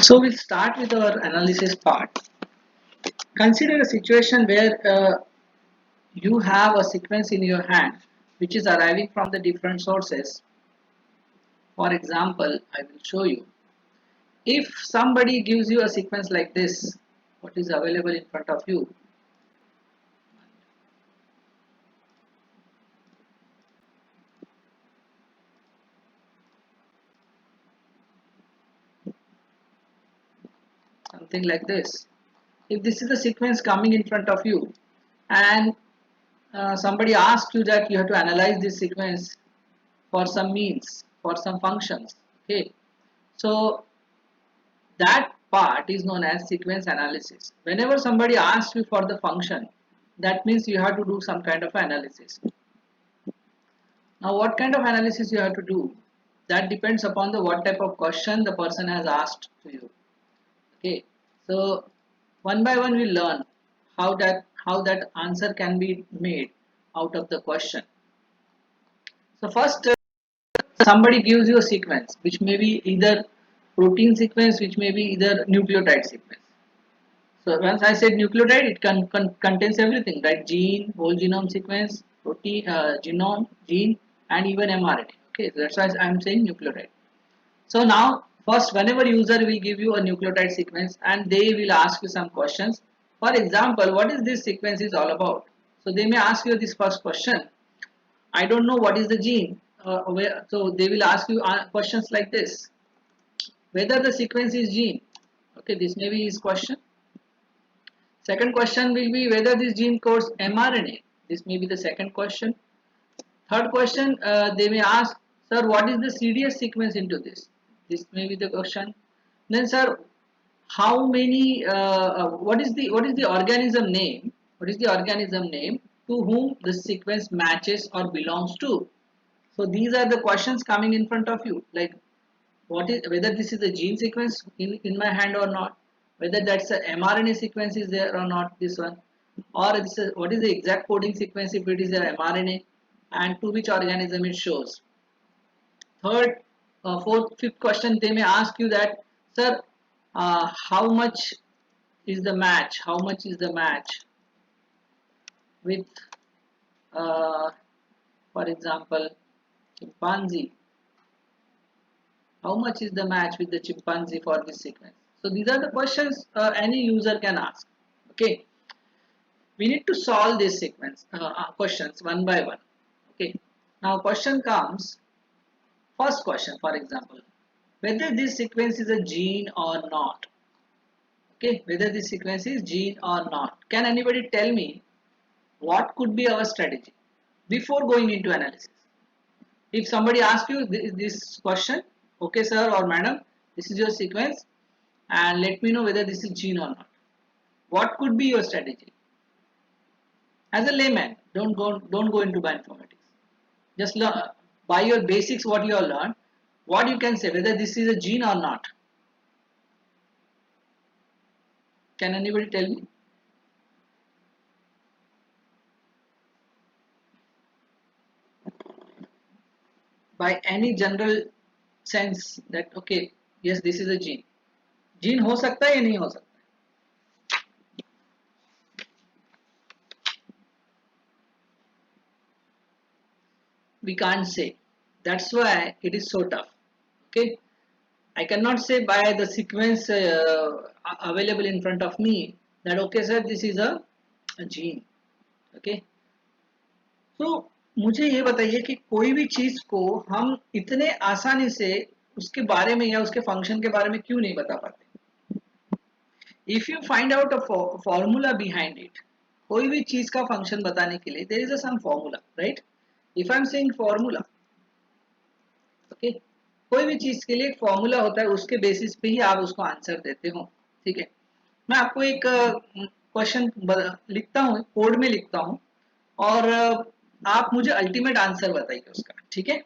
So we'll start with our analysis part. Consider a situation where you have a sequence in your hand which is arriving from the different sources. For example, I will show you. If somebody gives you a sequence like this, what is available in front of you, something like this. If this is the sequence coming in front of you and somebody asks you that you have to analyze this sequence for some means, for some functions, okay, so that part is known as sequence analysis. Whenever somebody asks you for the function, that means you have to do some kind of analysis. Now what kind of analysis you have to do, that depends upon the what type of question the person has asked to you. Okay, so one by one we learn how that answer can be made out of the question. So first, somebody gives you a sequence which may be either protein sequence, which may be either nucleotide sequence. So once I said nucleotide, it contains everything, right? Gene, whole genome sequence, protein, genome, gene, and even mRNA. Okay, so that's why I'm saying nucleotide. So now, first, whenever user will give you a nucleotide sequence, and they will ask you some questions. For example, what is this sequence is all about? So they may ask you this first question. I don't know what is the gene. So they will ask you questions like this: whether the sequence is gene. Okay, this may be his question. Second question will be whether this gene codes mRNA. This may be the second question. Third question, they may ask, sir, what is the CDS sequence into this? This may be the question. Then, sir, how many? What is the organism name? What is the organism name to whom the sequence matches or belongs to? So these are the questions coming in front of you. Like what is whether this is a gene sequence in my hand or not, whether that's a mRNA sequence is there or not, this one, or what is the exact coding sequence if it is a mRNA and to which organism it shows. Third, fourth, fifth question they may ask you that, sir, how much is the match? How much is the match with, uh, for example, chimpanzee? How much is the match with the chimpanzee for this sequence? So these are the questions any user can ask. Okay, we need to solve this sequence questions one by one. Okay, now question comes. First question, for example, whether this sequence is a gene or not. Okay, whether this sequence is gene or not. Can anybody tell me what could be our strategy before going into analysis? If somebody asks you this question, okay, sir or madam, this is your sequence, and let me know whether this is gene or not. What could be your strategy? As a layman, don't go into bioinformatics. Just learn by your basics what you have learned. What you can say whether this is a gene or not. Can anybody tell me? By any general sense that okay, yes, this is a gene. Gene हो सकता है या नहीं हो सकता? We can't say. That's why it is so tough. Okay, I cannot say by the sequence available in front of me that okay sir this is a gene. Okay, तो मुझे ये बताइए कि कोई भी चीज को हम इतने आसानी से उसके बारे में या उसके फंक्शन के बारे में क्यों नहीं बता पाते? If you find out a formula behind it, कोई भी चीज का फंक्शन बताने के लिए there is a some formula, right? If I am saying formula, okay, कोई भी चीज के लिए एक फॉर्मूला होता है, उसके बेसिस पे ही आप उसको आंसर देते हो. ठीक है, मैं आपको एक क्वेश्चन लिखता हूँ, कोड में लिखता हूँ, और आप मुझे अल्टीमेट आंसर बताइए उसका. ठीक है,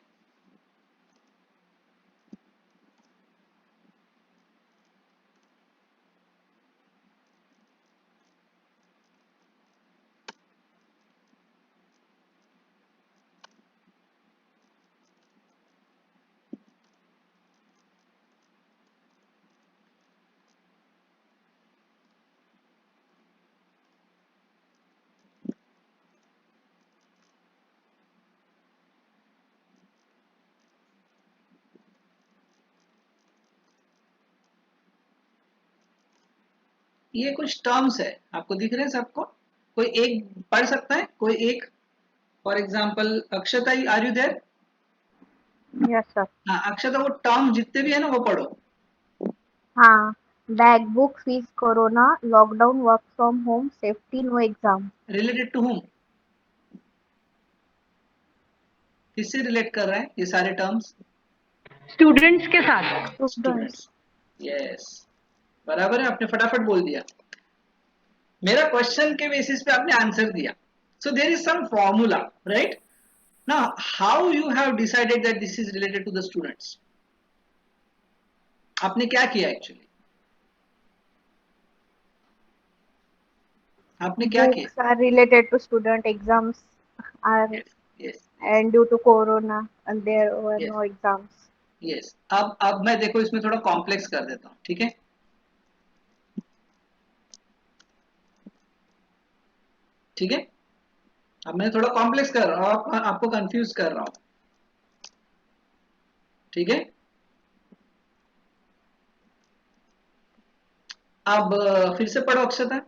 ये कुछ टर्म्स है, आपको दिख रहे हैं सबको? कोई एक पढ़ सकता है, कोई एक? For example Akshata, are you there? Yes sir. हाँ अक्षता, वो टर्म जितने भी है ना वो पढ़ो। हाँ, bag book fees corona lockdown work from home safety no exam. Related to home, किससे रिलेट कर रहा है ये सारे टर्म्स? स्टूडेंट्स के साथ। स्टूडेंट्स। स्टूडेंट्स, यस, बराबर है, आपने फटाफट बोल दिया। मेरा क्वेश्चन के बेसिस पे आपने आंसर दिया। So there is some formula, right? Now how you have decided that this is related to the students? आपने क्या किया एक्चुअली? आपने क्या किया? Books are related to student exams are yes yes yes and due to corona and there were yes no exams. Yes. अब मैं देखो इसमें थोड़ा कॉम्प्लेक्स कर देता हूँ, ठीक है? ठीक है, अब मैं थोड़ा कॉम्प्लेक्स कर रहा हूँ, आपको कंफ्यूज कर रहा हूँ, ठीक है? अब फिर से पढ़ो अक्षता।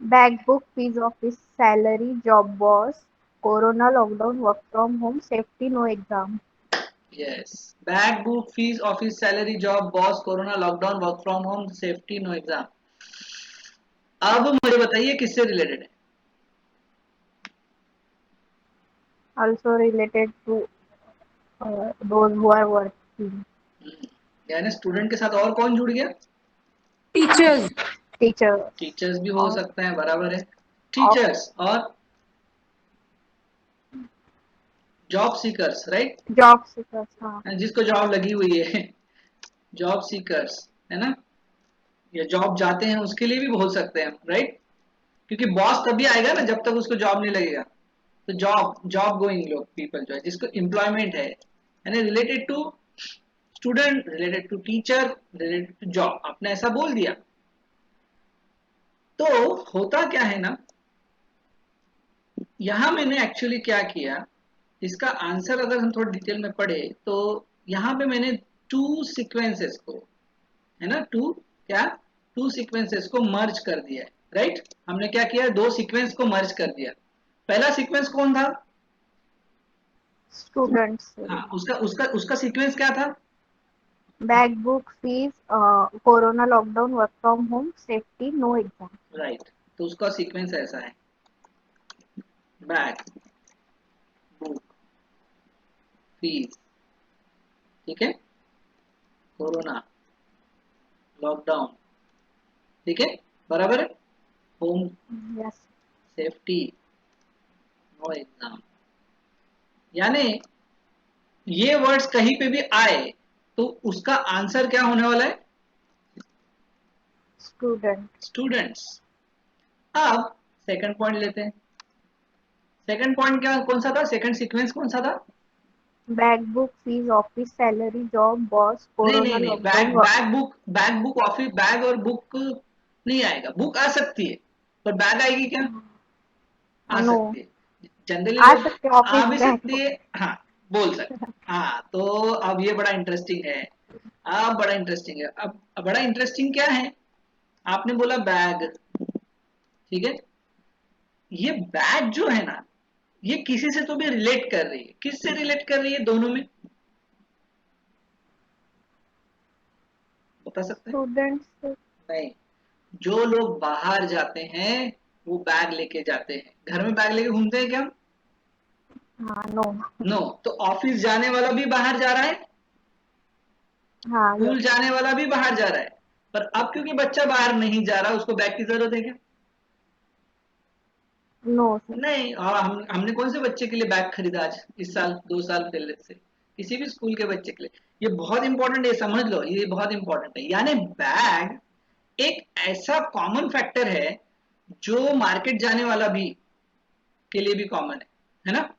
Bag book fees office salary job boss corona lockdown work from home safety no exam. Yes, bag book fees office salary job boss corona lockdown work from home safety no exam. अब मुझे बताइए किससे related है? Also related to those who are working. यानी student के साथ और कौन जुड़ गया? टीचर्स। Teachers टीचर्स भी हो or सकते हैं, बराबर है। of टीचर्स और job seekers, right? job seekers. हाँ. जिसको जॉब लगी हुई है, जॉब सीकर्स, है ना? या जॉब जाते हैं उसके लिए भी बोल सकते हैं, राइट? क्योंकि बॉस तभी आएगा ना जब तक उसको जॉब नहीं लगेगा। तो जॉब जॉब गोइंग लोग, पीपल जो है जिसको एम्प्लॉयमेंट है, यानी related to student, related to teacher, related to job, आपने ऐसा बोल दिया। तो होता क्या है ना, यहां मैंने एक्चुअली क्या किया, इसका आंसर अगर हम थोड़ा डिटेल में पढ़े तो यहां पे मैंने टू सीक्वेंसेस को, है ना, टू क्या, टू सीक्वेंसेस को मर्ज कर दिया है, राइट? हमने क्या किया, दो सीक्वेंस को मर्ज कर दिया। पहला सीक्वेंस कौन था? students. हाँ, उसका उसका उसका सीक्वेंस क्या था? Bag book fees corona lockdown work from home safety no exam. Right, तो उसका सीक्वेंस ऐसा है, बैग बुक फीस, ठीक है, कोरोना लॉकडाउन, ठीक है, बराबर है, home Yes. Safety no exam. यानी ये वर्ड्स कहीं पे भी आए तो उसका आंसर क्या होने वाला है? Student. स्टूडेंट्स। अब सेकंड पॉइंट लेते हैं। सेकंड पॉइंट क्या, कौन सा था? सेकंड सीक्वेंस कौन सा था? Bag book fees office salary job boss नहीं नहीं corona नहीं, lockdown bag work. Bag book office, bag और बुक नहीं आएगा, बुक आ सकती है पर बैग आएगी क्या? आ No. सकती है, जनरली आ लोग सकते आ ऑफिस भी बैग सकती है, हाँ, बोल सकते। हाँ, तो अब ये बड़ा इंटरेस्टिंग है। अब बड़ा इंटरेस्टिंग है, अब बड़ा इंटरेस्टिंग क्या है, आपने बोला बैग, ठीक है, ये बैग जो है ना, ये किसी से तो भी रिलेट कर रही है, किससे रिलेट कर रही है दोनों में? बता सकते हैं? स्टूडेंट्स. नहीं, जो लोग बाहर जाते हैं वो बैग लेके जाते हैं, घर में बैग लेके घूमते हैं क्या? हाँ. नो. नो, तो ऑफिस जाने वाला भी बाहर जा रहा है, हाँ. School yes. जाने वाला भी बाहर जा रहा है, पर अब क्योंकि बच्चा बाहर नहीं जा रहा उसको बैग की जरूरत है क्या? No sir. नहीं। और हमने कौन से बच्चे के लिए बैग खरीदा आज, इस साल, 2 साल पहले से? किसी भी स्कूल के बच्चे के लिए। ये बहुत इंपॉर्टेंट है, समझ लो, ये बहुत इंपॉर्टेंट है। यानी बैग एक ऐसा कॉमन फैक्टर है जो मार्केट जाने वाला भी के लिए भी कॉमन है ना?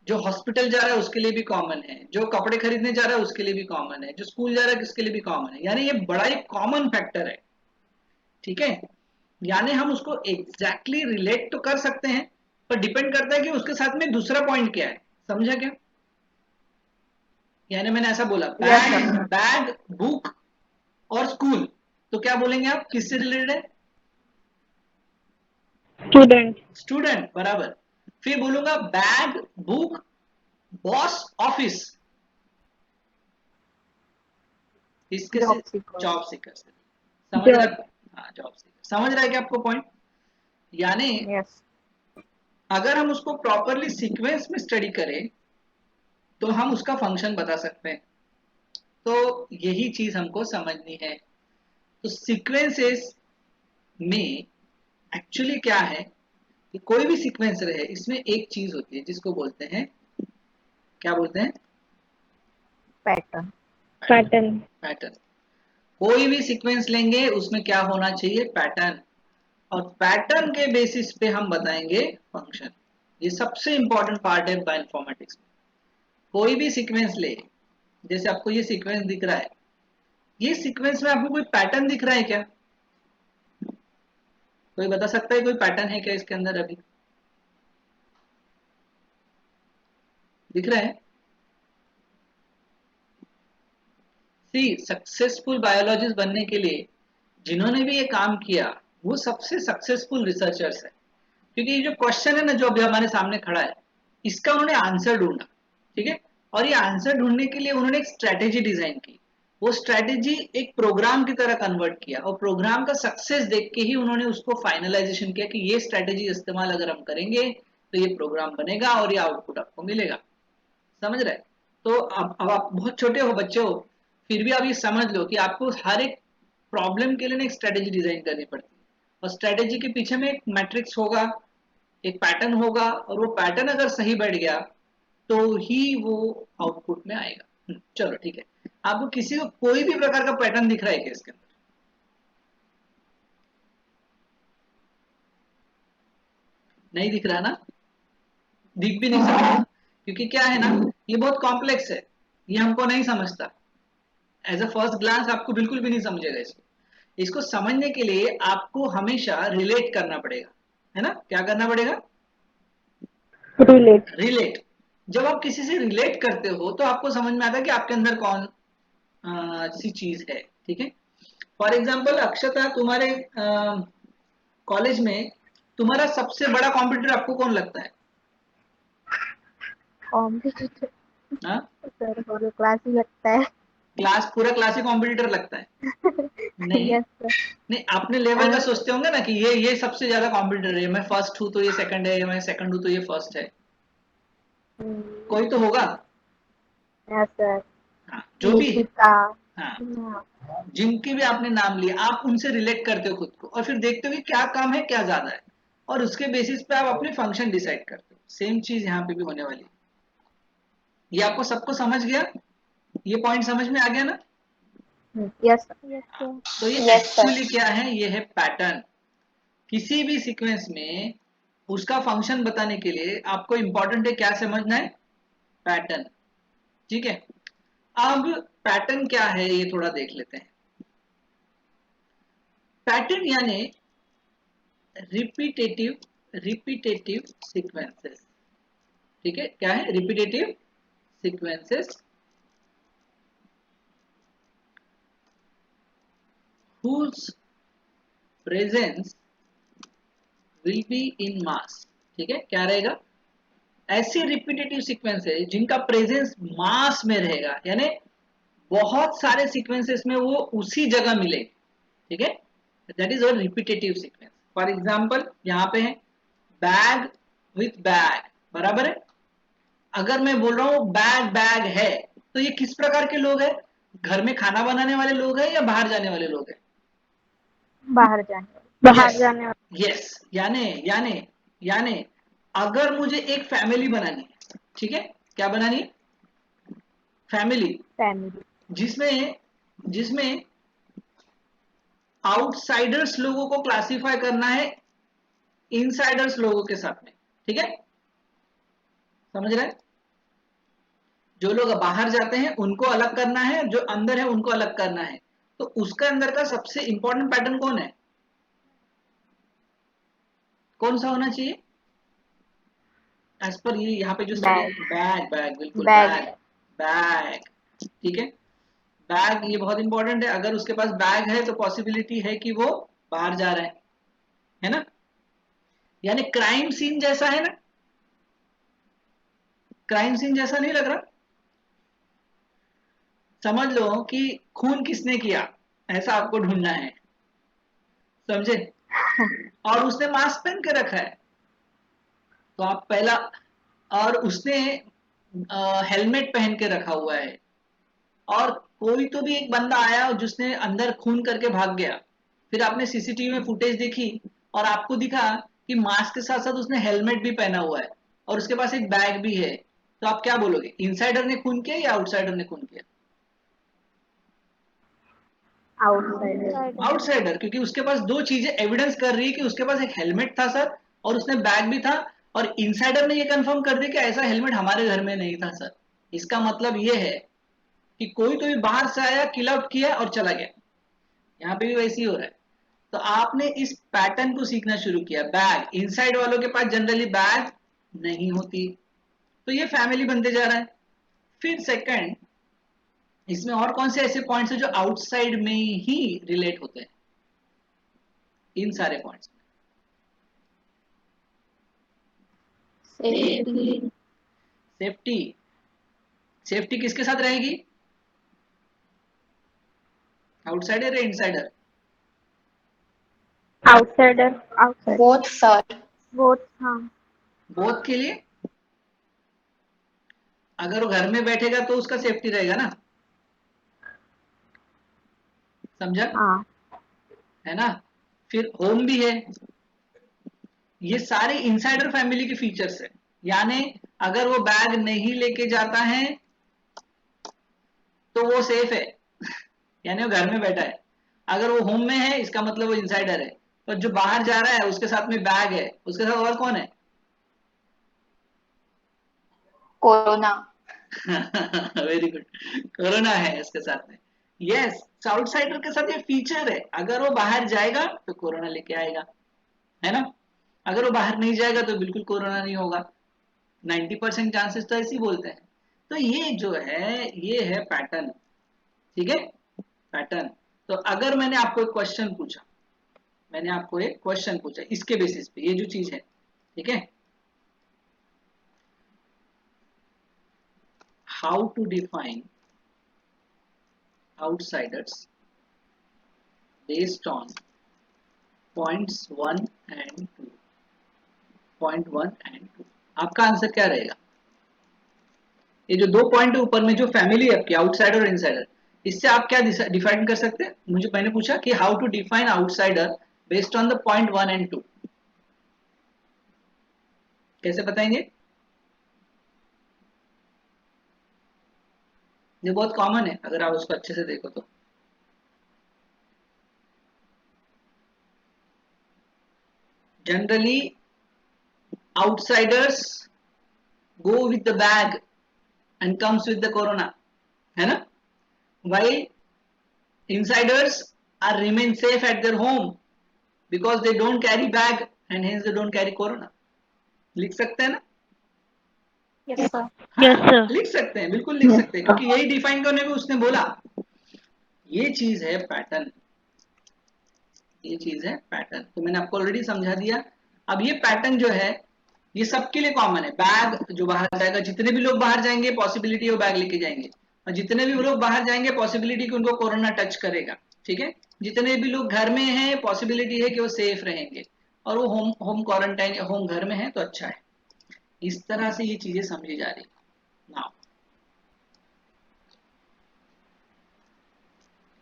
जो हॉस्पिटल जा रहा है उसके लिए भी कॉमन है, जो कपड़े खरीदने जा रहा है उसके लिए भी कॉमन है, जो स्कूल जा रहा है उसके लिए भी कॉमन है। यानी ये बड़ा ही कॉमन फैक्टर है, ठीक है? यानी हम उसको एग्जैक्टली रिलेट तो कर सकते हैं, पर डिपेंड करता है कि उसके साथ में दूसरा पॉइंट क्या है, समझा क्या? यानी मैंने ऐसा बोला, yes bag sir. Bag book और स्कूल, तो क्या बोलेंगे आप, किससे रिलेटेड है? स्टूडेंट। स्टूडेंट, बराबर। फिर बोलूंगा बैग, बुक, बॉस, ऑफिस, इसके से जॉब सीकर। जॉब सीकर से। समझ रहा जॉब। है? हाँ, जॉब सीकर। समझ रहा है क्या आपको पॉइंट? यानी यस। अगर हम उसको प्रॉपरली सीक्वेंस में स्टडी करें तो हम उसका फंक्शन बता सकते हैं। तो यही चीज हमको समझनी है। तो सीक्वेंसेस में एक्चुअली क्या है कि कोई भी सीक्वेंस रहे, इसमें एक चीज होती है जिसको बोलते हैं, क्या बोलते हैं? पैटर्न। पैटर्न। पैटर्न। कोई भी सीक्वेंस लेंगे उसमें क्या होना चाहिए, पैटर्न। और पैटर्न के बेसिस पे हम बताएंगे फंक्शन। ये सबसे इंपॉर्टेंट पार्ट है बायोइन्फॉर्मेटिक्स में। कोई भी सीक्वेंस ले, जैसे आपको ये सीक्वेंस दिख रहा है, ये सीक्वेंस में आपको कोई पैटर्न दिख रहा है क्या? कोई बता सकता है कोई पैटर्न है क्या इसके अंदर? अभी दिख रहा है? सी, सक्सेसफुल बायोलॉजिस्ट बनने के लिए जिन्होंने भी ये काम किया वो सबसे सक्सेसफुल रिसर्चर्स है। क्योंकि ये जो क्वेश्चन है ना जो अभी हमारे सामने खड़ा है, इसका उन्होंने आंसर ढूंढा, ठीक है। और ये आंसर ढूंढने के लिए उन्होंने एक स्ट्रेटेजी डिजाइन की। वो स्ट्रेटेजी एक प्रोग्राम की तरह कन्वर्ट किया और प्रोग्राम का सक्सेस देख के ही उन्होंने उसको फाइनलाइजेशन किया कि ये स्ट्रेटेजी इस्तेमाल अगर हम करेंगे तो ये प्रोग्राम बनेगा और ये आउटपुट आपको मिलेगा। समझ रहे? तो अब आप बहुत छोटे हो, बच्चे हो, फिर भी आप ये समझ लो कि आपको हर एक प्रॉब्लम के लिए ना एक स्ट्रेटेजी डिजाइन करनी पड़ती है। और स्ट्रेटेजी के पीछे में एक मैट्रिक्स होगा, एक पैटर्न होगा, और वो पैटर्न अगर सही बैठ गया तो ही वो आउटपुट में आएगा। चलो ठीक है। आपको किसी को कोई भी प्रकार का पैटर्न दिख रहा है क्या इसके अंदर? नहीं दिख रहा ना? दिख भी नहीं सकता, क्योंकि क्या है ना, ये बहुत कॉम्प्लेक्स है, ये हमको नहीं समझता। एज अ फर्स्ट ग्लांस आपको बिल्कुल भी नहीं समझेगा इसको। इसको समझने के लिए आपको हमेशा रिलेट करना पड़ेगा, है ना? क्या करना पड़ेगा? रिलेट। रिलेट। जब आप किसी से रिलेट करते हो तो आपको समझ में आता है कि आपके अंदर कौन सी चीज है, ठीक है। फॉर एग्जाम्पल अक्षता, तुम्हारे कॉलेज में तुम्हारा सबसे बड़ा कॉम्पिटिटर आपको कौन लगता है? कॉम्पिटिटर। हाँ? सर होल क्लास ही लगता है। क्लास, पूरा क्लास ही कॉम्पिटिटर लगता है? नहीं। Yes sir. नहीं, अपने लेवल का सोचते होंगे ना कि ये सबसे ज्यादा कॉम्पिटिटर है, मैं फर्स्ट हूं तो ये सेकंड है, मैं सेकंड हूं तो ये फर्स्ट है। कोई तो होगा। Yes sir. हाँ, जो भी है। निशिका। हाँ, हाँ। जिनके भी आपने नाम लिए, आप उनसे रिलेट करते हो खुद को और फिर देखते हो कि क्या कम है क्या ज्यादा है, और उसके बेसिस पे आप अपने फंक्शन डिसाइड करते हो। सेम चीज यहाँ पे भी होने वाली है। ये आपको सबको समझ गया? ये पॉइंट समझ में आ गया ना? Yes sir. Yes sir. तो ये एक्चुअली क्या है, ये है पैटर्न। किसी भी सीक्वेंस में उसका फंक्शन बताने के लिए आपको इंपॉर्टेंट है क्या समझना है, पैटर्न। ठीक है। अब पैटर्न क्या है ये थोड़ा देख लेते हैं। पैटर्न यानी रिपीटेटिव रिपीटेटिव सीक्वेंसेस। ठीक है, क्या है? Repetitive sequences whose presence will be in mass। ठीक है, क्या रहेगा? ऐसे रिपीटेटिव सीक्वेंस है जिनका प्रेजेंस मास में रहेगा, यानी बहुत सारे सीक्वेंसेस में वो उसी जगह मिले। ठीक है, दैट इज और रिपीटेटिव सीक्वेंस। फॉर एग्जाम्पल यहाँ पे है बैग विथ बैग, बराबर है। अगर मैं बोल रहा हूँ बैग बैग है, तो ये किस प्रकार के लोग हैं? घर में खाना बनाने वाले लोग हैं या बाहर जाने वाले लोग हैं? बाहर जाने वाले। बाहर यस, जाने वाला। यस। यानी यानी यानी अगर मुझे एक फैमिली बनानी है, ठीक है, क्या बनानी है? Family, family. जिसमें जिसमें आउटसाइडर्स लोगों को क्लासिफाई करना है इनसाइडर्स लोगों के साथ में। ठीक है, समझ रहे हैं? जो लोग बाहर जाते हैं उनको अलग करना है, जो अंदर है उनको अलग करना है। तो उसके अंदर का सबसे इंपॉर्टेंट पैटर्न कौन है? कौन सा होना चाहिए एज पर ये यहाँ पे जो स्टडी? बैग। बैग, बैग, बिल्कुल बैग बैग। है। बैग, ठीक है। बैग ये बहुत इंपॉर्टेंट है, अगर उसके पास बैग है तो पॉसिबिलिटी है कि वो बाहर जा रहा है ना। यानी क्राइम सीन जैसा है ना, क्राइम सीन जैसा नहीं लग रहा। समझ लो कि खून किसने किया ऐसा आपको ढूंढना है, समझे। और उसने मास्क पहन के रखा है, तो आप पहला, और उसने हेलमेट पहन के रखा हुआ है, और कोई तो भी एक बंदा आया जिसने अंदर खून करके भाग गया, फिर आपने सीसीटीवी में फुटेज देखी और आपको दिखा कि मास्क के साथ साथ उसने हेलमेट भी पहना हुआ है और उसके पास एक बैग भी है, तो आप क्या बोलोगे, इनसाइडर ने खून किया या आउटसाइडर ने खून किया? आउटसाइडर। आउटसाइडर, क्योंकि उसके पास दो चीजें एविडेंस कर रही है कि उसके पास एक हेलमेट था सर, और उसने बैग भी था, और इनसाइडर ने ये कंफर्म कर दिया कि ऐसा हेलमेट हमारे घर में नहीं था सर। इसका मतलब ये है कि कोई तो भी बाहर से आया, किल आउट किया और चला गया। यहाँ पे भी वैसे ही हो रहा है। तो आपने इस पैटर्न को सीखना शुरू किया। बैग, इनसाइड वालों के पास जनरली बैग नहीं होती, तो ये फैमिली बनते जा रहा है। फिर सेकंड, इसमें और कौन से ऐसे पॉइंट्स हैं जो आउटसाइड में ही रिलेट होते हैं? इन सारे पॉइंट्स में सेफ्टी। सेफ्टी, सेफ्टी किसके साथ रहेगी, आउटसाइडर या insider? Outsider. Outside. Both sir. Both, हाँ। बोथ के लिए, अगर वो घर में बैठेगा तो उसका सेफ्टी रहेगा ना, समझा, हाँ। है ना। फिर होम भी है, ये सारे इनसाइडर फैमिली के फीचर्स है। यानी अगर वो बैग नहीं लेके जाता है तो वो सेफ है, यानी वो घर में बैठा है। अगर वो होम में है इसका मतलब वो इनसाइडर है। और जो बाहर जा रहा है उसके साथ में बैग है, उसके साथ और कौन है? कोरोना। वेरी गुड, कोरोना है इसके साथ में। यस, आउटसाइडर के साथ ये फीचर है, अगर वो बाहर जाएगा तो कोरोना लेके आएगा, है ना। अगर वो बाहर नहीं जाएगा तो बिल्कुल कोरोना नहीं होगा। 90% चांसेस तो ऐसे ही बोलते हैं। तो ये जो है ये है पैटर्न, ठीक है, पैटर्न। तो अगर मैंने आपको एक क्वेश्चन पूछा, मैंने आपको एक क्वेश्चन पूछा इसके बेसिस पे, ये जो चीज है, ठीक है, how to define outsiders based on points 1 and 2, point 1 and 2, आपका आंसर क्या रहेगा? ये जो दो पॉइंट है ऊपर में, जो फैमिली है आपकी, आउटसाइडर और इनसाइडर, इससे आप क्या डिफाइन कर सकते हैं? मुझे मैंने पूछा कि how to define outsider based on the point 1 and 2, कैसे बताएंगे? ये बहुत कॉमन है अगर आप उसको अच्छे से देखो तो। Generally outsiders go with the bag and comes with the corona, है ना, while insiders are remain safe at their home because they don't carry bag and hence they don't carry corona। लिख सकते हैं ना? Yes sir. यस हाँ, sir. लिख सकते हैं, बिल्कुल लिख सकते हैं, क्योंकि यही डिफाइन करने को उसने बोला। ये चीज है पैटर्न, ये चीज है पैटर्न, तो मैंने आपको ऑलरेडी समझा दिया। अब ये पैटर्न जो है ये सबके लिए कॉमन है। बैग जो बाहर जाएगा, जितने भी लोग बाहर जाएंगे पॉसिबिलिटी है वो बैग लेके जाएंगे, और जितने भी लोग बाहर जाएंगे पॉसिबिलिटी कि उनको कोरोना टच करेगा, ठीक है। जितने भी लोग घर में हैं पॉसिबिलिटी है कि वो सेफ रहेंगे, और वो होम होम क्वारंटाइन होम घर में है तो अच्छा है। इस तरह से ये चीजें समझी जा रही ना।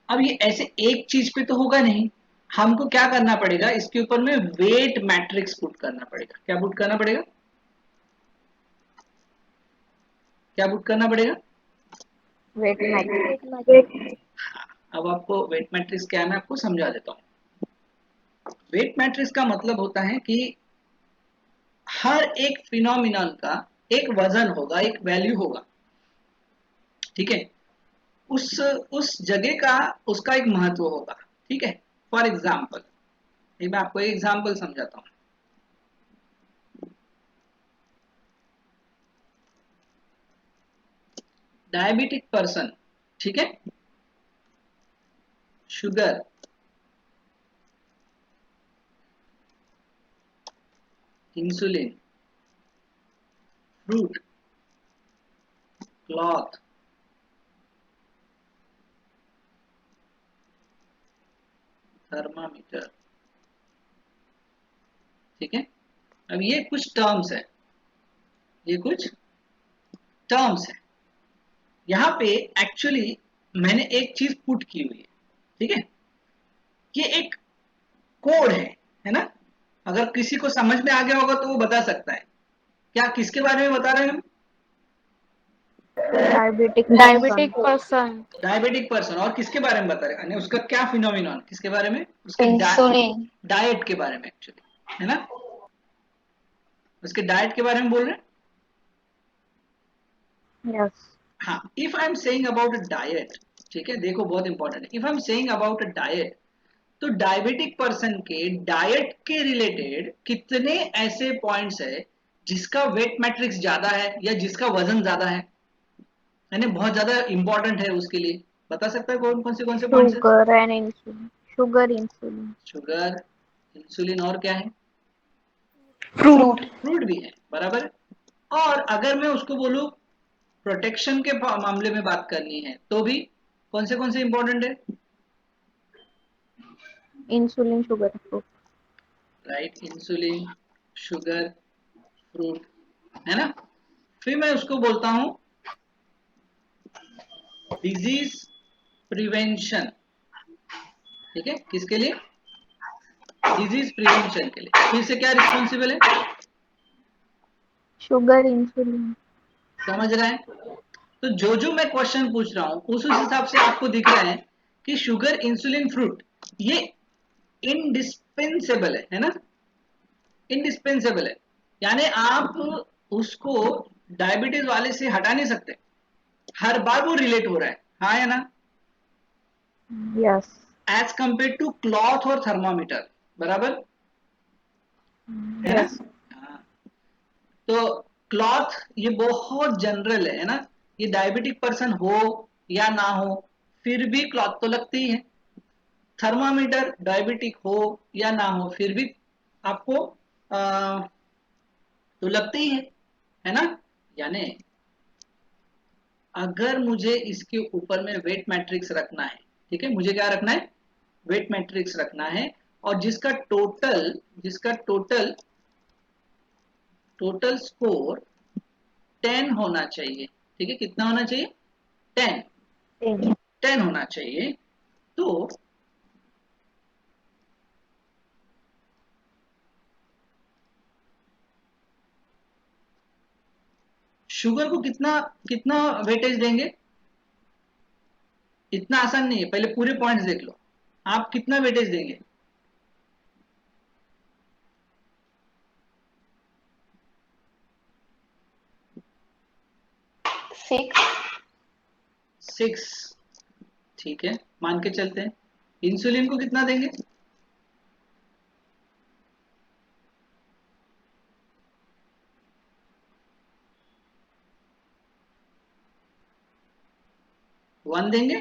अब ये ऐसे एक चीज पे तो होगा नहीं, हमको क्या करना पड़ेगा, इसके ऊपर में वेट मैट्रिक्स पुट करना पड़ेगा। क्या पुट करना पड़ेगा, क्या पुट करना पड़ेगा? Weight matrix. अब आपको वेट मैट्रिक्स क्या है मैं आपको समझा देता हूँ। वेट मैट्रिक्स का मतलब होता है कि हर एक फिनोमिनन का एक वजन होगा, एक वैल्यू होगा, ठीक है। उस जगह का उसका एक महत्व होगा, ठीक है। फॉर एग्जाम्पल, मैं आपको एक एग्जाम्पल समझाता हूँ। डायबिटिक पर्सन, ठीक है, sugar, insulin, fruit, cloth, thermometer. ठीक है, अब ये कुछ टर्म्स है, ये कुछ टर्म्स है। यहाँ पे एक्चुअली मैंने एक चीज पुट की हुई है, ठीक है, ये एक कोड है ना। अगर किसी को समझ में आ गया होगा तो वो बता सकता है। क्या किसके बारे में बता रहे हैं हम? Diabetic Diabetic person. person. Diabetic person. और किसके बारे में बता रहे हैं, यानी उसका क्या फिनोमिनॉन, किसके बारे में, उसके इंसुलिन। डाइट के बारे में एक्चुअली, है ना, उसके डाइट के बारे में बोल रहे हैं। यस। हाँ, if I am saying about a diet, ठीक है, देखो बहुत इंपॉर्टेंट है, if I am saying about a diet, तो डायबिटिक पर्सन के डाइट के रिलेटेड कितने ऐसे पॉइंट्स है जिसका वेट मैट्रिक्स ज्यादा है या जिसका वजन ज्यादा है, यानी बहुत ज्यादा इंपॉर्टेंट है उसके लिए, बता सकता है कौन से पॉइंट्स है? Sugar and insulin. Sugar, insulin. Sugar, insulin, और क्या है? Fruit. फ्रूट। फ्रूट भी है, बराबर है। और अगर मैं उसको बोलूं प्रोटेक्शन के मामले में बात करनी है तो भी कौन से इंपॉर्टेंट है? Insulin, sugar, fruit. Right, insulin, sugar, fruit, है ना। फिर मैं उसको बोलता हूं डिजीज प्रिवेंशन, ठीक है, किसके लिए? डिजीज प्रिवेंशन के लिए। फिर से क्या रिस्पॉन्सिबल है? Sugar, insulin. समझ रहे हैं? तो जो मैं क्वेश्चन पूछ रहा हूं उस हिसाब से आपको दिख रहा है कि शुगर, इंसुलिन, फ्रूट ये इंडिस्पेंसेबल है ना, इंडिस्पेंसेबल है, यानी आप उसको डायबिटीज वाले से हटा नहीं सकते, हर बार वो रिलेट हो रहा है, हाँ या ना, yes. As compare to cloth और थर्मामीटर, बराबर है ना। यस। हाँ, तो क्लॉथ ये बहुत जनरल है ना, ये डायबिटिक पर्सन हो या ना हो फिर भी क्लॉथ तो लगती ही है। थर्मामीटर डायबिटिक हो या ना हो फिर भी आपको तो लगती ही है ना। यानी अगर मुझे इसके ऊपर में वेट मैट्रिक्स रखना है, ठीक है, मुझे क्या रखना है, वेट मैट्रिक्स रखना है, और जिसका टोटल टोटल स्कोर 10 होना चाहिए, ठीक है, कितना होना चाहिए, 10, 10। 10 होना चाहिए। तो शुगर को कितना कितना वेटेज देंगे? इतना आसान नहीं है, पहले पूरे पॉइंट्स देख लो, आप कितना वेटेज देंगे? 6। 6, ठीक है, मान के चलते हैं। इंसुलिन को कितना देंगे? वन देंगे,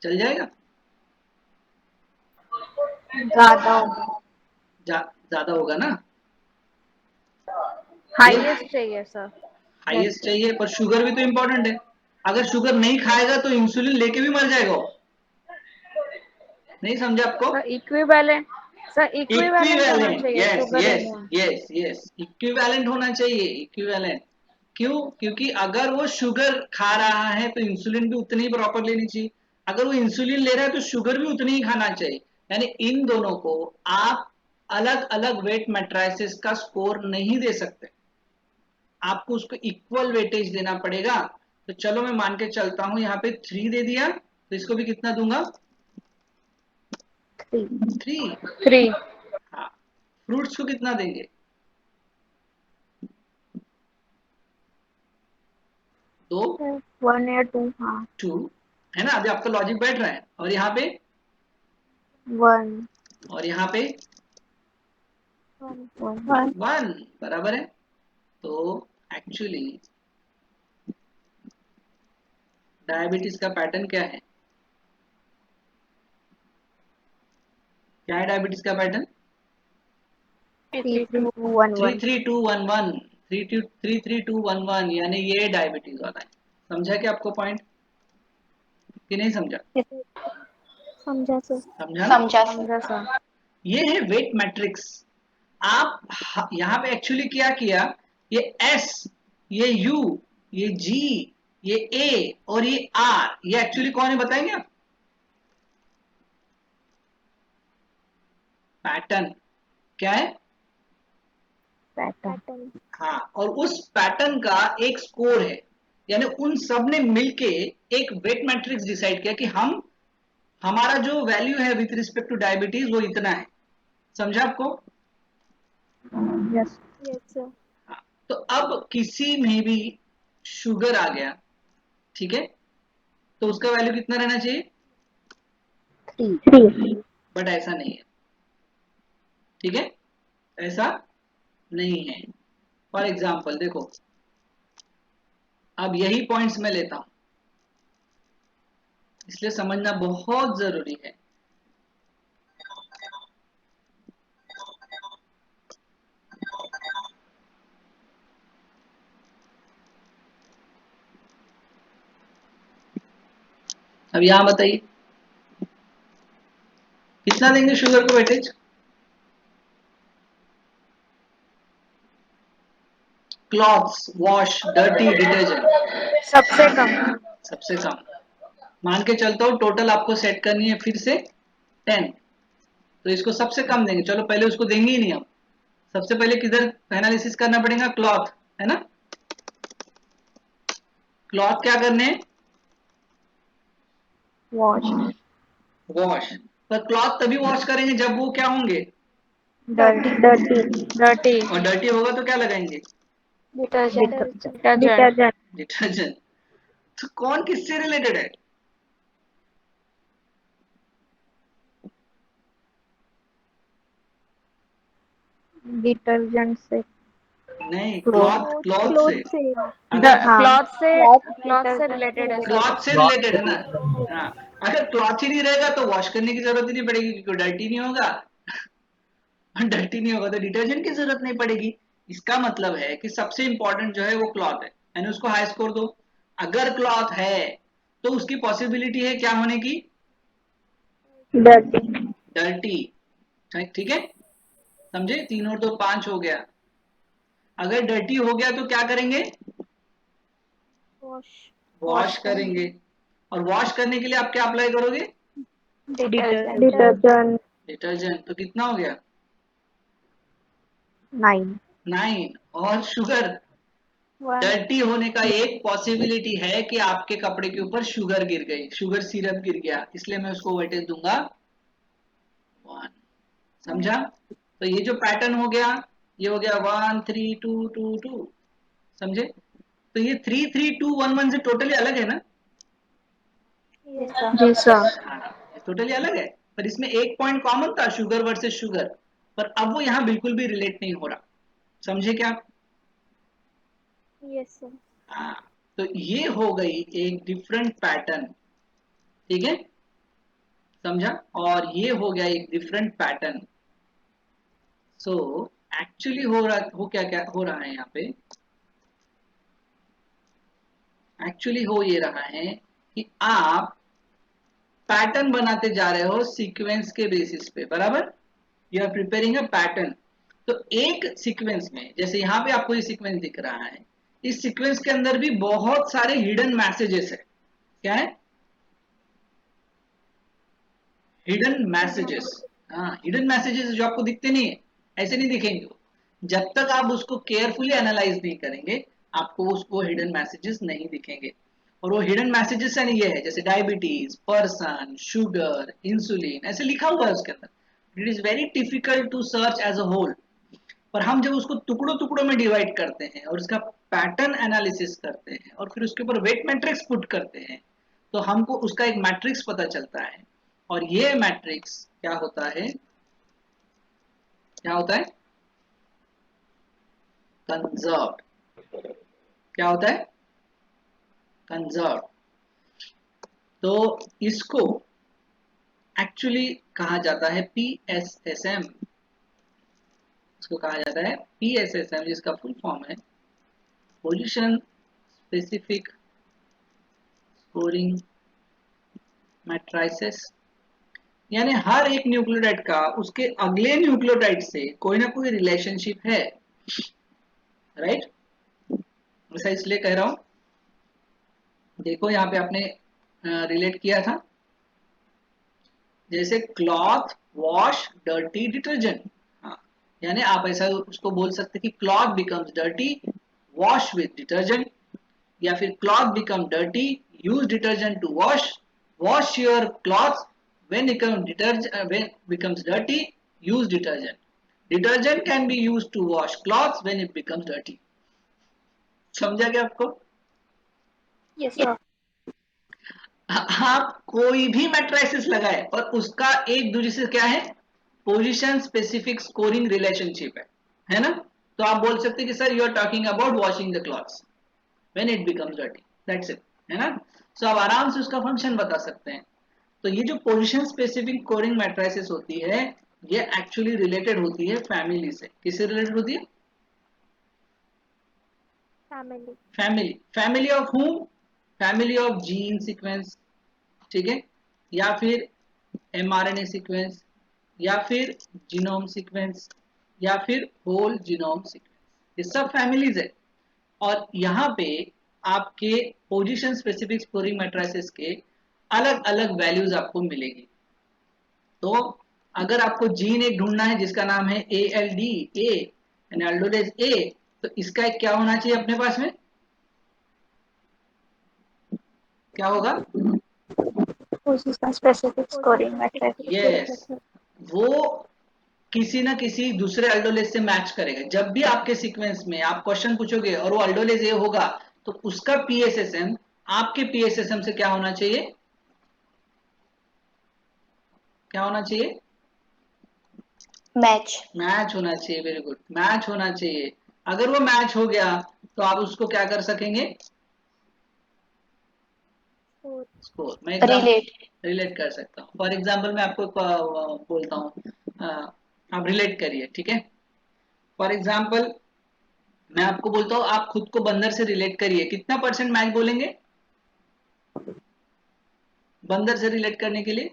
चल जाएगा? ज्यादा होगा। ज्यादा होगा ना, Highest चाहिए sir. हाईएस्ट चाहिए, पर शुगर भी तो इंपॉर्टेंट है। अगर शुगर नहीं खाएगा तो इंसुलिन लेके भी मर जाएगा वो। नहीं समझे आपको? Sir equivalent. Sir equivalent होना इक्विवेलेंट, चाहिए yes sugar yes hormone. Yes yes, equivalent होना चाहिए, इक्विवेलेंट। क्यों? क्योंकि अगर वो शुगर खा रहा है तो इंसुलिन भी उतनी ही प्रॉपर लेनी चाहिए, अगर वो इंसुलिन ले रहा है तो शुगर भी उतनी ही खाना चाहिए, यानी इन दोनों को आप अलग अलग वेट मैट्रिसेस का स्कोर नहीं दे सकते, आपको उसको इक्वल वेटेज देना पड़ेगा। तो चलो मैं मान के चलता हूं, यहाँ पे 3 दे दिया, तो इसको भी कितना दूंगा, 3। 3। 3. हाँ, फ्रूट्स को कितना देंगे, 2, 1 या 2। हाँ। 2, है ना, अभी आपका लॉजिक बैठ रहा है। और यहाँ पे 1। और यहाँ पे 1। 1, बराबर है। तो एक्चुअली डायबिटीज का पैटर्न क्या है, क्या है डायबिटीज का पैटर्न? 33211 33211 33211 यानी ये डायबिटीज वाला है। समझा क्या आपको पॉइंट कि नहीं समझा? समझा सर। समझा ना? समझा सर। समझा सर। ये है वेट मैट्रिक्स। आप यहाँ पे एक्चुअली क्या किया, ये एस, ये यू, ये जी, ये ए और ये आर, ये एक्चुअली कौन है बताएंगे आप? पैटर्न। क्या है? पैटर्न। हाँ, और उस पैटर्न का एक स्कोर है, यानी उन सब ने मिलके एक वेट मैट्रिक्स डिसाइड किया कि हम हमारा जो वैल्यू है विथ रिस्पेक्ट टू डायबिटीज वो इतना है। समझा आपको? यस। हाँ, तो अब किसी में भी शुगर आ गया, ठीक है, तो उसका वैल्यू कितना रहना चाहिए? 3। बट ऐसा नहीं है, ठीक है, ऐसा नहीं है। फॉर एग्जाम्पल देखो, अब यही पॉइंट्स मैं लेता हूं, इसलिए समझना बहुत जरूरी है। अब यहां बताइए कितना देंगे शुगर को weightage? Clothes, wash, dirty, detergent. सबसे कम। सबसे कम। मान के चलता हूं टोटल आपको सेट करनी है फिर से 10, तो इसको सबसे कम देंगे। चलो पहले उसको देंगे ही नहीं हम, सबसे पहले किधर एनालिसिस करना पड़ेगा? क्लॉथ, है ना? क्लॉथ क्या करने हैं? वॉश। वॉश। पर क्लॉथ तभी वॉश करेंगे जब वो क्या होंगे? डर्टी। डर्टी। और डर्टी होगा तो क्या लगाएंगे? डिटर्जेंट। डिटर्जेंट। तो कौन किससे रिलेटेड है? डिटर्जेंट से। नहीं, क्लॉथ। क्लॉथ, क्लॉथ से। अगर हाँ। क्लॉथ से रिलेटेड है सर। क्लॉथ से रिलेटेड है ना? हाँ, अगर क्लॉथ ही नहीं रहेगा तो वॉश करने की जरूरत ही नहीं पड़ेगी, क्योंकि डर्टी नहीं होगा। डर्टी नहीं होगा तो डिटर्जेंट की जरूरत नहीं पड़ेगी। इसका मतलब है कि सबसे इंपॉर्टेंट जो है वो क्लॉथ है, यानी उसको हाई स्कोर दो। अगर क्लॉथ है तो उसकी पॉसिबिलिटी है क्या होने की? डर्टी। डर्टी। ठीक है, समझे? 3 और 2 5 हो गया। अगर डर्टी हो गया तो क्या करेंगे? वॉश करेंगे। और वॉश करने के लिए आप क्या अप्लाई करोगे? डिटर्जेंट। डिटर्जेंट। तो कितना हो गया? 9। 9। और शुगर, डर्टी होने का एक पॉसिबिलिटी है कि आपके कपड़े के ऊपर शुगर गिर गई, शुगर सिरप गिर गया, इसलिए मैं उसको वेटेज दूंगा 1। समझा? तो ये जो पैटर्न हो गया, ये हो गया 1 3 2 2 2। समझे? तो ये 3 3 2 1 1 से टोटली अलग है ना? जी सर। हाँ, ये टोटली अलग है, पर इसमें एक पॉइंट कॉमन था, शुगर वर्सेस शुगर, पर अब वो यहाँ बिल्कुल भी रिलेट नहीं हो रहा। समझे क्या? हाँ, तो ये हो गई एक डिफरेंट पैटर्न, ठीक है, समझा? और ये हो गया एक डिफरेंट पैटर्न। सो एक्चुअली क्या क्या हो रहा है यहाँ पे? एक्चुअली हो ये रहा है कि आप पैटर्न बनाते जा रहे हो सीक्वेंस के बेसिस पे, बराबर? You are preparing a pattern. तो एक सीक्वेंस में, जैसे यहाँ पे आपको ये सीक्वेंस दिख रहा है, इस सीक्वेंस के अंदर भी बहुत सारे हिडन मैसेजेस है। क्या है? Hidden messages. हाँ, हिडन मैसेजेस जो आपको दिखते नहीं है, ऐसे नहीं दिखेंगे वो। जब तक आप उसको केयरफुली एनालाइज नहीं करेंगे, आपको उसको हिडन मैसेजेस नहीं दिखेंगे। और वो हिडन मैसेजेस यानी ये है, जैसे डायबिटीज, पर्सन, शुगर, इंसुलिन, ऐसे लिखा हुआ है उसके अंदर। It is very difficult to search as a whole. पर हम जब उसको टुकड़ों टुकड़ों में डिवाइड करते हैं और उसका पैटर्न एनालिसिस करते हैं और फिर उसके ऊपर वेट मैट्रिक्स पुट करते हैं, तो हमको उसका एक मैट्रिक्स पता चलता है। और ये मैट्रिक्स क्या होता है? क्या होता है? कंजर्व्ड। क्या होता है? कंजर्व्ड। तो इसको एक्चुअली कहा जाता है PSSM, इसको कहा जाता है PSSM, जिसका फुल फॉर्म है पोजीशन स्पेसिफिक स्कोरिंग मैट्रिसेस। यानी हर एक न्यूक्लियोटाइड का उसके अगले न्यूक्लियोटाइड से कोई ना कोई रिलेशनशिप है, राइट। ऐसा इसलिए कह रहा हूं, देखो यहाँ पे आपने रिलेट किया था, जैसे क्लॉथ वॉश डर्टी डिटर्जेंट। हाँ, यानी आप ऐसा उसको बोल सकते कि cloth becomes dirty wash with detergent, या फिर cloth become dirty use detergent to wash, wash your cloth when becomes dirty use detergent, detergent can be used to wash clothes when it becomes dirty। समझा क्या आपको? Yes, sir. आप कोई भी matrices लगाए और उसका एक दूसरे से क्या है, पोजीशन स्पेसिफिक स्कोरिंग रिलेशनशिप है ना। तो आप बोल सकते हैं कि sir you are talking about washing the clothes when it becomes dirty, that's it, है ना। सो आप आराम से उसका फंक्शन बता सकते हैं। तो ये जो पोजीशन स्पेसिफिक स्कोरिंग मैट्रिसेस होती है, ये एक्चुअली रिलेटेड होती है फैमिली से। किससे रिलेटेड होती है? फैमिली। फैमिली ऑफ हुम? फैमिली ऑफ जीन सीक्वेंस, ठीक है, या फिर mRNA सीक्वेंस, या फिर जीनोम सीक्वेंस, या फिर होल जीनोम सीक्वेंस, ये सब फैमिलीज है। और यहाँ पे आपके पोजीशन स्पेसिफिक स्कोरिंग मैट्रिसेस के अलग अलग वैल्यूज आपको मिलेगी। तो अगर आपको जीन एक ढूंढना है जिसका नाम है ALD A यानी अल्डोलेज A, तो इसका एक क्या होना चाहिए अपने पास में, क्या होगा? Position specific scoring matrix. Yes, वो किसी ना किसी दूसरे अल्डोलेज से मैच करेगा। जब भी आपके सीक्वेंस में आप क्वेश्चन पूछोगे और वो अल्डोलेज ए होगा, तो उसका PSSM आपके PSSM से क्या होना चाहिए, क्या होना चाहिए? Match. मैच होना चाहिए, वेरी गुड, मैच होना चाहिए। अगर वो मैच हो गया तो आप उसको क्या कर सकेंगे, स्कोर। मैं Relate. रिलेट कर सकता हूँ। फॉर एग्जाम्पल मैं आपको बोलता हूँ, आप रिलेट करिए, ठीक है। फॉर एग्जाम्पल मैं आपको बोलता हूँ आप खुद को बंदर से रिलेट करिए, कितना परसेंट मैच बोलेंगे बंदर से रिलेट करने के लिए?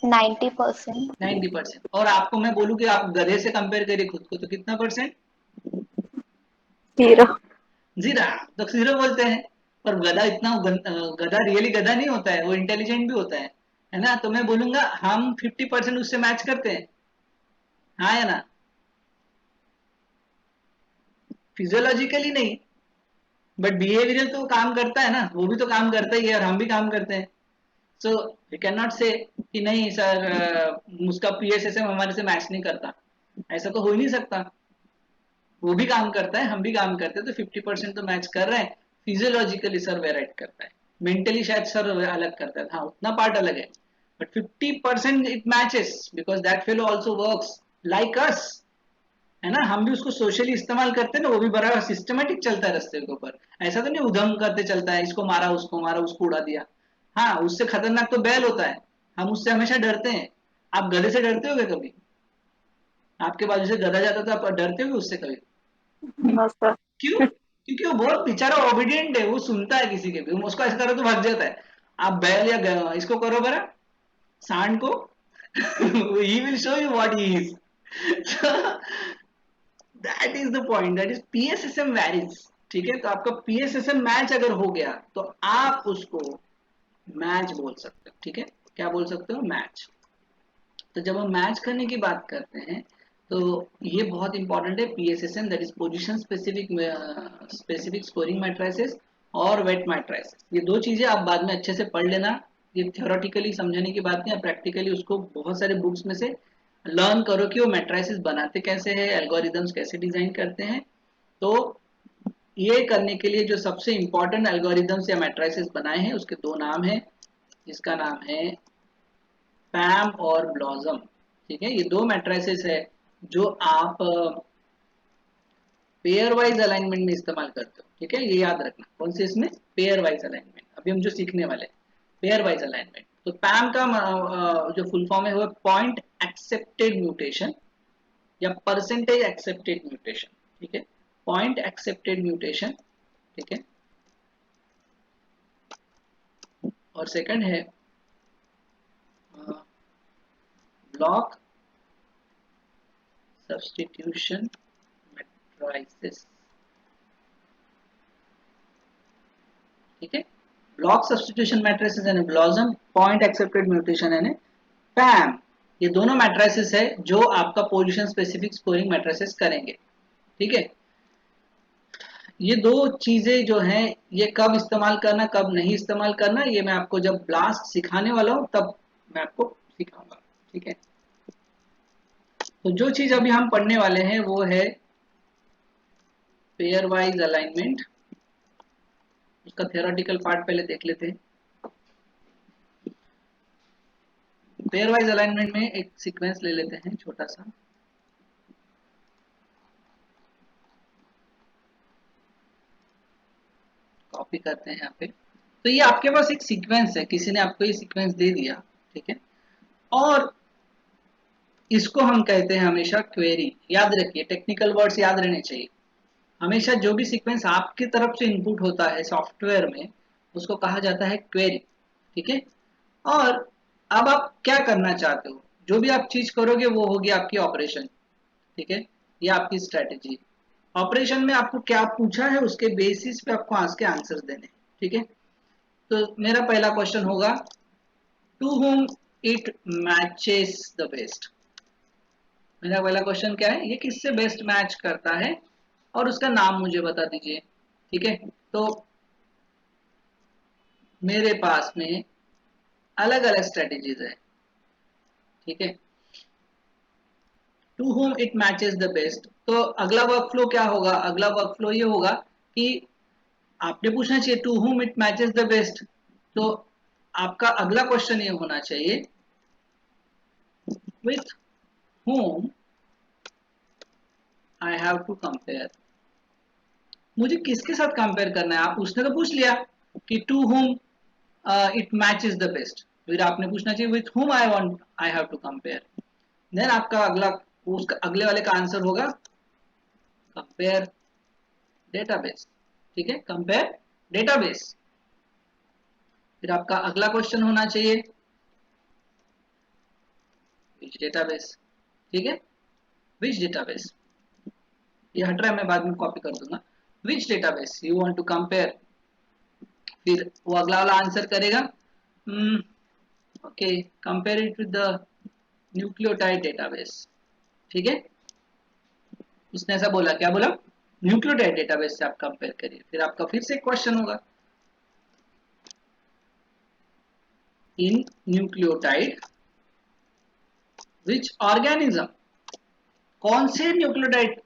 90%. 90%। और आपको मैं बोलूँ कि आप गधे से कंपेयर करिए खुद को, तो कितना परसेंट? 0. जीरा। तो जीरो बोलते हैं। पर गधा इतना गधा रियली गधा नहीं होता है, वो इंटेलिजेंट भी होता है ना। तो मैं बोलूंगा हम 50% उससे मैच करते हैं, हाँ या ना। फिजियोलॉजिकली नहीं, बट बिहेवियरल तो काम करता है ना, वो भी तो काम करता ही है और हम भी काम करते हैं। सो वी कैन नॉट से कि नहीं सर उसका PSSM हमारे से मैच नहीं करता, ऐसा तो हो ही नहीं सकता। वो भी काम करता है, हम भी काम करते हैं, तो 50% तो मैच कर रहे हैं। फिजियोलॉजिकली सर वेराइट करता है, मेंटली शायद सर अलग करता है, हाँ उतना पार्ट अलग है, but 50% it matches because that fellow also works like us, है ना। हम भी उसको सोशली इस्तेमाल करते हैं ना, वो भी बड़ा सिस्टमेटिक चलता है रास्ते के ऊपर। ऐसा तो नहीं उधम करते चलता है, इसको मारा उसको उड़ा दिया। हाँ, उससे खतरनाक तो बैल होता है, हम उससे हमेशा डरते हैं। आप गधे से डरते होगे कभी? आपके बाजू से गधा जाता तो आप डरते होगे उससे कभी? No, sir. क्यों? क्योंकि वो बहुत बेचारा ओबीडियंट है, वो सुनता है किसी के भी, उसको ऐसा करो तो भाग जाता है। आप बैल या इसको करो बरा, सांड को he will show you what he is। So that is the point, that is PSSM varies, ठीक है। तो आपका PSSM मैच अगर हो गया तो आप उसको मैच बोल सकते हो, ठीक है। क्या बोल सकते हो? मैच। तो जब हम मैच करने की बात करते हैं तो ये बहुत इंपॉर्टेंट है, PSSM that is position specific scoring matrices और वेट मैट्रिसेस। ये दो चीजें आप बाद में अच्छे से पढ़ लेना, ये थ्योरेटिकली समझने की बात नहीं, प्रैक्टिकली उसको बहुत सारे बुक्स में से लर्न करो कि वो मैट्रिसेस बनाते कैसे हैं, एल्गोरिदम्स कैसे डिजाइन करते हैं। तो ये करने के लिए जो सबसे इंपॉर्टेंट एल्गोरिदम्स या मैट्रिसेस बनाए हैं उसके दो नाम हैं, जिसका नाम है पैम और ब्लॉसम, ठीक है। ये दो मैट्रिसेस है जो आप पेयर वाइज अलाइनमेंट में इस्तेमाल करते हो, ठीक है। ये याद रखना, कौन से? इसमें पेयर वाइज अलाइनमेंट, अभी हम जो सीखने वाले पेयर वाइज अलाइनमेंट। तो पैम का जो फुल फॉर्म है वो पॉइंट एक्सेप्टेड म्यूटेशन या परसेंटेज एक्सेप्टेड म्यूटेशन, ठीक है, पॉइंट एक्सेप्टेड म्यूटेशन, ठीक है। और सेकंड है ब्लॉक सब्स्टिट्यूशन मैट्रिसेस, ठीक है। ब्लॉक सब्स्टिट्यूशन मैट्रिसेस यानी ब्लॉसम, पॉइंट एक्सेप्टेड म्यूटेशन यानी पैम, ये दोनों मैट्रिसेस है जो आपका पोजीशन स्पेसिफिक स्कोरिंग मैट्रिसेस करेंगे, ठीक है। ये दो चीजें जो हैं ये कब इस्तेमाल करना कब नहीं इस्तेमाल करना ये मैं आपको जब ब्लास्ट सिखाने वाला हूं तब मैं आपको सिखाऊंगा, ठीक है। तो जो चीज अभी हम पढ़ने वाले हैं वो है पेयर वाइज अलाइनमेंट। उसका थ्योरेटिकल पार्ट पहले देख लेते हैं। पेयर वाइज अलाइनमेंट में एक सीक्वेंस ले लेते हैं छोटा सा, कॉपी करते हैं यहाँ पे। तो ये आपके पास एक सीक्वेंस है, किसी ने आपको ये सीक्वेंस दे दिया, ठीक है, और इसको हम कहते हैं हमेशा क्वेरी। याद रखिए टेक्निकल वर्ड्स याद रहने चाहिए। हमेशा जो भी सीक्वेंस आपकी तरफ से इनपुट होता है सॉफ्टवेयर में उसको कहा जाता है क्वेरी, ठीक है। और अब आप क्या करना चाहते हो, जो भी आप चीज करोगे वो होगी आपकी ऑपरेशन, ठीक है, ये आपकी स्ट्रेटेजी। ऑपरेशन में आपको क्या पूछा है उसके बेसिस पे आपको आज के आंसर्स देने, ठीक है। तो मेरा पहला क्वेश्चन होगा to whom it matches the best. मेरा पहला क्वेश्चन क्या है, ये किससे बेस्ट मैच करता है और उसका नाम मुझे बता दीजिए, ठीक है। तो मेरे पास में अलग अलग स्ट्रेटेजीज है, ठीक है। To whom it matches the best, तो अगला वर्क फ्लो क्या होगा, अगला वर्क फ्लो ये होगा कि आपने पूछना चाहिए to whom it matches the best, तो आपका अगला क्वेश्चन ये होना चाहिए with whom I have to compare। मुझे किसके साथ कंपेयर करना है, आप उसने तो पूछ लिया कि to whom it matches the best, फिर आपने पूछना चाहिए with whom I have to compare। Then आपका अगला उसका अगले वाले का आंसर होगा कंपेयर डेटाबेस, ठीक है, कंपेयर डेटाबेस। फिर आपका अगला क्वेश्चन होना चाहिए विच डेटाबेस, ठीक है, विच डेटाबेस, ये हट रहा है मैं बाद में कॉपी कर दूंगा। Which database you want to compare, फिर वो अगला वाला आंसर करेगा okay compare it with the nucleotide database, ठीक है। उसने ऐसा बोला, क्या बोला, न्यूक्लियोटाइड डेटाबेस से आप कंपेयर करिए। फिर आपका फिर से क्वेश्चन होगा इन न्यूक्लियोटाइड विच ऑर्गेनिज्म, कौन से न्यूक्लियोटाइड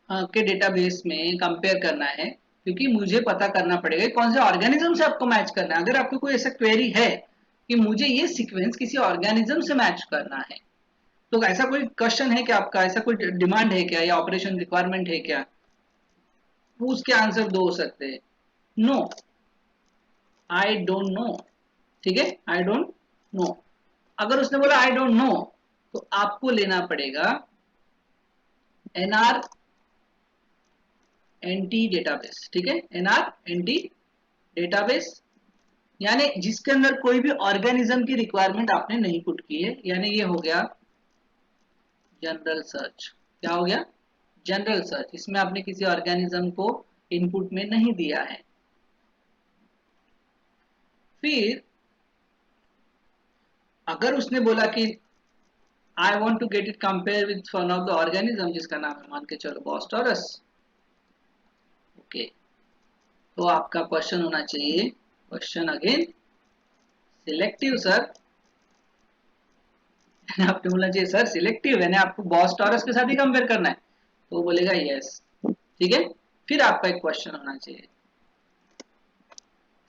के डेटाबेस में कंपेयर करना है, क्योंकि मुझे पता करना पड़ेगा कौन से ऑर्गेनिज्म से आपको मैच करना है। अगर आपको कोई ऐसा क्वेरी है कि मुझे ये सीक्वेंस किसी ऑर्गेनिज्म से मैच करना है, तो ऐसा कोई क्वेश्चन है कि आपका ऐसा कोई डिमांड है क्या या ऑपरेशन रिक्वायरमेंट है क्या, वो उसके आंसर दो हो सकते हैं, नो, आई डोंट नो, ठीक है, आई डोंट नो। अगर उसने बोला आई डोंट नो तो आपको लेना पड़ेगा एनआर एनटी डेटाबेस, ठीक है, एनआर एनटी डेटाबेस, यानी जिसके अंदर कोई भी ऑर्गेनिज्म की रिक्वायरमेंट आपने नहीं पुट की है, यानी ये हो गया जनरल सर्च। क्या हो गया, जनरल सर्च, इसमें आपने किसी ऑर्गेनिज्म को इनपुट में नहीं दिया है। फिर अगर उसने बोला कि I want to get it compare with one of the organism जिसका नाम है मान के चलो बॉस्टोरस, ओके, तो आपका क्वेश्चन होना चाहिए, क्वेश्चन अगेन सिलेक्टिव सर, आपने बोलना चाहिए सर सिलेक्टिव, यानी आपको बॉस्टोरस के साथ ही कंपेयर करना है, तो बोलेगा यस, ठीक है। फिर आपका एक क्वेश्चन होना चाहिए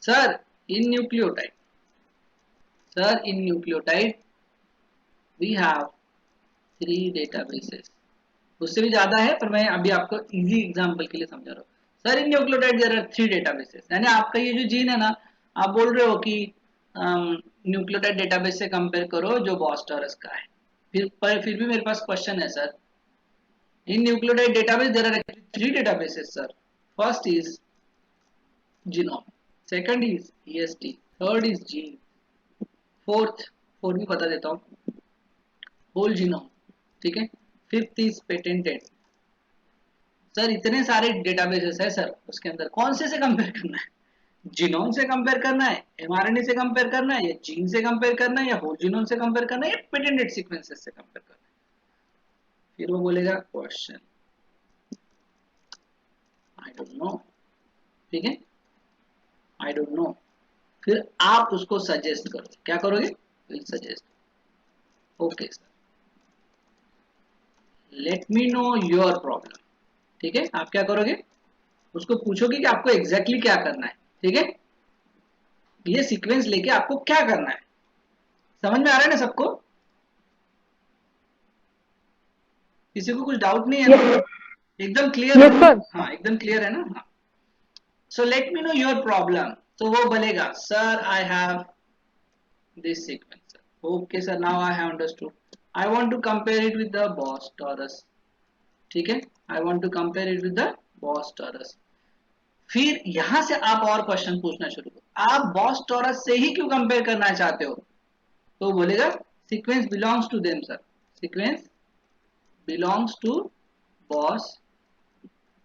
sir in nucleotide, sir in nucleotide we have 3 databases, उससे भी ज्यादा है पर मैं अभी आपको इजी एग्जांपल के लिए समझा रहा हूँ। Sir in nucleotide there are 3 databases, यानी आपका ये जो जीन है ना, आप बोल रहे हो कि न्यूक्लियोटाइड डेटाबेस से कंपेयर करो जो बॉस टॉरस का है। फिर भी मेरे पास क्वेश्चन है sir, in nucleotide database there are actually 3 databases sir. First is genome, second is EST, third is gene, fourth भी बता देता हूँ, होल जीनोम, ठीक है, फिफ्थ इज पेटेंटेड। सर इतने सारे डेटाबेसेस है सर, उसके अंदर कौन से कंपेयर करना है? जीनोम से कंपेयर करना है, एमआरएनए से कंपेयर करना है, या जीन से कंपेयर करना है, या होल जीनोम से कंपेयर करना है, या पेटेंटेड सीक्वेंसेस से कंपेयर करना है? फिर वो बोलेगा क्वेश्चन आई डोंट नो, ठीक है, आई डोंट नो। फिर आप उसको सजेस्ट करो, क्या करोगे? Will suggest, okay sir let me know your problem, ठीक है। आप क्या करोगे? उसको पूछोगे कि आपको एग्जैक्टली क्या करना है, ठीक है, ये सीक्वेंस लेके आपको क्या करना है। समझ में आ रहा है ना सबको? किसी को कुछ डाउट नहीं है ना? एकदम क्लियर है? हाँ एकदम क्लियर है ना? हाँ। So let me know your problem, तो वो बोलेगा sir I have this sequence, okay sir now I have understood, I want to compare it with the Bose torus, ठीक है, I want to compare it with the Bose torus। फिर यहां से आप और क्वेश्चन पूछना शुरू करो, आप बॉस टॉरस से ही क्यों कंपेयर करना चाहते हो? तो बोलेगा sequence belongs to them sir, sequence belongs to Bos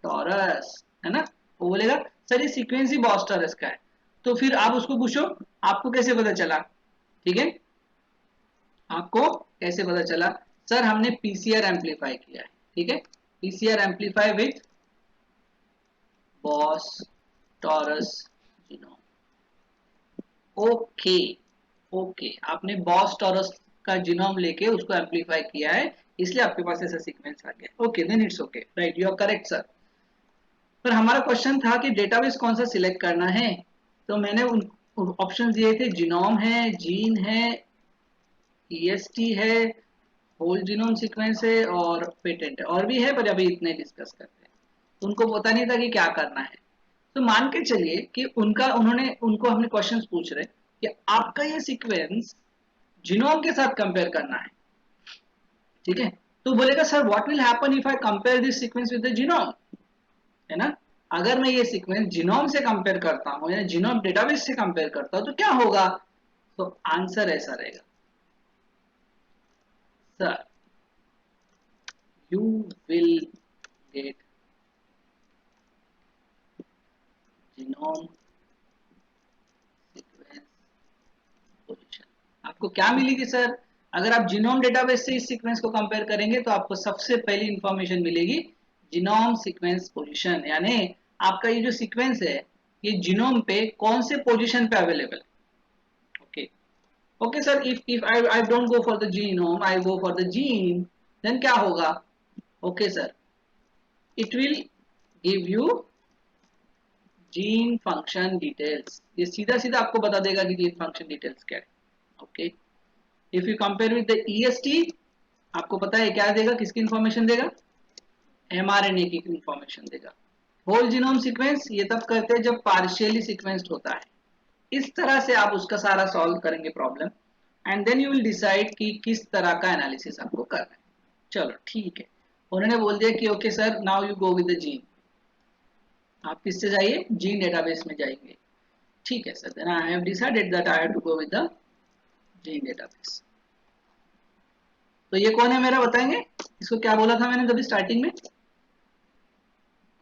taurus, है ना। वो बोलेगा सर ये सीक्वेंस ही बॉस टॉरस का है। तो फिर आप उसको पूछो आपको कैसे पता चला, ठीक है, आपको कैसे पता चला? सर हमने पीसीआर एम्पलीफाई किया है, ठीक है, PCR amplify with boss taurus genome, okay okay, आपने बॉस टॉरस का जीनोम लेके उसको एम्पलीफाई किया है, इसलिए आपके पास ऐसा सीक्वेंस आ गया, okay then it's okay, right, you are correct sir. पर हमारा क्वेश्चन था कि डेटाबेस कौन सा सिलेक्ट करना है, तो मैंने उन ऑप्शन दिए थे, जीनोम है, जीन है, ईएसटी है, होल जीनोम सीक्वेंस है, और पेटेंट है, और भी है पर अभी इतने डिस्कस करते हैं। उनको पता नहीं था कि क्या करना है। तो मान के चलिए कि उनको हमने क्वेश्चंस पूछ रहे कि आपका ये सीक्वेंस जीनोम के साथ कंपेयर करना है, ठीक है, तो बोलेगा sir what will happen if I compare this sequence with the genome, है ना। अगर मैं ये सीक्वेंस जीनोम से कंपेयर करता हूं या जीनोम डेटाबेस से कंपेयर करता हूं तो क्या होगा? तो आंसर ऐसा रहेगा sir you will get genome sequence position। आपको क्या मिलेगी सर? अगर आप जीनोम डेटाबेस से इस सीक्वेंस को कंपेयर करेंगे तो आपको सबसे पहली इंफॉर्मेशन मिलेगी जीनोम सीक्वेंस पोजीशन, यानी आपका ये जो सीक्वेंस है ये जीनोम पे कौन से पोजीशन पे अवेलेबल है। Okay okay sir, if I don't go for the genome, I go for the gene, then क्या होगा? Okay sir, it will give you gene function details, ये सीधा सीधा आपको बता देगा कि जीन फंक्शन डिटेल्स क्या है। Okay, if you compare with the EST, आपको पता है क्या देगा, किसकी इंफॉर्मेशन देगा? एमआरएनए की इंफॉर्मेशन देगा। होल जीनोम सीक्वेंस ये तब करते हैं जब पार्शियली सीक्वेंस्ड होता है। इस तरह से आप उसका सारा सॉल्व करेंगे problem, and then you will decide कि किस तरह का एनालिसिस आपको करना है। चलो ठीक है, उन्होंने बोल दिया कि okay sir now you go with the gene, आप किससे जाइए? जीन डेटाबेस में जाएंगे, ठीक है sir, then I have decided that I have to go with the gene database. तो ये कौन है मेरा, बताएंगे इसको क्या बोला था मैंने तभी स्टार्टिंग में?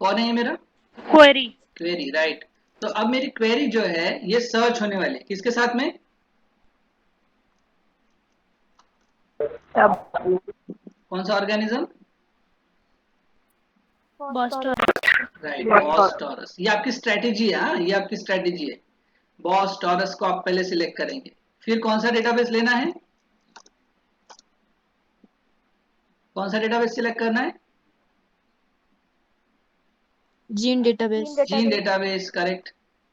कौन है ये मेरा? क्वेरी। Query, right. तो अब मेरी क्वेरी जो है ये सर्च होने वाली है किसके साथ में? कौन सा ऑर्गेनिज्म? Right, boss taurus. ये आपकी स्ट्रेटेजी है, हाँ ये आपकी स्ट्रेटेजी है। बॉस टॉरस को आप पहले सिलेक्ट करेंगे, फिर कौन सा डेटाबेस लेना है? कौन सा डेटाबेस सिलेक्ट करना है? Gene database. Gene database, correct,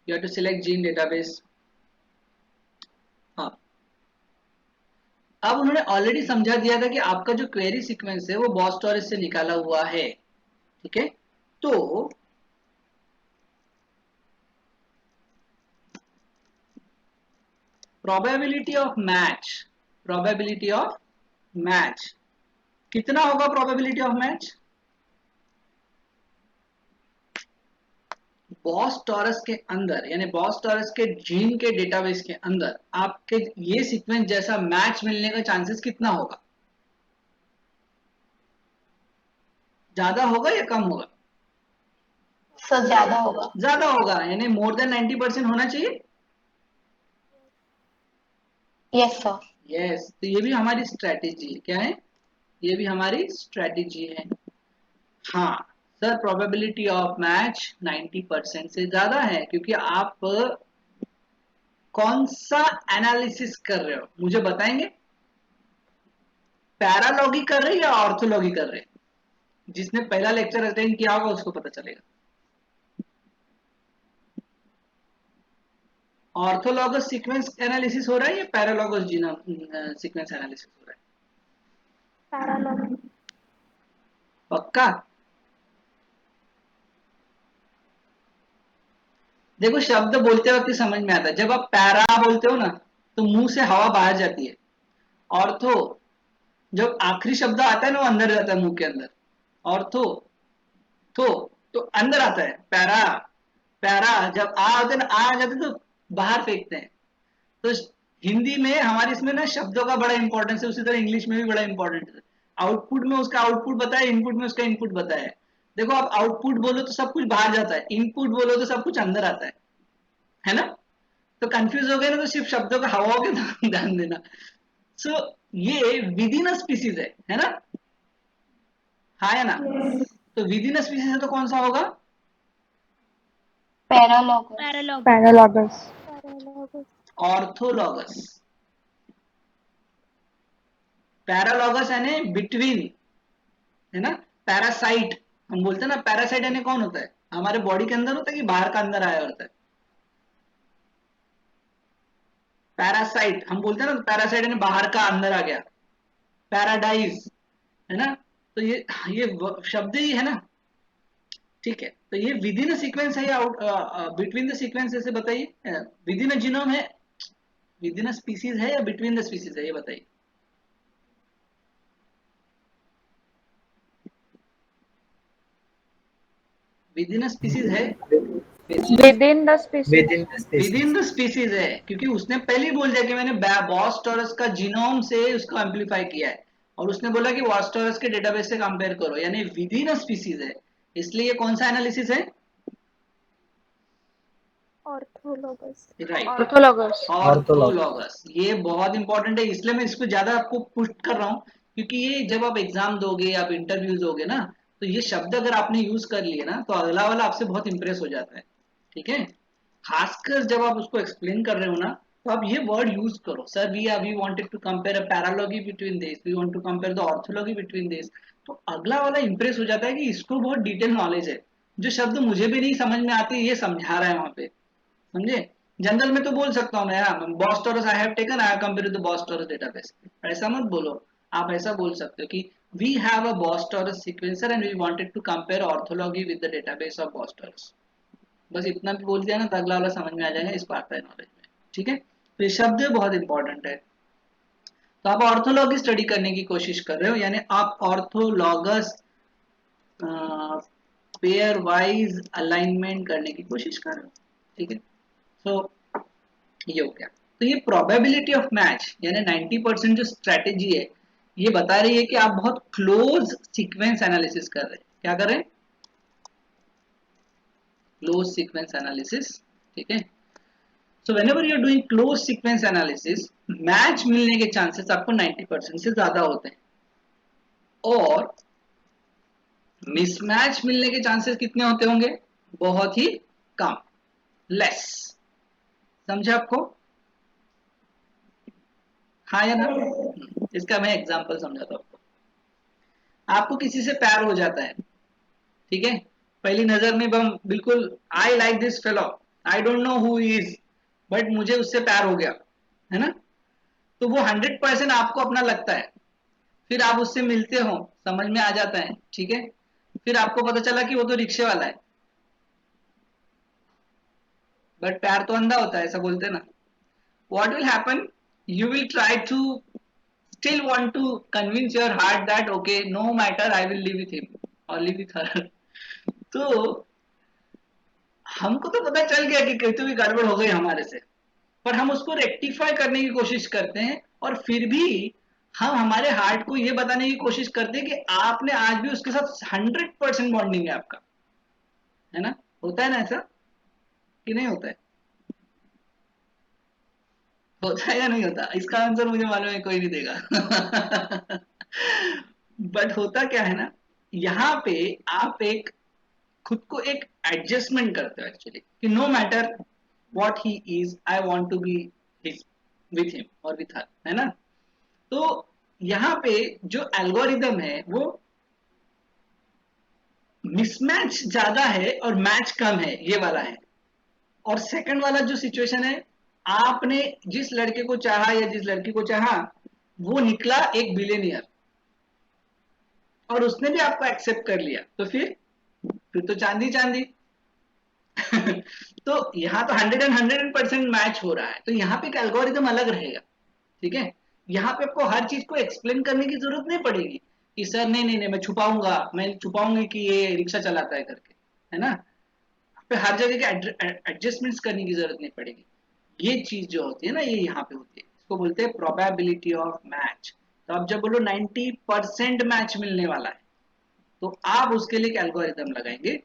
you have to select gene database. हाँ, अब उन्होंने ऑलरेडी समझा दिया था कि आपका जो क्वेरी सीक्वेंस है वो बॉस टॉरस से निकाला हुआ है, ठीक है। तो probability of match, probability of match कितना होगा? Probability of match boss taurus के अंदर, यानी बॉस टॉरस के जीन के डेटाबेस के अंदर आपके ये सीक्वेंस जैसा मैच मिलने का चांसेस कितना होगा? ज्यादा होगा या कम होगा? सर ज्यादा होगा। ज्यादा होगा, यानी मोर देन 90% होना चाहिए। Yes sir. यस, तो ये भी हमारी स्ट्रेटेजी है। क्या है? ये भी हमारी स्ट्रेटेजी है। हाँ सर, प्रोबेबिलिटी ऑफ मैच 90% से ज्यादा है, क्योंकि आप कौन सा एनालिसिस कर रहे हो मुझे बताएंगे? पैरालॉगी कर रहे हैं या ऑर्थोलॉगी कर रहे हैं? जिसने पहला लेक्चर अटेंड किया होगा उसको पता चलेगा। ऑर्थोलॉगस सीक्वेंस एनालिसिस हो रहा है या पैरालॉगस जीनोम सीक्वेंस एनालिसिस हो रहा है? पैरालॉग। पक्का? देखो, शब्द बोलते वक्त समझ में आता है। जब आप पैरा बोलते हो ना तो मुंह से हवा बाहर जाती है। ऑर्थो, जब आखिरी शब्द आता है ना वो अंदर जाता है मुंह के अंदर। ऑर्थो तो तो अंदर आता है। पैरा, पैरा जब आ होते ना, आ जाते तो बाहर फेंकते हैं। तो हिंदी में हमारे इसमें ना शब्दों का बड़ा इंपॉर्टेंस है, उसी तरह इंग्लिश में भी बड़ा इंपॉर्टेंट है। आउटपुट में उसका आउटपुट बताया, इनपुट में उसका इनपुट बताया। देखो, आप आउटपुट बोलो तो सब कुछ बाहर जाता है, इनपुट बोलो तो सब कुछ अंदर आता है ना? तो कंफ्यूज हो गए ना, तो सिर्फ शब्दों का हवाओं के ध्यान देना। सो ये विद इन अ स्पीसीज है ना? हाँ है ना? तो विद इन अ स्पीसीज है तो कौन सा होगा? पैरालॉगस। पैरालॉगस। ऑर्थोलॉगस। पैरालॉगस यानी बिटवीन, है ना? पैरासाइट हम बोलते हैं ना, पैरासाइट यानी कौन होता है? हमारे बॉडी के अंदर होता है कि बाहर का अंदर आया होता है? पैरासाइट हम बोलते हैं ना, पैरासाइट यानी बाहर का अंदर आ गया। पैराडाइज, है ना? तो ये शब्द ही है ना? ठीक है, तो ये विद इन सीक्वेंस है या बिटवीन द सीक्वेंस, ऐसे बताइए। विद इन जीनोम है, विद इन स्पीसीज है या बिटवीन द स्पीसीज है, ये बताइए। विद इन स्पीसीज है, with in the species. within the with in species. The species है, क्योंकि उसने पहले ही बोल दिया कि मैंने बॉस टॉरस का जीनोम से उसको एम्पलीफाई किया है, और उसने बोला कि बॉस टॉरस के डेटाबेस से कंपेयर करो, यानी विद इन स्पीसीज है। इसलिए ये कौन सा एनालिसिस है? ऑर्थोलॉगस। राइट, ऑर्थोलॉगस। Ortholog. ऑर्थोलॉगस। ये बहुत इंपॉर्टेंट है, इसलिए मैं इसको ज्यादा आपको पुश कर रहा हूँ, क्योंकि ये जब आप एग्जाम दोगे, आप इंटरव्यूज दोगे ना, तो ये शब्द अगर आपने यूज कर लिए ना तो अगला वाला आपसे बहुत इंप्रेस हो जाता है। ठीक है, खासकर जब आप उसको एक्सप्लेन कर रहे हो ना, तो आप ये वर्ड यूज करो, sir we wanted to compare a paralogy between this, we want to compare the orthology between this. तो अगला वाला इंप्रेस हो जाता है कि इसको बहुत डिटेल नॉलेज है, जो शब्द मुझे भी नहीं समझ में आती ये समझा रहा है वहां पे। समझे? जनरल में तो बोल सकता हूँ मैं, Bos taurus I have taken, I compare the Bos taurus database. ऐसा मत बोलो, आप ऐसा बोल सकते हो कि we have a Bos taurus sequencer and we wanted to compare orthology with the database of Bos taurus. बस इतना भी बोल दिया ना तो अगला वाला समझ में आ जाएगा, इसको आता है नॉलेज में। ठीक है, तो ये शब्द बहुत इंपॉर्टेंट है। तो आप ऑर्थोलॉगी स्टडी करने की कोशिश कर रहे हो, यानी आप ऑर्थोलॉगस पेयर वाइज अलाइनमेंट करने की कोशिश कर रहे हो। ठीक है, सो ये हो गया। तो ये प्रोबेबिलिटी ऑफ मैच यानी 90% जो स्ट्रेटेजी है, ये बता रही है कि आप बहुत क्लोज सीक्वेंस एनालिसिस कर रहे हैं। क्या कर रहे हैं? Close sequence analysis. ठीक है, so whenever you are doing close sequence analysis, match मिलने के चांसेस आपको 90% से ज्यादा होते हैं, और मिसमैच मिलने के चांसेस कितने होते होंगे? बहुत ही कम, लेस। समझे आपको? हाँ या ना? इसका मैं एग्जांपल समझाता हूँ आपको। आपको किसी से प्यार हो जाता है, ठीक है, पहली नजर में हम बिल्कुल I like this fellow, I don't know who is, but मुझे उससे प्यार हो गया, है ना? तो वो 100% आपको अपना लगता है। फिर आप उससे मिलते हो, समझ में आ जाता है, ठीक है, फिर आपको पता चला कि वो तो रिक्शे वाला है, बट प्यार तो अंधा होता है, ऐसा बोलते हैं ना। what will happen? You will try to still want to convince your heart that okay, no matter, I will live with him or live with her. तो हमको तो पता चल गया कि कहीं तो भी गड़बड़ हो गई हमारे से, पर हम उसको रेक्टिफाई करने की कोशिश करते हैं और फिर भी हम हमारे हार्ट को ये बताने की कोशिश करते हैं कि आपने आज भी उसके साथ 100% बॉन्डिंग है आपका, है ना? होता है ना ऐसा कि नहीं होता है? होता है या नहीं होता? इसका आंसर मुझे मालूम है कोई नहीं देगा। बट होता क्या है ना, यहाँ पे आप एक खुद को एक एडजस्टमेंट करते हो एक्चुअली कि no matter what he is, I want to be his with him और विथ हर, है ना? तो यहाँ पे जो एल्गोरिदम है वो मिसमैच ज्यादा है और मैच कम है, ये वाला है। और सेकंड वाला जो सिचुएशन है, आपने जिस लड़के को चाहा या जिस लड़की को चाहा वो निकला एक बिलियनियर और उसने भी आपको एक्सेप्ट कर लिया, तो फिर तो चांदी चांदी। तो यहाँ तो 100% मैच हो रहा है, तो यहाँ पे एक एल्गोरिदम अलग रहेगा, ठीक है? यहाँ पे आपको हर चीज को एक्सप्लेन करने की जरूरत नहीं पड़ेगी कि सर नहीं नहीं नहीं मैं छुपाऊंगा, मैं छुपाऊंगी कि ये रिक्शा चलाता है करके, है ना? पे हर जगह के एडजस्टमेंट्स करने की जरूरत नहीं पड़ेगी। ये चीज जो होती है ना, ये यहाँ पे होती है, इसको बोलते हैं प्रोबेबिलिटी ऑफ मैच। तो आप जब बोलो 90% मैच मिलने वाला है, तो आप उसके लिए एक एल्गोरिदम लगाएंगे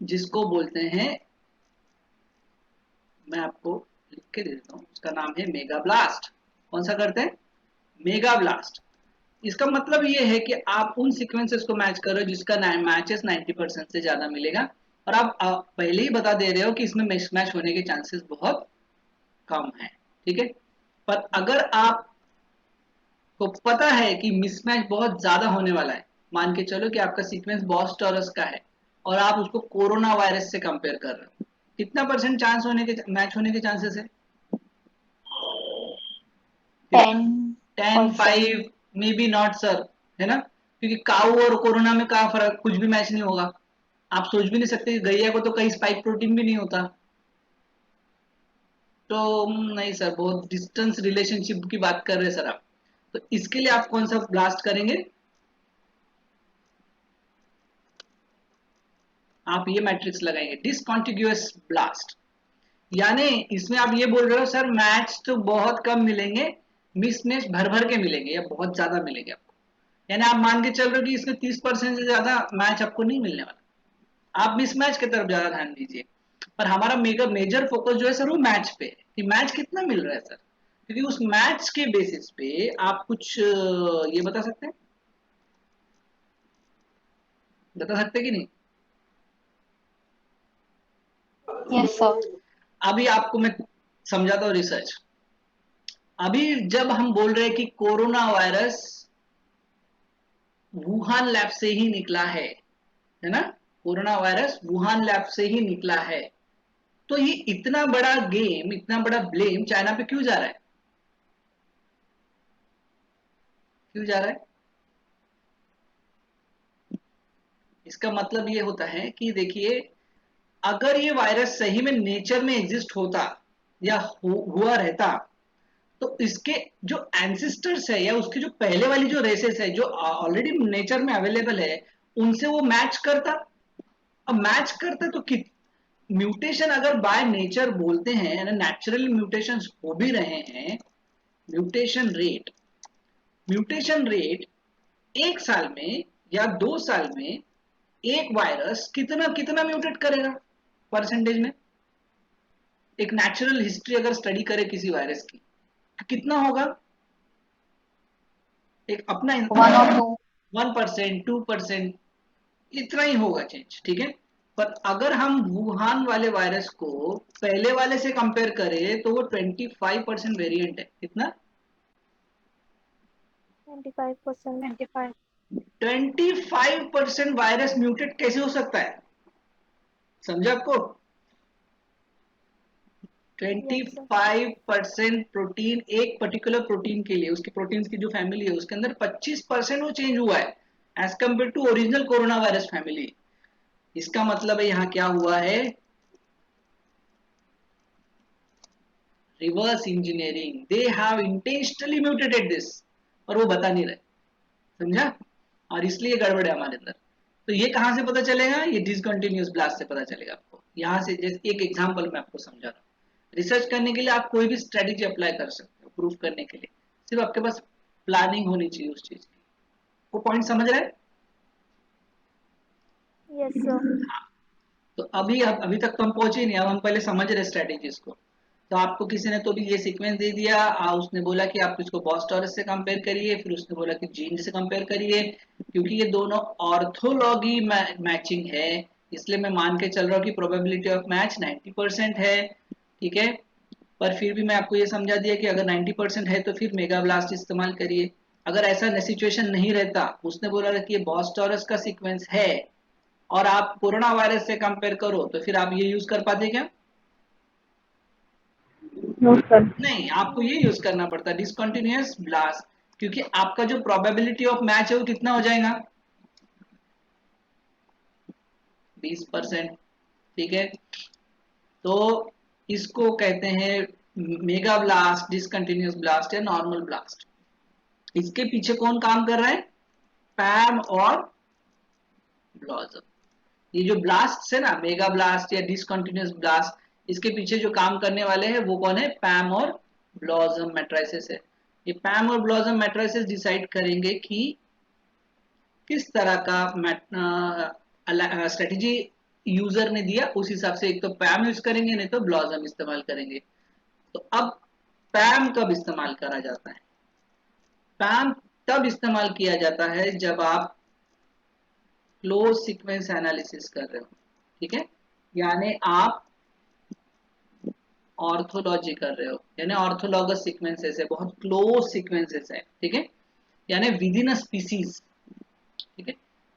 जिसको बोलते हैं, मैं आपको लिख के दे देता हूँ, उसका नाम है मेगा ब्लास्ट। कौन सा करते हैं? Mega blast. इसका मतलब ये है कि आप उन सीक्वेंसेस को मैच करो जिसका मैचेस 90% से ज्यादा मिलेगा, और आप पहले ही बता दे रहे हो कि इसमें मिसमैच होने के चांसेस बहुत कम है, ठीक है? पर अगर आप को पता है कि मिसमैच बहुत ज्यादा होने वाला है, मान के चलो कि आपका सीक्वेंस बॉस टॉरस का है और आप उसको कोरोना वायरस से कंपेयर कर रहे हो, कितना परसेंट चांस होने के मैच होने के चांसेस है? 10, 5, 10%। मे बी नॉट सर, है ना? क्योंकि काऊ और कोरोना में क्या फर्क, कुछ भी मैच नहीं होगा। आप सोच भी नहीं सकते कि गैया को तो कहीं स्पाइक प्रोटीन भी नहीं होता। तो नहीं सर, बहुत डिस्टेंस रिलेशनशिप की बात कर रहे हैं सर आप। तो इसके लिए आप कौन सा ब्लास्ट करेंगे? आप ये मैट्रिक्स लगाएंगे, डिसकॉन्टिग्यूअस ब्लास्ट। यानी इसमें आप ये बोल रहे हो सर मैच तो बहुत कम मिलेंगे, मिसमैच भर भर के मिलेंगे या बहुत ज्यादा मिलेंगे आपको। यानी आप मान के चल रहे हो कि इसमें 30% से ज्यादा मैच आपको नहीं मिलने वाला, आप मिसमैच की तरफ ज्यादा ध्यान दीजिए। पर हमारा मेजर फोकस जो है सर वो मैच पे है कि मैच कितना मिल रहा है सर, क्योंकि उस मैच के बेसिस पे आप कुछ ये बता सकते कि नहीं? Yes sir. अभी आपको मैं समझाता हूँ रिसर्च। अभी जब हम बोल रहे हैं कि कोरोना वायरस वुहान लैब से ही निकला है ना? कोरोना वायरस वुहान लैब से ही निकला है, तो ये इतना बड़ा गेम, इतना बड़ा ब्लेम चाइना पे क्यों जा रहा है? क्यों जा रहा है? इसका मतलब ये होता है कि देखिए, अगर ये वायरस सही में नेचर में एग्जिस्ट होता या हुआ रहता, तो इसके जो एंसिस्टर्स है या उसके जो पहले वाली जो रेसेस है जो ऑलरेडी नेचर में अवेलेबल है, उनसे वो मैच करता। अब मैच करता तो कि म्यूटेशन अगर बाय नेचर बोलते हैं, नेचुरल म्यूटेशन हो भी रहे हैं, म्यूटेशन रेट म्यूटेशन रेट 1 साल में या 2 साल में एक वायरस कितना कितना म्यूटेट करेगा परसेंटेज में? एक नेचुरल हिस्ट्री अगर स्टडी करे किसी वायरस की तो कितना होगा? एक अपना 1 और 2। 1%, 2%, इतना ही होगा चेंज, ठीक है? पर अगर हम वुहान वाले वायरस को पहले वाले से कंपेयर करें तो वो 25% वेरिएंट है। कितना? 25%। 25% वायरस म्यूटेट कैसे हो सकता है? समझा आपको? Yes sir. 25% प्रोटीन एक पर्टिकुलर प्रोटीन के लिए, उसकी प्रोटीन की जो फैमिली है उसके अंदर 25% वो चेंज हुआ है as compare to original corona virus family. इसका मतलब है यहाँ क्या हुआ है? Reverse engineering, they have intentionally mutated this, और वो बता नहीं रहे, समझा, और इसलिए गड़बड़ है हमारे अंदर। तो ये कहाँ से पता चलेगा, ये डिसकंटिन्यूअस ब्लास्ट से पता चलेगा आपको। यहाँ से जैसे एक एग्जांपल मैं आपको समझा रहा हूँ। रिसर्च करने के लिए आप कोई भी स्ट्रेटेजी अप्लाई कर सकते हो, प्रूफ करने के लिए सिर्फ आपके पास प्लानिंग होनी चाहिए उस चीज की। वो पॉइंट समझ रहे हैं? Yes sir. हाँ, तो अभी तक तो हम पहुंचे नहीं, अब हम पहले समझ रहे स्ट्रेटेजीज को। तो आपको किसी ने तो भी ये सीक्वेंस दे दिया, उसने बोला कि आप इसको बॉस टॉरस से कंपेयर करिए, फिर उसने बोला कि जीन से कंपेयर करिए, क्योंकि ये दोनों ऑर्थोलॉगी मैचिंग है, इसलिए मैं मान के चल रहा हूँ कि प्रोबेबिलिटी ऑफ मैच 90% है, ठीक है। पर फिर भी मैं आपको ये समझा दिया कि अगर 90% है तो फिर मेगा ब्लास्ट इस्तेमाल करिए। अगर ऐसा सिचुएशन नहीं रहता, उसने बोला कि ये बॉस टॉरस का सीक्वेंस है और आप कोरोना वायरस से कंपेयर करो, तो फिर आप ये यूज कर पाते क्या? No sir. नहीं, आपको ये यूज करना पड़ता डिसकंटिन्यूअस ब्लास्ट, क्योंकि आपका जो प्रोबेबिलिटी ऑफ मैच है वो कितना हो जाएगा, 20%, ठीक है। तो इसको कहते हैं मेगा ब्लास्ट, डिसकंटिन्यूअस ब्लास्ट या नॉर्मल ब्लास्ट। इसके पीछे कौन काम कर रहा है, पैम और ब्लॉसम। ये जो ब्लास्ट है ना, मेगा ब्लास्ट या डिसकंटिन्यूअस ब्लास्ट, इसके पीछे जो काम करने वाले हैं वो कौन है, पैम और ब्लॉसम मैट्रिसेस है। ये पैम और ब्लॉसम मैट्रिसेस डिसाइड करेंगे कि किस तरह का स्ट्रेटेजी यूजर ने दिया, उस हिसाब से एक तो पैम यूज करेंगे, नहीं तो ब्लॉसम इस्तेमाल करेंगे। तो अब पैम कब इस्तेमाल करा जाता है, पैम तब इस्तेमाल किया जाता है जब आप क्लोज सीक्वेंस एनालिसिस कर रहे हो, ठीक है, यानी आप ऑर्थोलॉजी कर रहे हो, यानी ऑर्थोलॉगस सीक्वेंसेस है, बहुत क्लोज सीक्वेंसेस है, ठीक है, यानी विद इन अ स्पीसीज, ठीक है,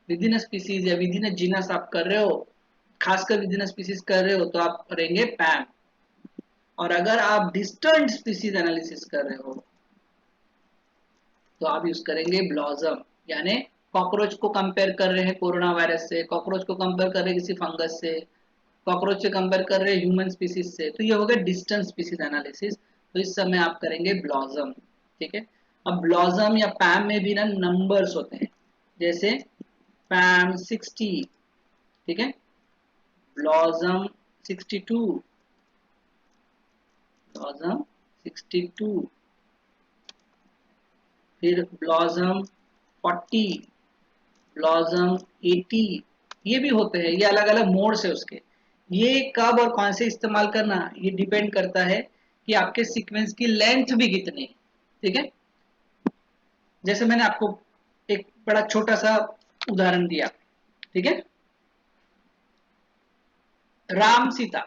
विद इन अ स्पीसीज या विद इन अ जीनस आप कर रहे हो, खासकर विद इन अ स्पीसीज कर रहे हो तो आप करेंगे पैम। और अगर आप डिस्टेंट स्पीसीज एनालिसिस कर रहे हो तो आप यूज करेंगे ब्लॉसम, यानी कॉकरोच को कंपेयर कर रहे हैं कोरोना वायरस से, कॉकरोच को कंपेयर कर रहे हैं किसी फंगस से, कॉकरोच से कंपेयर कर रहे हैं ह्यूमन स्पीसीज से, तो ये हो गया डिस्टेंस स्पीसीज एनालिसिस। तो इस समय आप करेंगे ब्लॉसम, ठीक है। अब ब्लॉसम या पैम में भी ना नंबर्स होते हैं, जैसे पैम 60, ठीक है, ब्लॉसम 62, ब्लॉसम 62, फिर ब्लॉसम 40, ब्लॉसम 80, ये भी होते हैं, ये अलग अलग मोड्स है उसके। ये कब और कौन से इस्तेमाल करना, ये डिपेंड करता है कि आपके सीक्वेंस की लेंथ भी कितनी है, ठीक है। जैसे मैंने आपको एक बड़ा छोटा सा उदाहरण दिया, ठीक है, राम सीता,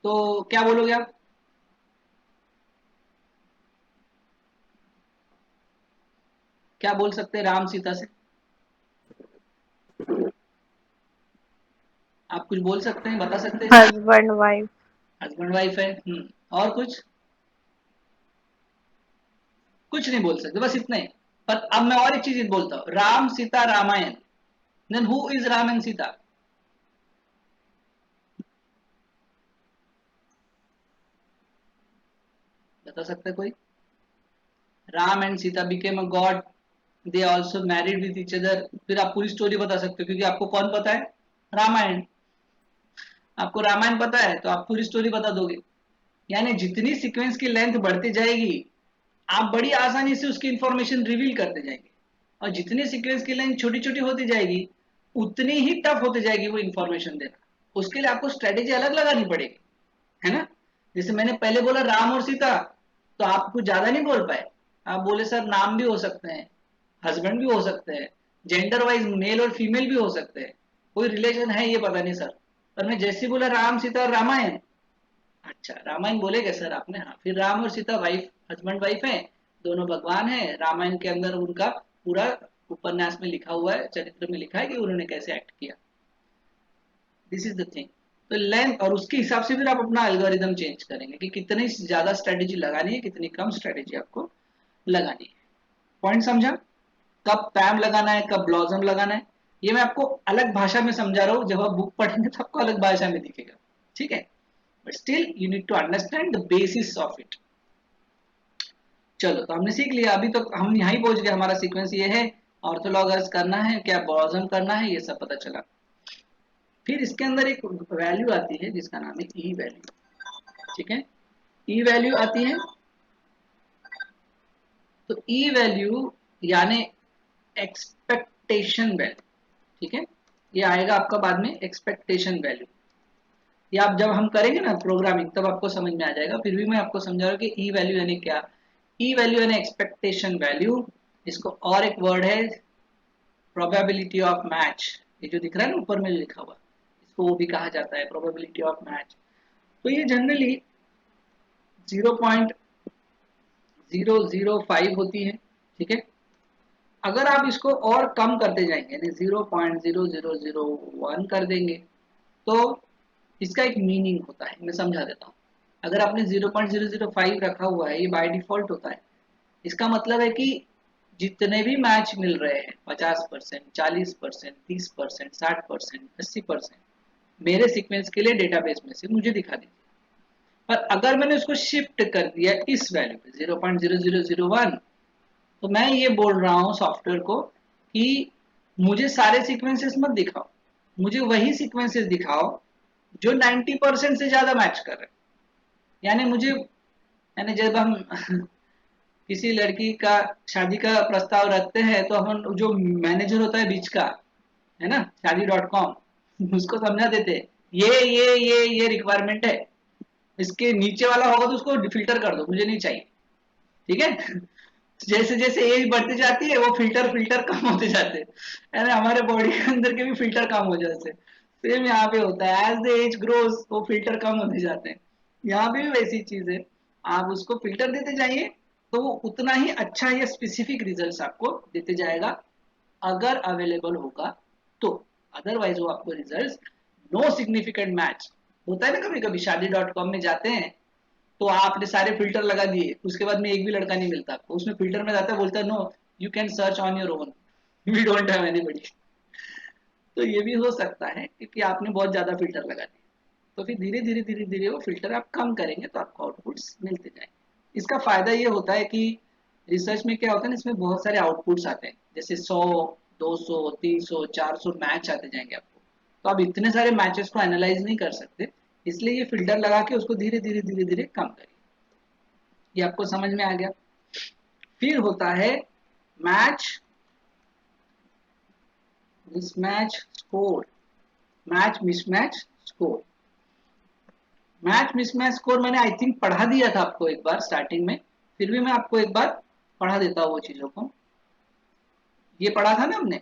तो क्या बोलोगे आप, क्या बोल सकते हैं राम सीता से, आप कुछ बोल सकते हैं, बता सकते हैं इसमें? Husband wife. हस्बैंड वाइफ है, और कुछ नहीं बोल सकते, बस इतना ही। पर अब मैं और एक चीज बोलता हूँ, Ram Sita Ramayana, then who is Ram and Sita, बता सकते कोई? Ram and Sita became a god, they also married with each other, फिर आप पूरी स्टोरी बता सकते हो, क्योंकि आपको कौन पता है, रामायण। आपको रामायण पता है तो आप पूरी स्टोरी बता दोगे। यानी जितनी सीक्वेंस की लेंथ बढ़ती जाएगी, आप बड़ी आसानी से उसकी इंफॉर्मेशन रिवील करते जाएंगे, और जितनी सीक्वेंस की लेंथ छोटी छोटी होती जाएगी, उतनी ही टफ होती जाएगी वो इंफॉर्मेशन देना। उसके लिए आपको स्ट्रेटेजी अलग लगानी पड़ेगी, है ना। जैसे मैंने पहले बोला राम और सीता, तो आप कुछ ज्यादा नहीं बोल पाए, आप बोले सर नाम भी हो सकते हैं, हस्बैंड भी हो सकते हैं, जेंडर वाइज मेल और फीमेल भी हो सकते हैं, कोई रिलेशन है ये पता नहीं सर। पर मैं जैसे ही बोला राम सीता और रामायण, अच्छा रामायण बोलेगा सर आपने, हाँ, फिर राम और सीता वाइफ हस्बैंड वाइफ हैं, दोनों भगवान हैं, रामायण के अंदर उनका पूरा उपन्यास में लिखा हुआ है, चरित्र में लिखा है कि उन्होंने कैसे एक्ट किया। This is the thing. तो लेंथ और उसके हिसाब से फिर आप अपना एल्गोरिदम चेंज करेंगे कि कितनी ज्यादा स्ट्रेटेजी लगानी है, कितनी कम स्ट्रेटेजी आपको लगानी है। पॉइंट समझा? कब पैम लगाना है, कब ब्लॉसम लगाना है, ये मैं आपको अलग भाषा में समझा रहा हूँ, जब आप बुक पढ़ेंगे तो आपको अलग भाषा में दिखेगा, ठीक है। But still you need to understand the basis of it. चलो तो हमने सीख लिया, अभी तो हम यहाँ ही पहुंच गए, हमारा सीक्वेंस ये है, ऑर्थोलॉगस करना है, क्या बॉसम करना है, ये सब पता चला। फिर इसके अंदर एक वैल्यू आती है जिसका नाम है ई वैल्यू, ठीक है। ई वैल्यू आती है, तो ई वैल्यू यानी एक्सपेक्टेशन वैल्यू, ठीक है, ये आएगा आपका बाद में एक्सपेक्टेशन वैल्यू। ये आप जब हम करेंगे ना प्रोग्रामिंग तब आपको समझ में आ जाएगा, फिर भी मैं आपको समझा रहा हूँ कि ई वैल्यू यानी क्या। ई वैल्यू यानी एक्सपेक्टेशन वैल्यू, इसको और एक वर्ड है प्रोबेबिलिटी ऑफ मैच, ये जो दिख रहा है ना ऊपर में जो लिखा हुआ, इसको वो भी कहा जाता है प्रोबेबिलिटी ऑफ मैच। तो ये जनरली 0.005 होती है, ठीक है। अगर आप इसको और कम करते जाएंगे यानी 0.0001 कर देंगे तो इसका एक मीनिंग होता है, मैं समझा देता हूँ। अगर आपने 0.005 रखा हुआ है, ये बाय डिफॉल्ट होता है, इसका मतलब है कि जितने भी मैच मिल रहे हैं 50%, 40%, 30%, 60%, 80%, मेरे सीक्वेंस के लिए डेटाबेस में से मुझे दिखा दीजिए। पर अगर मैंने उसको शिफ्ट कर दिया इस वैल्यू पे 0.0001, तो मैं ये बोल रहा हूँ सॉफ्टवेयर को कि मुझे सारे सीक्वेंसेस मत दिखाओ, मुझे वही सीक्वेंसेस दिखाओ जो 90% से ज्यादा मैच कर रहे हैं। यानी मुझे, यानी जब हम किसी लड़की का शादी का प्रस्ताव रखते हैं तो हम जो मैनेजर होता है बीच का, है ना, शादी.com, उसको समझा देते हैं ये रिक्वायरमेंट है, इसके नीचे वाला होगा तो उसको फिल्टर कर दो, मुझे नहीं चाहिए, ठीक है। जैसे जैसे एज बढ़ती जाती है वो फिल्टर फिल्टर कम होते जाते हैं, यानी हमारे बॉडी के अंदर के भी फिल्टर कम हो जाते हैं। सेम यहाँ पे होता है, एज द एज ग्रोस वो फिल्टर कम होते जाते हैं। यहाँ पे भी वैसी चीज है, आप उसको फिल्टर देते जाइए तो वो उतना ही अच्छा या स्पेसिफिक रिजल्ट आपको देते जाएगा अगर अवेलेबल होगा तो। अदरवाइज वो आपको रिजल्ट नो सिग्निफिकेंट मैच होता है ना, कभी कभी शादी.com में जाते हैं तो आपने सारे फिल्टर लगा दिए, उसके बाद में एक भी लड़का नहीं मिलता आपको, उसमें फिल्टर में जाता है, बोलता है no you can search on your own, we don't have anybody. तो ये भी हो सकता है क्योंकि आपने बहुत ज्यादा फिल्टर लगा दिए। तो फिर धीरे धीरे धीरे धीरे वो फिल्टर आप कम करेंगे तो आपको आउटपुट्स मिलते जाएंगे। इसका फायदा ये होता है कि रिसर्च में क्या होता है ना, इसमें बहुत सारे आउटपुट्स आते हैं, जैसे 100, 200, 300, 400 मैच आते जाएंगे आपको, तो आप इतने सारे मैचेस को एनालाइज नहीं कर सकते, इसलिए ये फिल्टर लगा के उसको धीरे धीरे धीरे धीरे कम करिए। ये आपको समझ में आ गया। फिर होता है match mismatch score, match mismatch score. Match mismatch score मैंने आई थिंक पढ़ा दिया था आपको एक बार स्टार्टिंग में, फिर भी मैं आपको एक बार पढ़ा देता हूँ वो चीजों को। ये पढ़ा था ना हमने,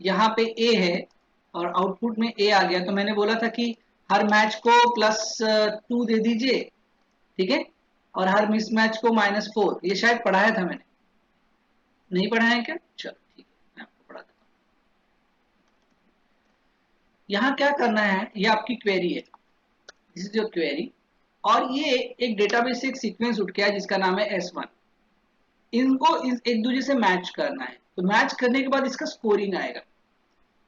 यहाँ पे ए है और आउटपुट में ए आ गया, तो मैंने बोला था कि हर मैच को +2 दे दीजिए, ठीक है, और हर मिसमैच को -4। ये शायद पढ़ाया था मैंने, नहीं पढ़ाया क्या? चलो ठीक है, मैं आपको पढ़ा देता हूँ। यहाँ क्या करना है, ये आपकी क्वेरी है, दिस इज योर क्वेरी, और ये एक डेटाबेस से एक सीक्वेंस उठ के आया जिसका नाम है S1। इनको एक दूसरे से मैच करना है, तो मैच करने के बाद इसका स्कोरिंग आएगा।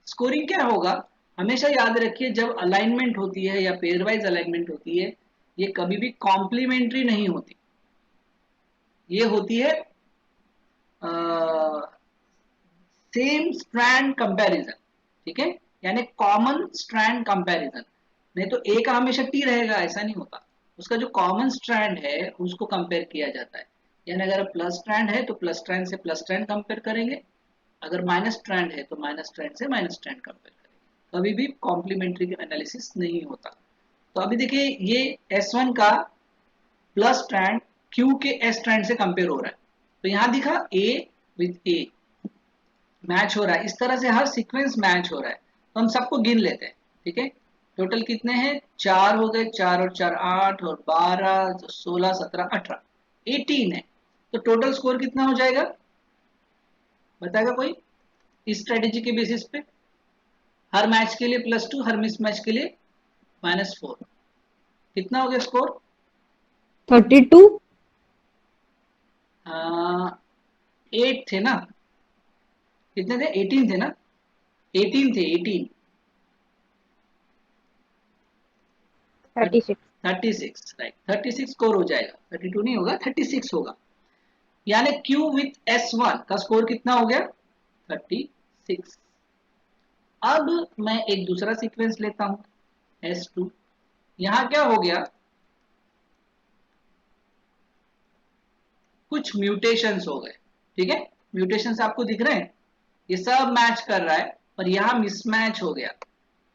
स्कोरिंग क्या होगा, हमेशा याद रखिए जब अलाइनमेंट होती है या पेयर वाइज अलाइनमेंट होती है, ये कभी भी कॉम्प्लीमेंट्री नहीं होती, ये होती है सेम स्ट्रैंड कंपैरिजन, ठीक है, यानी कॉमन स्ट्रैंड कंपैरिजन। नहीं तो ए का हमेशा टी रहेगा, ऐसा नहीं होता, उसका जो कॉमन स्ट्रैंड है उसको कंपेयर किया जाता है। यानी अगर प्लस स्ट्रैंड है तो प्लस स्ट्रैंड से प्लस स्ट्रैंड कंपेयर करेंगे, अगर माइनस स्ट्रैंड है तो माइनस स्ट्रैंड से माइनस स्ट्रैंड कंपेयर करेंगे, कभी भी कॉम्प्लीमेंट्री एनालिसिस नहीं होता। तो अभी देखिए ये S1 का प्लस स्ट्रैंड Q के S स्ट्रैंड से कंपेयर हो रहा है, तो यहाँ दिखा A विद A मैच हो रहा है, इस तरह से हर सीक्वेंस मैच हो रहा है। तो हम सबको गिन लेते हैं, ठीक है, टोटल कितने हैं, 4 हो गए, 4 और 4 8 और 12 16 17 18 18 है। तो टोटल स्कोर कितना हो जाएगा बताएगा कोई, इस स्ट्रेटेजी के बेसिस पे हर मैच के लिए +2, हर मिस मैच के लिए -4, कितना हो गया स्कोर? 32। 8 थे ना, कितने थे, 18 थे ना, 18 थे, 18। 36. 36, राइट, 36 स्कोर हो जाएगा, 32 नहीं होगा, 36 होगा। यानी Q विथ S1 का स्कोर कितना हो गया? 36। अब मैं एक दूसरा सीक्वेंस लेता हूं, S2। यहां क्या हो गया, कुछ म्यूटेशंस हो गए, ठीक है। म्यूटेशंस आपको दिख रहे हैं, ये सब मैच कर रहा है, और यहां मिसमैच हो गया,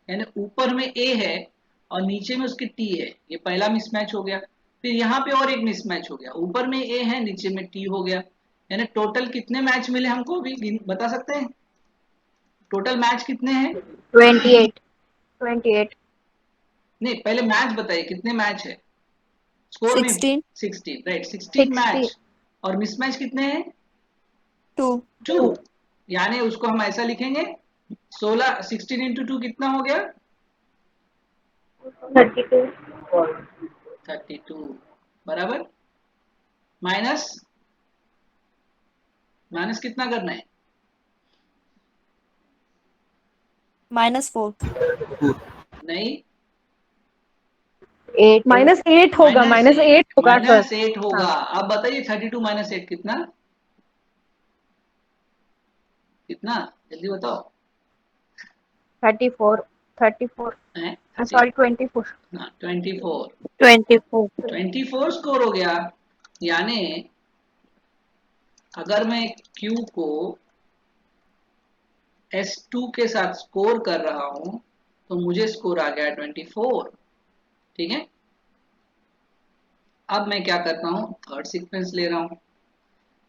यानी ऊपर में A है और नीचे में उसकी T है, ये पहला मिसमैच हो गया। फिर यहाँ पे और एक मिसमैच हो गया, ऊपर में A है नीचे में T हो गया। यानी टोटल कितने मैच मिले हमको, अभी बता सकते हैं टोटल मैच कितने हैं? 28. 28. नहीं, पहले मैच बताइए कितने मैच है, स्कोर में। 16 16, राइट, 16 60. मैच। और मिसमैच कितने हैं? 2 2। यानी उसको हम ऐसा लिखेंगे, 16, 16 इंटू 2 कितना हो गया? 32. 32, बराबर। माइनस, माइनस कितना करना है? -4 नहीं, एट. -8 होगा, -8 होगा सर। -8 होगा। हाँ, अब बताइए 32 माइनस 8 कितना, कितना, जल्दी बताओ। 34. 34. हैं? Sorry, 24. हाँ, 24। 24 24 स्कोर हो गया। यानी अगर मैं Q को S2 के साथ स्कोर कर रहा हूं तो मुझे स्कोर आ गया 24, ठीक है। अब मैं क्या करता हूं, थर्ड सीक्वेंस ले रहा हूं।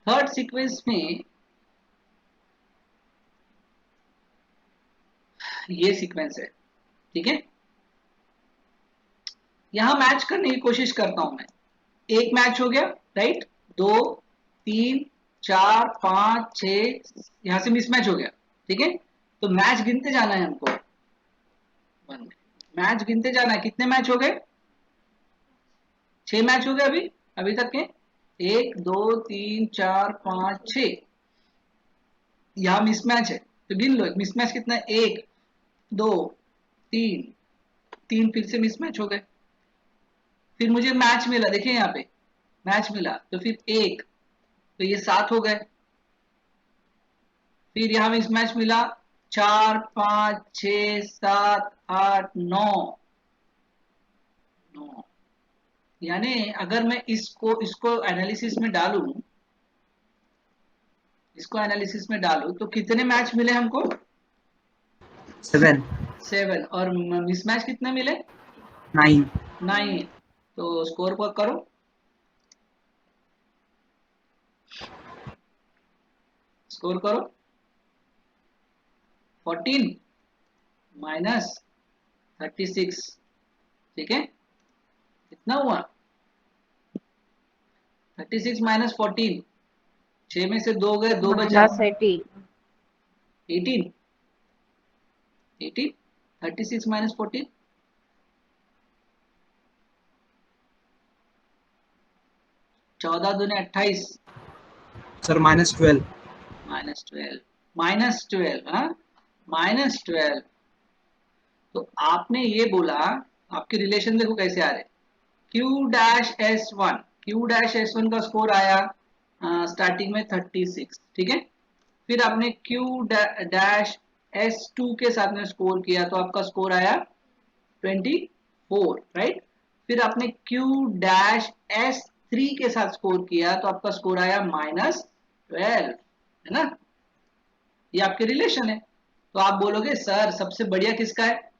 थर्ड सीक्वेंस में ये सीक्वेंस है, ठीक है। यहां मैच करने की कोशिश करता हूं मैं, एक मैच हो गया, राइट, 2, 3, 4, 5, 6, यहां से मिसमैच हो गया, ठीक है। तो मैच गिनते जाना है हमको, मैच गिनते जाना है। कितने मैच हो गए? 6 मैच हो गए अभी अभी तक के, 1, 2, 3, 4, 5, 6। यहाँ मिसमैच है तो गिन लो, मिसमैच कितना है? 1, 2, 3, 3 फिर से मिसमैच हो गए। फिर मुझे मैच मिला, देखिए यहाँ पे मैच मिला, तो फिर 1, तो ये 7 हो गए। फिर यहाँ मिसमैच मिला, 4, 5, 6, 7, 8, 9, 9। यानी अगर मैं इसको इसको एनालिसिस में डालूं, इसको एनालिसिस में डालूं तो कितने मैच मिले हमको? 7, 7। और मिसमैच कितने मिले? 9, 9। तो स्कोर पर करो, स्कोर करो। 14 माइनस 36, ठीक है, कितना हुआ? 36 माइनस 14, 6 में से 2 गए, 2 बचा, -18. 18, 18, 36 माइनस 14, 14 दूने 28, सर -12, -12, -12, हाँ, -12। तो आपने ये बोला, आपके रिलेशन देखो कैसे आ रहे। Q-S1 का स्कोर आया स्टार्टिंग में 36, ठीक है। फिर आपने Q-S2 के साथ में स्कोर किया तो आपका स्कोर आया 24, राइट। फिर आपने Q-S3 के साथ स्कोर किया तो आपका स्कोर आया -12, है ना। ये आपके रिलेशन है। तो आप बोलोगे सर सबसे बढ़िया किसका है,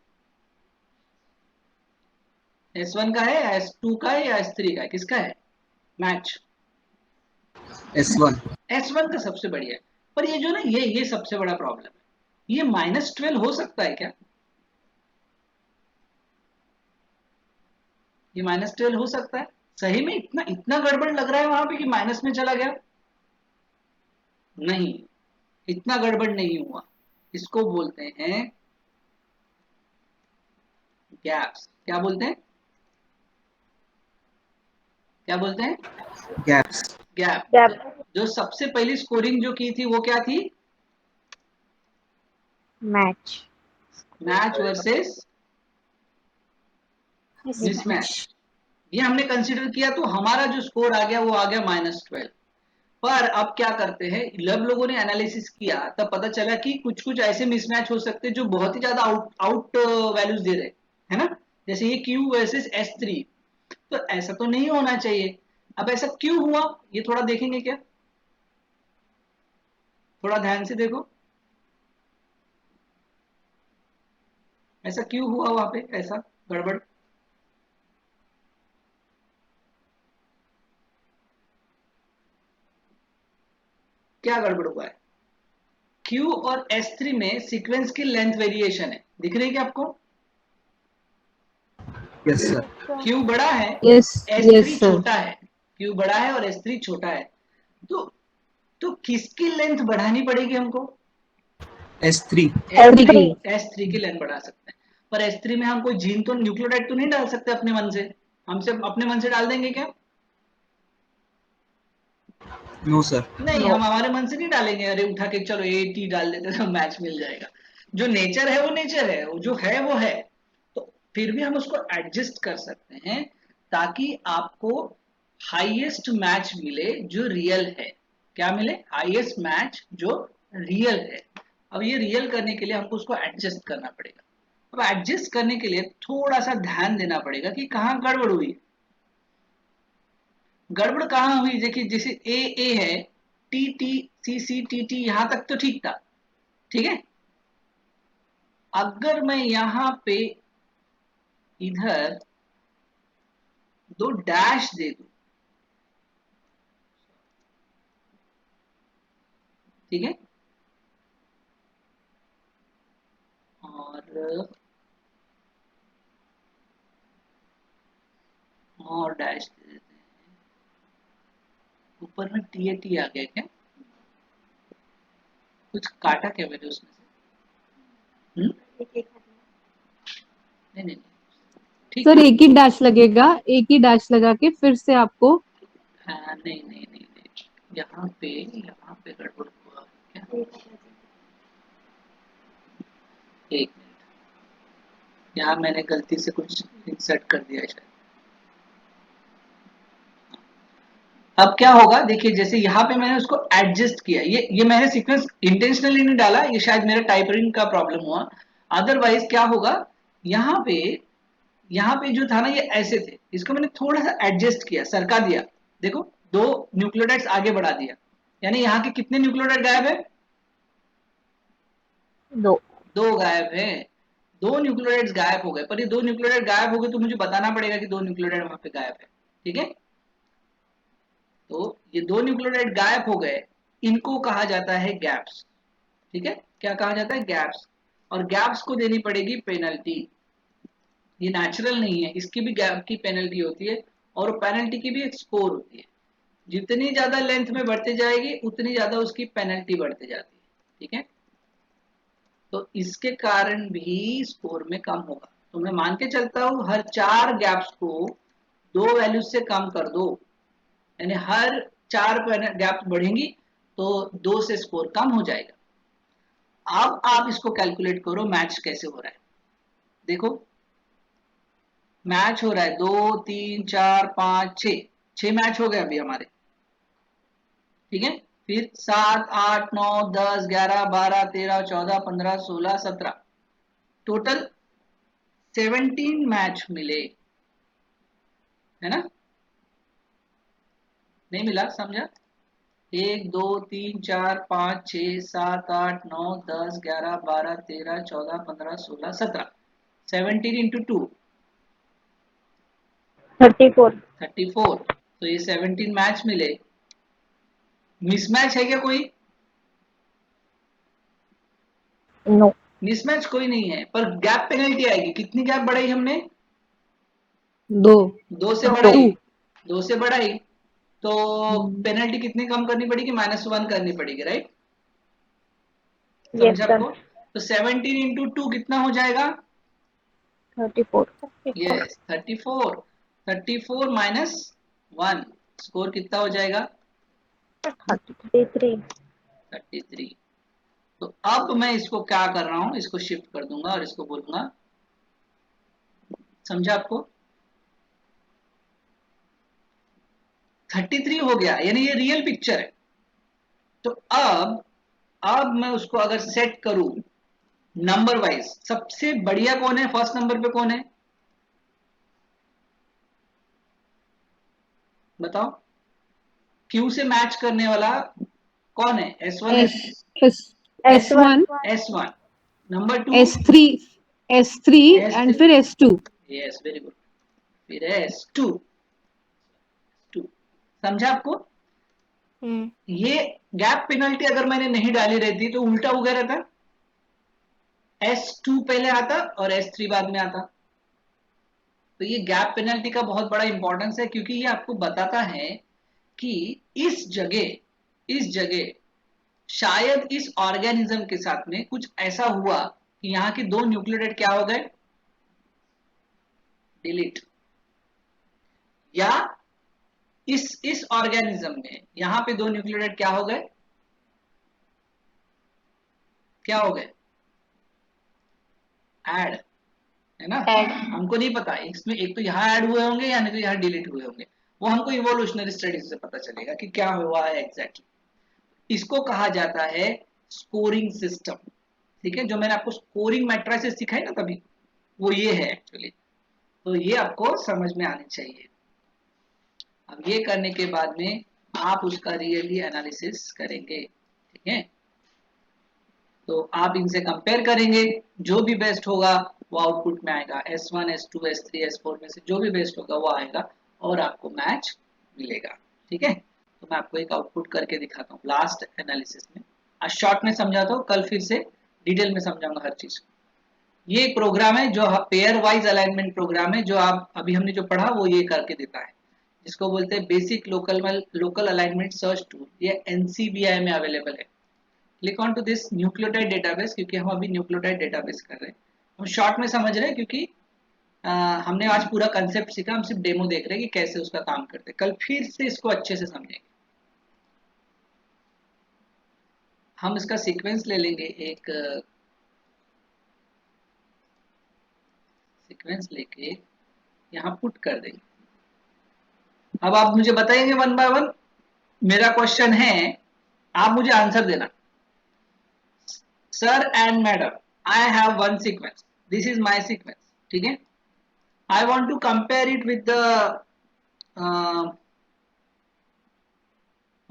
S1 का है या S2 का है या S3 का है, किसका है मैच? S1, S1 का सबसे बढ़िया है। पर ये जो ना, ये सबसे बड़ा प्रॉब्लम है, ये -12 हो सकता है क्या? ये -12 हो सकता है सही में? इतना इतना गड़बड़ लग रहा है वहां पे कि माइनस में चला गया? नहीं, इतना गड़बड़ नहीं हुआ। इसको बोलते हैं गैप्स। क्या बोलते हैं, क्या बोलते हैं? gaps, gap. Gap. जो सबसे पहली स्कोरिंग जो की थी वो क्या थी? Match. मैच वर्सेस मिसमैच, ये हमने कंसीडर किया तो हमारा जो स्कोर आ गया वो आ गया -12। पर अब क्या करते हैं, जब लोगों ने एनालिसिस किया तब पता चला कि कुछ कुछ ऐसे मिसमैच हो सकते हैं जो बहुत ही ज्यादा आउट आउट वैल्यूज दे रहे हैं, है ना। जैसे ये Q वर्सेस S3, तो ऐसा तो नहीं होना चाहिए। अब ऐसा क्यों हुआ ये थोड़ा देखेंगे क्या, थोड़ा ध्यान से देखो, ऐसा क्यों हुआ वहां पे, ऐसा गड़बड़। क्या गड़बड़ हुआ है, Q और S3 में सीक्वेंस की लेंथ वेरिएशन है, दिख रही है क्या आपको। Yes, sir. Q बड़ा है, Yes, yes, S3 sir. छोटा है, Q बड़ा है और S3 छोटा है, तो किसकी लेंथ बढ़ानी पड़ेगी हमको, S3. S3. S3 की लेंथ बढ़ा सकते हैं। पर S3 में हम कोई जीन तो न्यूक्लियोटाइड तो नहीं डाल सकते अपने मन से, हमसे अपने मन से डाल देंगे क्या, No, sir. नहीं, No. हम हमारे मन से नहीं डालेंगे, अरे उठा के चलो AT डाल देते तो मैच मिल जाएगा। जो नेचर है वो नेचर है, वो जो है वो है। तो फिर भी हम उसको एडजस्ट कर सकते हैं ताकि आपको हाईएस्ट मैच मिले जो रियल है। क्या मिले, हाईएस्ट मैच जो रियल है। अब ये रियल करने के लिए हमको उसको एडजस्ट करना पड़ेगा। अब एडजस्ट करने के लिए थोड़ा सा ध्यान देना पड़ेगा कि कहाँ गड़बड़ हुई। गड़बड़ कहाँ हुई, देखिए जैसे ए है, टी यहां तक तो ठीक था, ठीक है। अगर मैं यहां पे इधर 2 डैश दे दूं, ठीक है, और डैश दे देते हैं, ऊपर में टी आ गया क्या, कुछ काटा क्या मैंने उसमें से, नहीं नहीं, ठीक सर था। एक ही डैश लगेगा, एक ही डैश लगा के फिर से आपको हाँ, नहीं नहीं नहीं नहीं, यहाँ पे गड़बड़ हुआ क्या, एक मिनट, यहाँ मैंने गलती से कुछ इंसर्ट कर दिया शायद। अब क्या होगा, देखिए जैसे यहाँ पे मैंने उसको एडजस्ट किया, ये मैंने सीक्वेंस इंटेंशनली नहीं डाला, ये शायद मेरा टाइपरिंग का प्रॉब्लम हुआ। अदरवाइज क्या होगा, यहाँ पे यहाँ पे जो था ना ये ऐसे थे, इसको मैंने थोड़ा सा एडजस्ट किया, सरका दिया, देखो 2 न्यूक्लियोटाइड्स आगे बढ़ा दिया, यानी यहाँ के कितने न्यूक्लियोटाइड गायब है, 2. 2 गायब है। 2 न्यूक्लियोटाइड्स गायब हो गए, पर ये 2 न्यूक्लियोटाइड गायब हो गए तो मुझे बताना पड़ेगा कि 2 न्यूक्लियोटाइड वहां पे गायब है, ठीक है। तो ये 2 न्यूक्लियोटाइड गायब हो गए, इनको कहा जाता है गैप्स, ठीक है, क्या कहा जाता है, गैप्स। और गैप्स को देनी पड़ेगी पेनल्टी, ये नेचुरल नहीं है, इसकी भी गैप की पेनल्टी होती है, और पेनल्टी की भी एक स्कोर होती है, जितनी ज्यादा लेंथ में बढ़ती जाएगी उतनी ज्यादा उसकी पेनल्टी बढ़ती जाती है, ठीक है। तो इसके कारण भी स्कोर में कम होगा, तो मैं मान के चलता हूं हर 4 गैप्स को 2 वैल्यूज से कम कर दो, यानी हर 4 गैप्स बढ़ेंगी तो 2 से स्कोर कम हो जाएगा। अब आप इसको कैलकुलेट करो मैच कैसे हो रहा है, देखो मैच हो रहा है 2 3 4 5 6, 6 मैच हो गए अभी हमारे, ठीक है। फिर 7 8 9 10 11 12 13 14 15 16 17, टोटल 17 मैच मिले, है ना, नहीं मिला, समझा, 1 2 3 4 5 6 7 8 9 10 11 12 13 14 15 16 17, 17 इंटू 2 34. 34, तो ये 17 मैच मिले। मिसमैच है क्या कोई, No. मिसमैच कोई नहीं है, पर गैप पेनल्टी आएगी, कितनी गैप बढ़ाई हमने, 2. 2 से 2. बढ़ाई, 2 से बढ़ाई, तो पेनल्टी कितनी कम करनी पड़ेगी, -1 करनी पड़ेगी, राइट, Yes, समझ sir. आपको। तो 17 इंटू 2 कितना हो जाएगा, 34. यस 34, 34 -1, स्कोर कितना हो जाएगा, 33. 33। तो अब मैं इसको क्या कर रहा हूं, इसको शिफ्ट कर दूंगा और इसको बोलूंगा, समझा आपको, 33 हो गया, यानी ये रियल पिक्चर है। तो अब मैं उसको अगर सेट करूं नंबर वाइज, सबसे बढ़िया कौन है, फर्स्ट नंबर पे कौन है बताओ, क्यू से मैच करने वाला कौन है, S1 S S S1 S1, number 2 S3 S3 and फिर S2। यस वेरी गुड, फिर S2 समझा आपको। ये गैप पेनल्टी अगर मैंने नहीं डाली रहती तो उल्टा हो गया रहता, S2 पहले आता और S3 बाद में आता। तो ये गैप पेनल्टी का बहुत बड़ा इंपॉर्टेंस है, क्योंकि ये आपको बताता है कि इस जगह शायद इस ऑर्गेनिज्म के साथ में कुछ ऐसा हुआ कि यहाँ के 2 न्यूक्लियोटाइड क्या हो गए, डिलीट, या इस ऑर्गेनिज्म में यहाँ पे 2 न्यूक्लियोटाइड क्या हो गए, ऐड, है ना। हमको नहीं पता इसमें, एक तो यहाँ ऐड हुए होंगे या नहीं तो यहाँ डिलीट हुए होंगे, वो हमको इवोल्यूशनरी स्टडीज से पता चलेगा कि क्या हुआ है एग्जैक्टली। इसको कहा जाता है स्कोरिंग सिस्टम, ठीक है। जो मैंने आपको स्कोरिंग मैट्रिसेस सिखाई ना तभी, वो ये है एक्चुअली। तो ये आपको समझ में आनी चाहिए। अब ये करने के बाद में आप उसका रियली एनालिसिस करेंगे, ठीक है। तो आप इनसे कंपेयर करेंगे, जो भी बेस्ट होगा वो आउटपुट में आएगा, S1 S2 S3 S4 में से जो भी बेस्ट होगा वो आएगा और आपको मैच मिलेगा, ठीक है। तो मैं आपको एक आउटपुट करके दिखाता हूँ लास्ट एनालिसिस में। आज शॉर्ट में समझाता हूँ, कल फिर से डिटेल में समझाऊंगा हर चीज। ये एक प्रोग्राम है जो पेयर वाइज अलाइनमेंट प्रोग्राम है, जो आप अभी हमने जो पढ़ा वो ये करके देता है, जिसको बोलते हैं basic local alignment search tool. ये NCBI में अवेलेबल है। Click on to this nucleotide database, क्योंकि हम अभी न्यूक्लियोटाइड डेटाबेस कर रहे हैं। हम शॉर्ट में समझ रहे हैं क्योंकि हमने आज पूरा कंसेप्ट सीखा, हम सिर्फ डेमो देख रहे हैं कि कैसे उसका काम करते हैं। कल फिर से इसको अच्छे से समझेंगे। हम इसका सीक्वेंस ले लेंगे, एक सीक्वेंस लेके यहाँ पुट कर देंगे। अब आप मुझे बताएंगे वन बाय वन, मेरा क्वेश्चन है, आप मुझे आंसर देना। Sir and madam, I have one sequence, this is my sequence, ठीक है। I want to compare it with the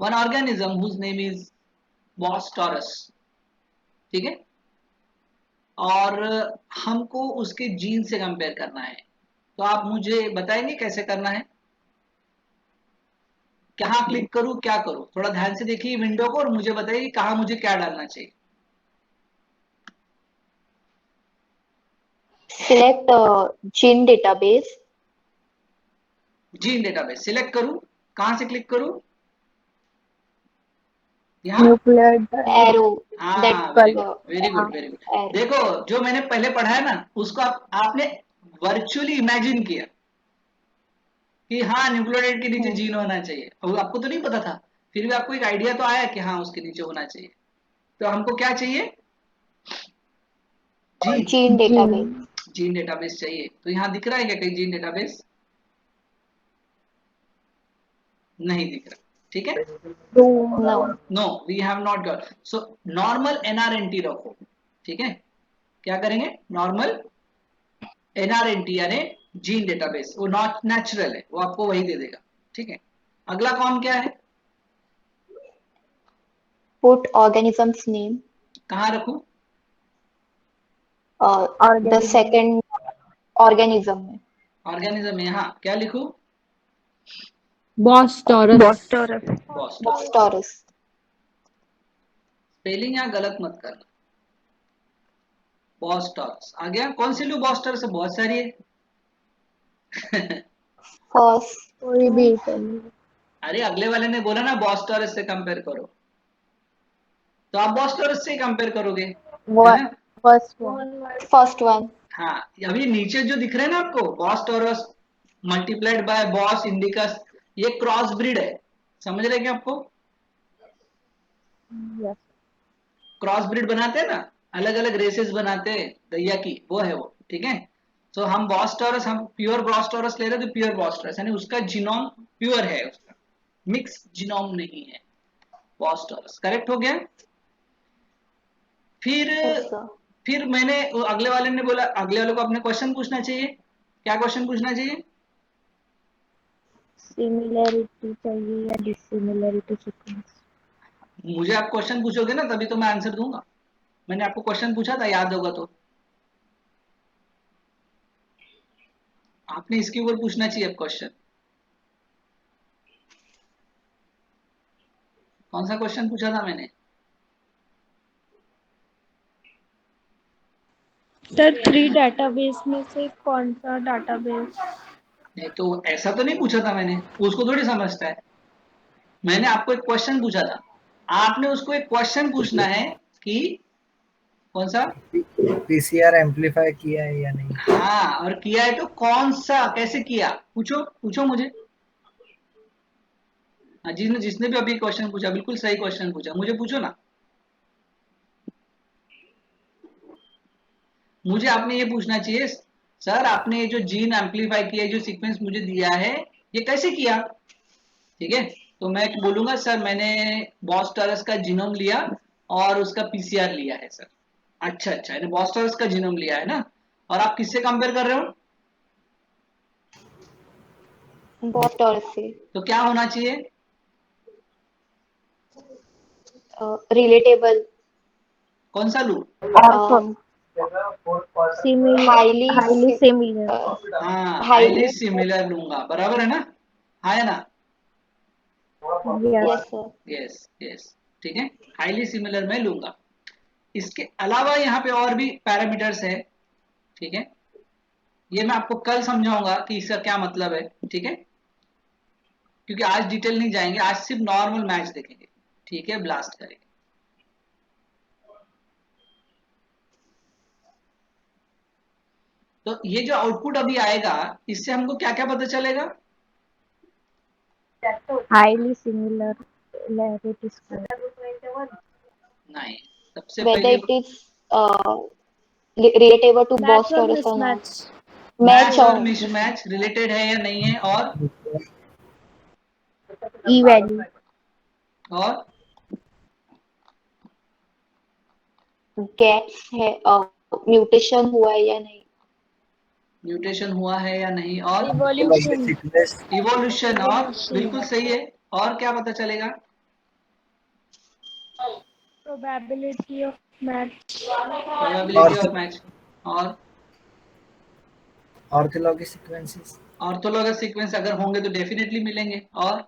one organism whose name is Bos taurus, ठीक है। और हमको उसके जीन से कंपेयर करना है। तो आप मुझे बताएंगे कैसे करना है, कहाँ क्लिक करूं, क्या करूं। थोड़ा ध्यान से देखिए विंडो को और मुझे बताइए कहाँ मुझे क्या डालना चाहिए। Select gene database. Gene database select करूं, कहाँ से क्लिक करूं, यहाँ न्यूक्लियर Arrow. That हाँ very color. Good very good very good. Arrow. देखो जो मैंने पहले पढ़ा है ना, उसको आपने वर्चुअली इमेजिन किया कि हाँ न्यूक्लियोटाइड के नीचे जीन होना चाहिए, और आपको तो नहीं पता था, फिर भी आपको एक आइडिया तो आया कि हाँ उसके नीचे होना चाहिए। तो हमको क्या चाहिए, gene Gene database. Gene database चाहिए। तो यहाँ दिख रहा है क्या कहीं जीन डेटाबेस, नहीं दिख रहा, ठीक है। No. No we have not got, so normal NRNT रखो, ठीक है। क्या करेंगे, नॉर्मल NRNT यानी जीन डेटाबेस, वो नॉट नेचुरल है, वो आपको वही दे देगा, ठीक है। अगला कॉम क्या है, Put organism's name. कहाँ रखूं, The second organism में. ऑर्गेनिज्म में, यहाँ क्या लिखूं, boss taurus. Boss Bos taurus. Spelling यहाँ गलत मत करना, बॉस टॉरस आ गया। कौन सी लू, बॉस टॉरस बहुत सारी है First. कोई भी चलिए। अरे अगले वाले ने बोला ना बॉस टॉरस से कंपेयर करो, तो आप बॉस टॉरस से ही कंपेयर करोगे, है ना। First one. हाँ अभी नीचे जो दिख रहे हैं ना आपको, boss taurus multiplied by Bos indicus, ये क्रॉस ब्रीड है, समझ रहे क्या आपको। यस क्रॉस ब्रीड बनाते हैं ना, अलग अलग रेसेस बनाते हैं दैया की, वो है वो, ठीक है। तो हम बॉस टॉरस, हम प्योर बॉस टॉरस ले रहे हैं, तो प्योर बॉस टॉरस यानी उसका जीनोम प्योर है उसका, मिक्स जीनोम नहीं है, बॉस टॉरस करेक्ट हो गया। फिर Yes, sir. फिर मैंने अगले वाले ने बोला, अगले वाले को अपने क्वेश्चन पूछना चाहिए। क्या क्वेश्चन पूछना चाहिए? सिमिलैरिटी चाहिए या डिसिमिलैरिटी सीक्वेंस? मुझे आप क्वेश्चन पूछोगे ना तभी तो मैं आंसर दूंगा। मैंने आपको क्वेश्चन पूछा था, याद होगा तो। आपने इसके ऊपर पूछना चाहिए अब क्वेश्चन। कौन सा क्वेश्चन पूछा था मैंने? सर 3 डेटाबेस में से कौन सा डेटाबेस? नहीं तो ऐसा तो नहीं पूछा था मैंने, उसको थोड़ी समझता है। मैंने आपको एक क्वेश्चन पूछा था, आपने उसको एक क्वेश्चन पूछना है कि कौन सा पीसीआर एम्पलीफाई किया है या नहीं। हाँ, और किया है तो कौन सा, कैसे किया, पूछो पूछो मुझे। हाँ, जिसने जिसने भी अभी क्वेश्चन पूछा बिल्कुल सही क्वेश्चन पूछा, मुझे पूछो ना। मुझे आपने ये पूछना चाहिए, सर आपने ये जो जीन एम्पलीफाई किया, जो सीक्वेंस मुझे दिया है, ये कैसे किया? ठीक है, तो मैं बोलूंगा सर मैंने बॉस टॉरस का जीनोम लिया और उसका पीसीआर लिया है सर। अच्छा अच्छा, यानी बॉस टॉरस का जीनोम लिया है ना, और आप किससे कंपेयर कर रहे हो? Bot Taurus से तो क्या होना चाहिए? relatable, कौन सा लू? Ortho um, similar, highly highly si- similar. हाँ, हाईली highly सिमिलर लूंगा, बराबर है ना? हाँ है ना? Yes. yes sir. Yes yes, ठीक है, हाईली सिमिलर मैं लूंगा। इसके अलावा यहाँ पे और भी पैरामीटर्स है, ठीक है, ये मैं आपको कल समझाऊंगा कि इसका क्या मतलब है, ठीक है, क्योंकि आज डिटेल नहीं जाएंगे, आज सिर्फ नॉर्मल मैच देखेंगे, ठीक है, ब्लास्ट करेंगे। तो ये जो आउटपुट अभी आएगा, इससे हमको क्या क्या पता चलेगा? Highly similarity square. नहीं, सबसे Whether पहले it is relatable to match Boss और Taurus or not. Mismatch. Match match और or मिसमैच रिलेटेड है या नहीं है, ई वैल्यू। और gaps है, म्यूटेशन हुआ है या नहीं. म्यूटेशन हुआ है या नहीं, और इवोल्यूशन। सीक्वेंस इवोल्यूशन, और इवोल्यूशन। बिल्कुल सही है। और क्या पता चलेगा? Probability of match. Probability of match, और ऑर्थोलॉगी सीक्वेंसेस ऑर्थोलॉगस सीक्वेंस अगर होंगे तो डेफिनेटली मिलेंगे। और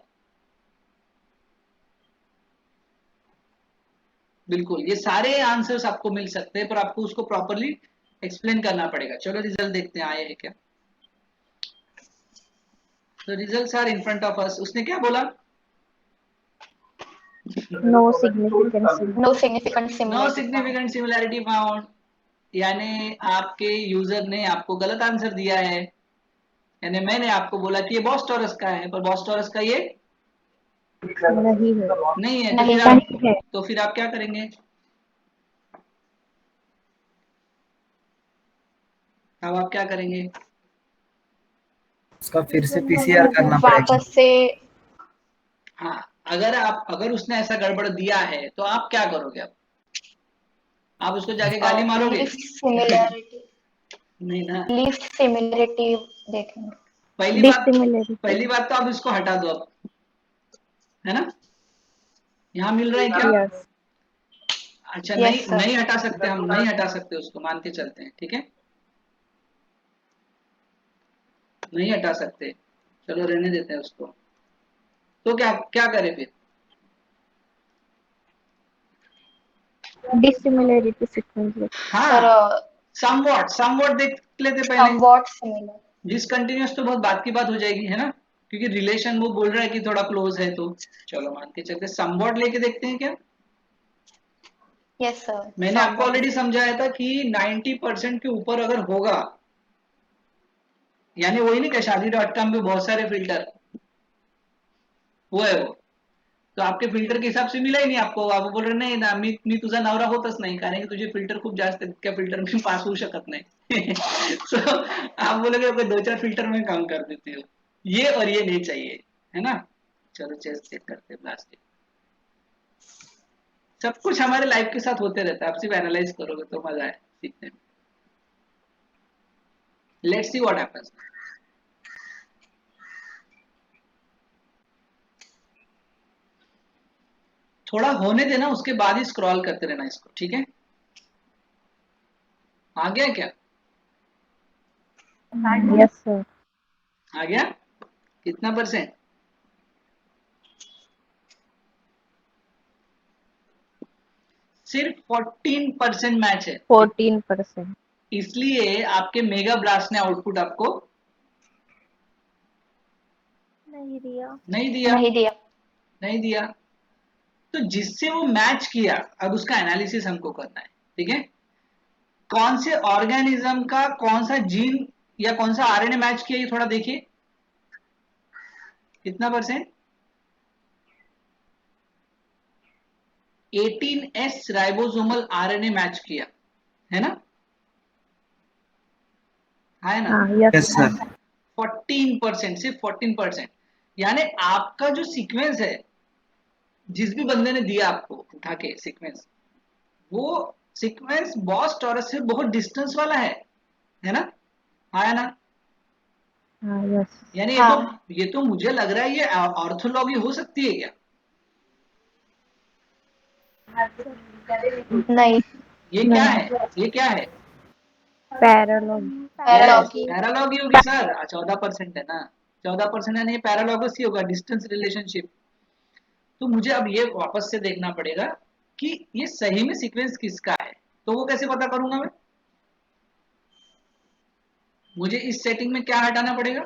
बिल्कुल, ये सारे आंसर्स आपको मिल सकते हैं, पर आपको उसको प्रॉपरली एक्सप्लेन करना पड़ेगा। चलो रिजल्ट देखते हैं आए हैं क्या। तो results are in front of us. उसने क्या बोला? No significant. No significant no similarity found. Significant similarity found, यानी आपके यूजर ने आपको गलत आंसर दिया है। यानी मैंने आपको बोला कि ये बॉस टॉरस का है, पर बॉस टॉरस का ये नहीं है। नहीं है। नहीं तो फिर आप क्या करेंगे? अब आप क्या करेंगे? उसका फिर से पीसीआर करना पड़ेगा। वापस से हाँ, अगर उसने ऐसा गड़बड़ दिया है तो आप क्या करोगे? अब आप उसको जाके गाली मारोगे? least similarity नहीं ना, least similarity देखेंगे. डिसिमिलैरिटी। पहली बात तो आप इसको हटा दो अब, है ना? यहाँ मिल रहा है क्या? यस। अच्छा, Yes नहीं sir. नहीं हटा सकते, हम नहीं हटा सकते उसको, मान के चलते हैं, ठीक है, नहीं हटा सकते, चलो रहने देते हैं उसको। तो क्या क्या करें फिर? Dissimilarity sequence. हाँ, Sir, समवॉट देख लेते पहले। somewhat similar. डिसकंटिन्यूअस तो बहुत बात की बात हो जाएगी, है ना, क्योंकि रिलेशन वो बोल रहा है कि थोड़ा क्लोज है, तो चलो मान के चलते समवॉट लेके देखते हैं क्या। Yes sir. मैंने आपको Somewhat. ऑलरेडी समझाया था कि 90% के ऊपर अगर होगा, यानी वही नहीं क्या, शादी.com पे बहुत सारे फिल्टर, वो है वो, तो आपके फिल्टर के हिसाब से मिला ही नाही आपको. आप बोल रहे नाही ना, मी तुझा नवरा होतच नाही, कारण की तुझे फिल्टर खूप जास्त आहेत, त्या फिल्टर में पास होऊ शकत नाही. सो आप बोलोगे दो चार फिल्टर में काम कर देते हो, ये और ये नहीं चाहिए, है ना. चलो चेस्ट चेक करते हैं प्लास्टिक। सब कुछ हमारे लाइफ के साथ होते रहता है, आप सिर्फ एनालाइज करोगे तो मजा है सीखने में। Let's see what happens. थोड़ा होने देना, उसके बाद ही स्क्रॉल करते रहना इसको, ठीक है? आ गया क्या? Yes, sir. आ गया? कितना %? सिर्फ 14% मैच है, 14%. इसलिए आपके मेगा ब्लास्ट ने आउटपुट आपको नहीं दिया. नहीं दिया, नहीं दिया। नहीं दिया। तो जिससे वो मैच किया, अब उसका एनालिसिस हमको करना है, ठीक है? कौन से ऑर्गेनिज्म का कौन सा जीन या कौन सा आरएनए मैच किया, ये थोड़ा देखिए। कितना %? 18S राइबोसोमल आरएनए मैच किया, है ना? है ना? हाँ, yes, यस sir. सर। 14%, सिर्फ 14%। यानी आपका जो सीक्वेंस है, जिस भी बंदे ने दिया आपको उठा के सीक्वेंस, वो सीक्वेंस बॉस टॉरस से बहुत डिस्टेंस वाला है ना? आया ना? हाँ, yes. यानी हाँ। ये तो मुझे लग रहा है ये ऑर्थोलॉगी हो सकती है क्या? नहीं। ये क्या है? ये क्या है? Parallel. पैरालॉगी। पैरालॉगी होगी सर। 14% है ना? 14% है, नहीं पैरालॉगस ही होगा, डिस्टेंस रिलेशनशिप। तो मुझे अब ये वापस से देखना पड़ेगा कि ये सही में सीक्वेंस किसका है। तो वो कैसे पता करूंगा मैं? मुझे इस सेटिंग में क्या हटाना पड़ेगा?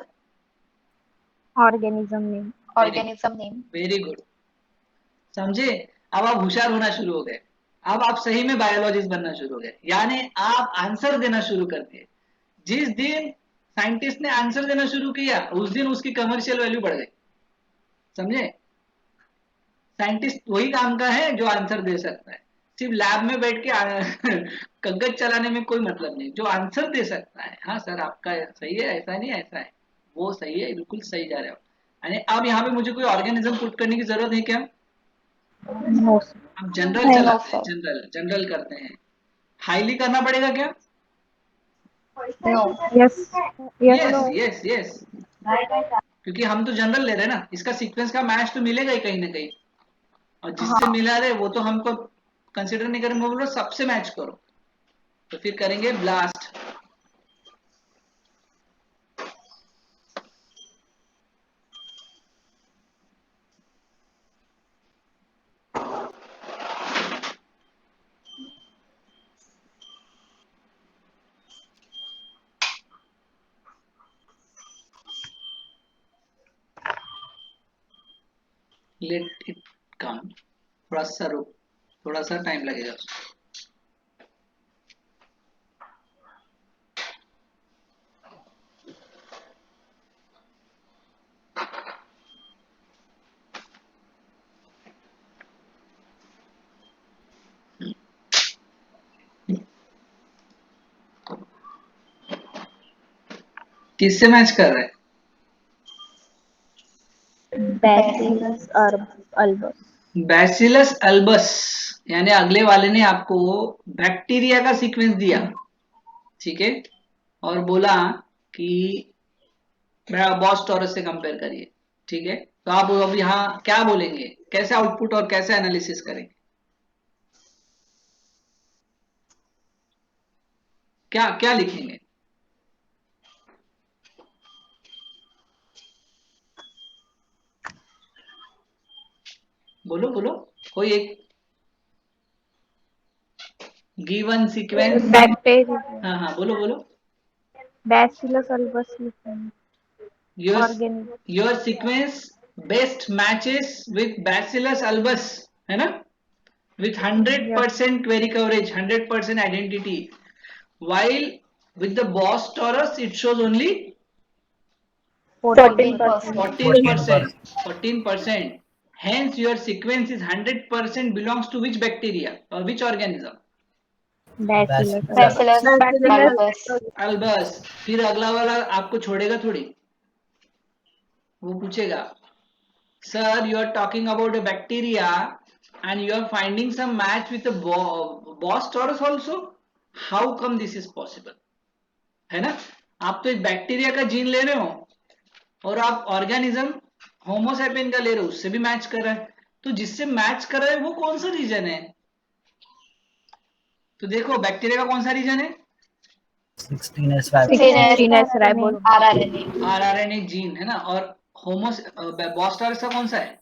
Organism name. Organism name. Very good, समझे? अब आप होशियार होना शुरू हो गए, अब आप सही में बायोलॉजिस्ट बनना शुरू हो गए, यानी आप आंसर देना शुरू कर दिए। जिस दिन साइंटिस्ट ने आंसर देना शुरू किया, उस दिन उसकी कमर्शियल वैल्यू बढ़ गई, समझे? साइंटिस्ट वही काम का है जो आंसर दे सकता है। सिर्फ लैब में बैठ के कागज चलाने में कोई मतलब नहीं। जो आंसर दे सकता है, हाँ सर आपका सही है, ऐसा नहीं ऐसा है, वो सही है, बिल्कुल सही जा रहे हो। यानी अब यहाँ पे मुझे कोई ऑर्गेनिज्म पुट करने की जरूरत है क्या? No, sir. हम जनरल नहीं, चलाते हैं, sir. जनरल करते हैं। हाईली करना पड़ेगा क्या? No. Yes. Yes. Yes No. Yes yes, क्योंकि हम तो जनरल ले रहे हैं ना, इसका सीक्वेंस का मैच तो मिलेगा ही कहीं ना कहीं, और जिससे हाँ। मिला रहे वो तो हमको कंसिडर नहीं करेंगे, बोलो सबसे मैच करो। तो फिर करेंगे ब्लास्ट। लेट इट कम, थोड़ा सा रुक, थोड़ा सा टाइम लगेगा उसको। किससे मैच कर रहे हैं? Bacillus albus. बैसिलस अल्बस, यानी अगले वाले ने आपको बैक्टीरिया का सीक्वेंस दिया, ठीक है, और बोला कि बॉस टॉरस से कंपेयर करिए, ठीक है? तो आप अब यहाँ क्या बोलेंगे, कैसे आउटपुट और कैसे एनालिसिस करेंगे? क्या क्या लिखेंगे? बोलो बोलो, कोई एक गिवन सीक्वेंस। Bacteria. हाँ हाँ बोलो बोलो। Bacillus albus. Your Organism. Your sequence best matches with bacillus albus, है ना? with Yes. 100% query coverage, 100% identity, while with the boss torus it shows only 14%. 14%. 14%. Hence your sequence is 100% belongs to which bacteria or which organism? Bacillus. Bacillus Bacillus. Albus. albus। फिर अगला वाला आपको छोड़ेगा थोड़ी, वो पूछेगा Sir, you are talking about a bacteria and you are finding some match with the Bos Taurus also. How come this is possible? है ना, आप तो एक बैक्टीरिया का जीन ले रहे हो और आप ऑर्गेनिज्म होमोसैपियन का ले रहे हो, उससे भी मैच कर रहा है, तो जिससे मैच कर रहा है वो कौन सा रीजन है? तो देखो बैक्टीरिया का कौन सा रीजन है? 16S 16S ribosome. RRNA rRNA gene है ना, और बॉस टॉरस का कौन सा है?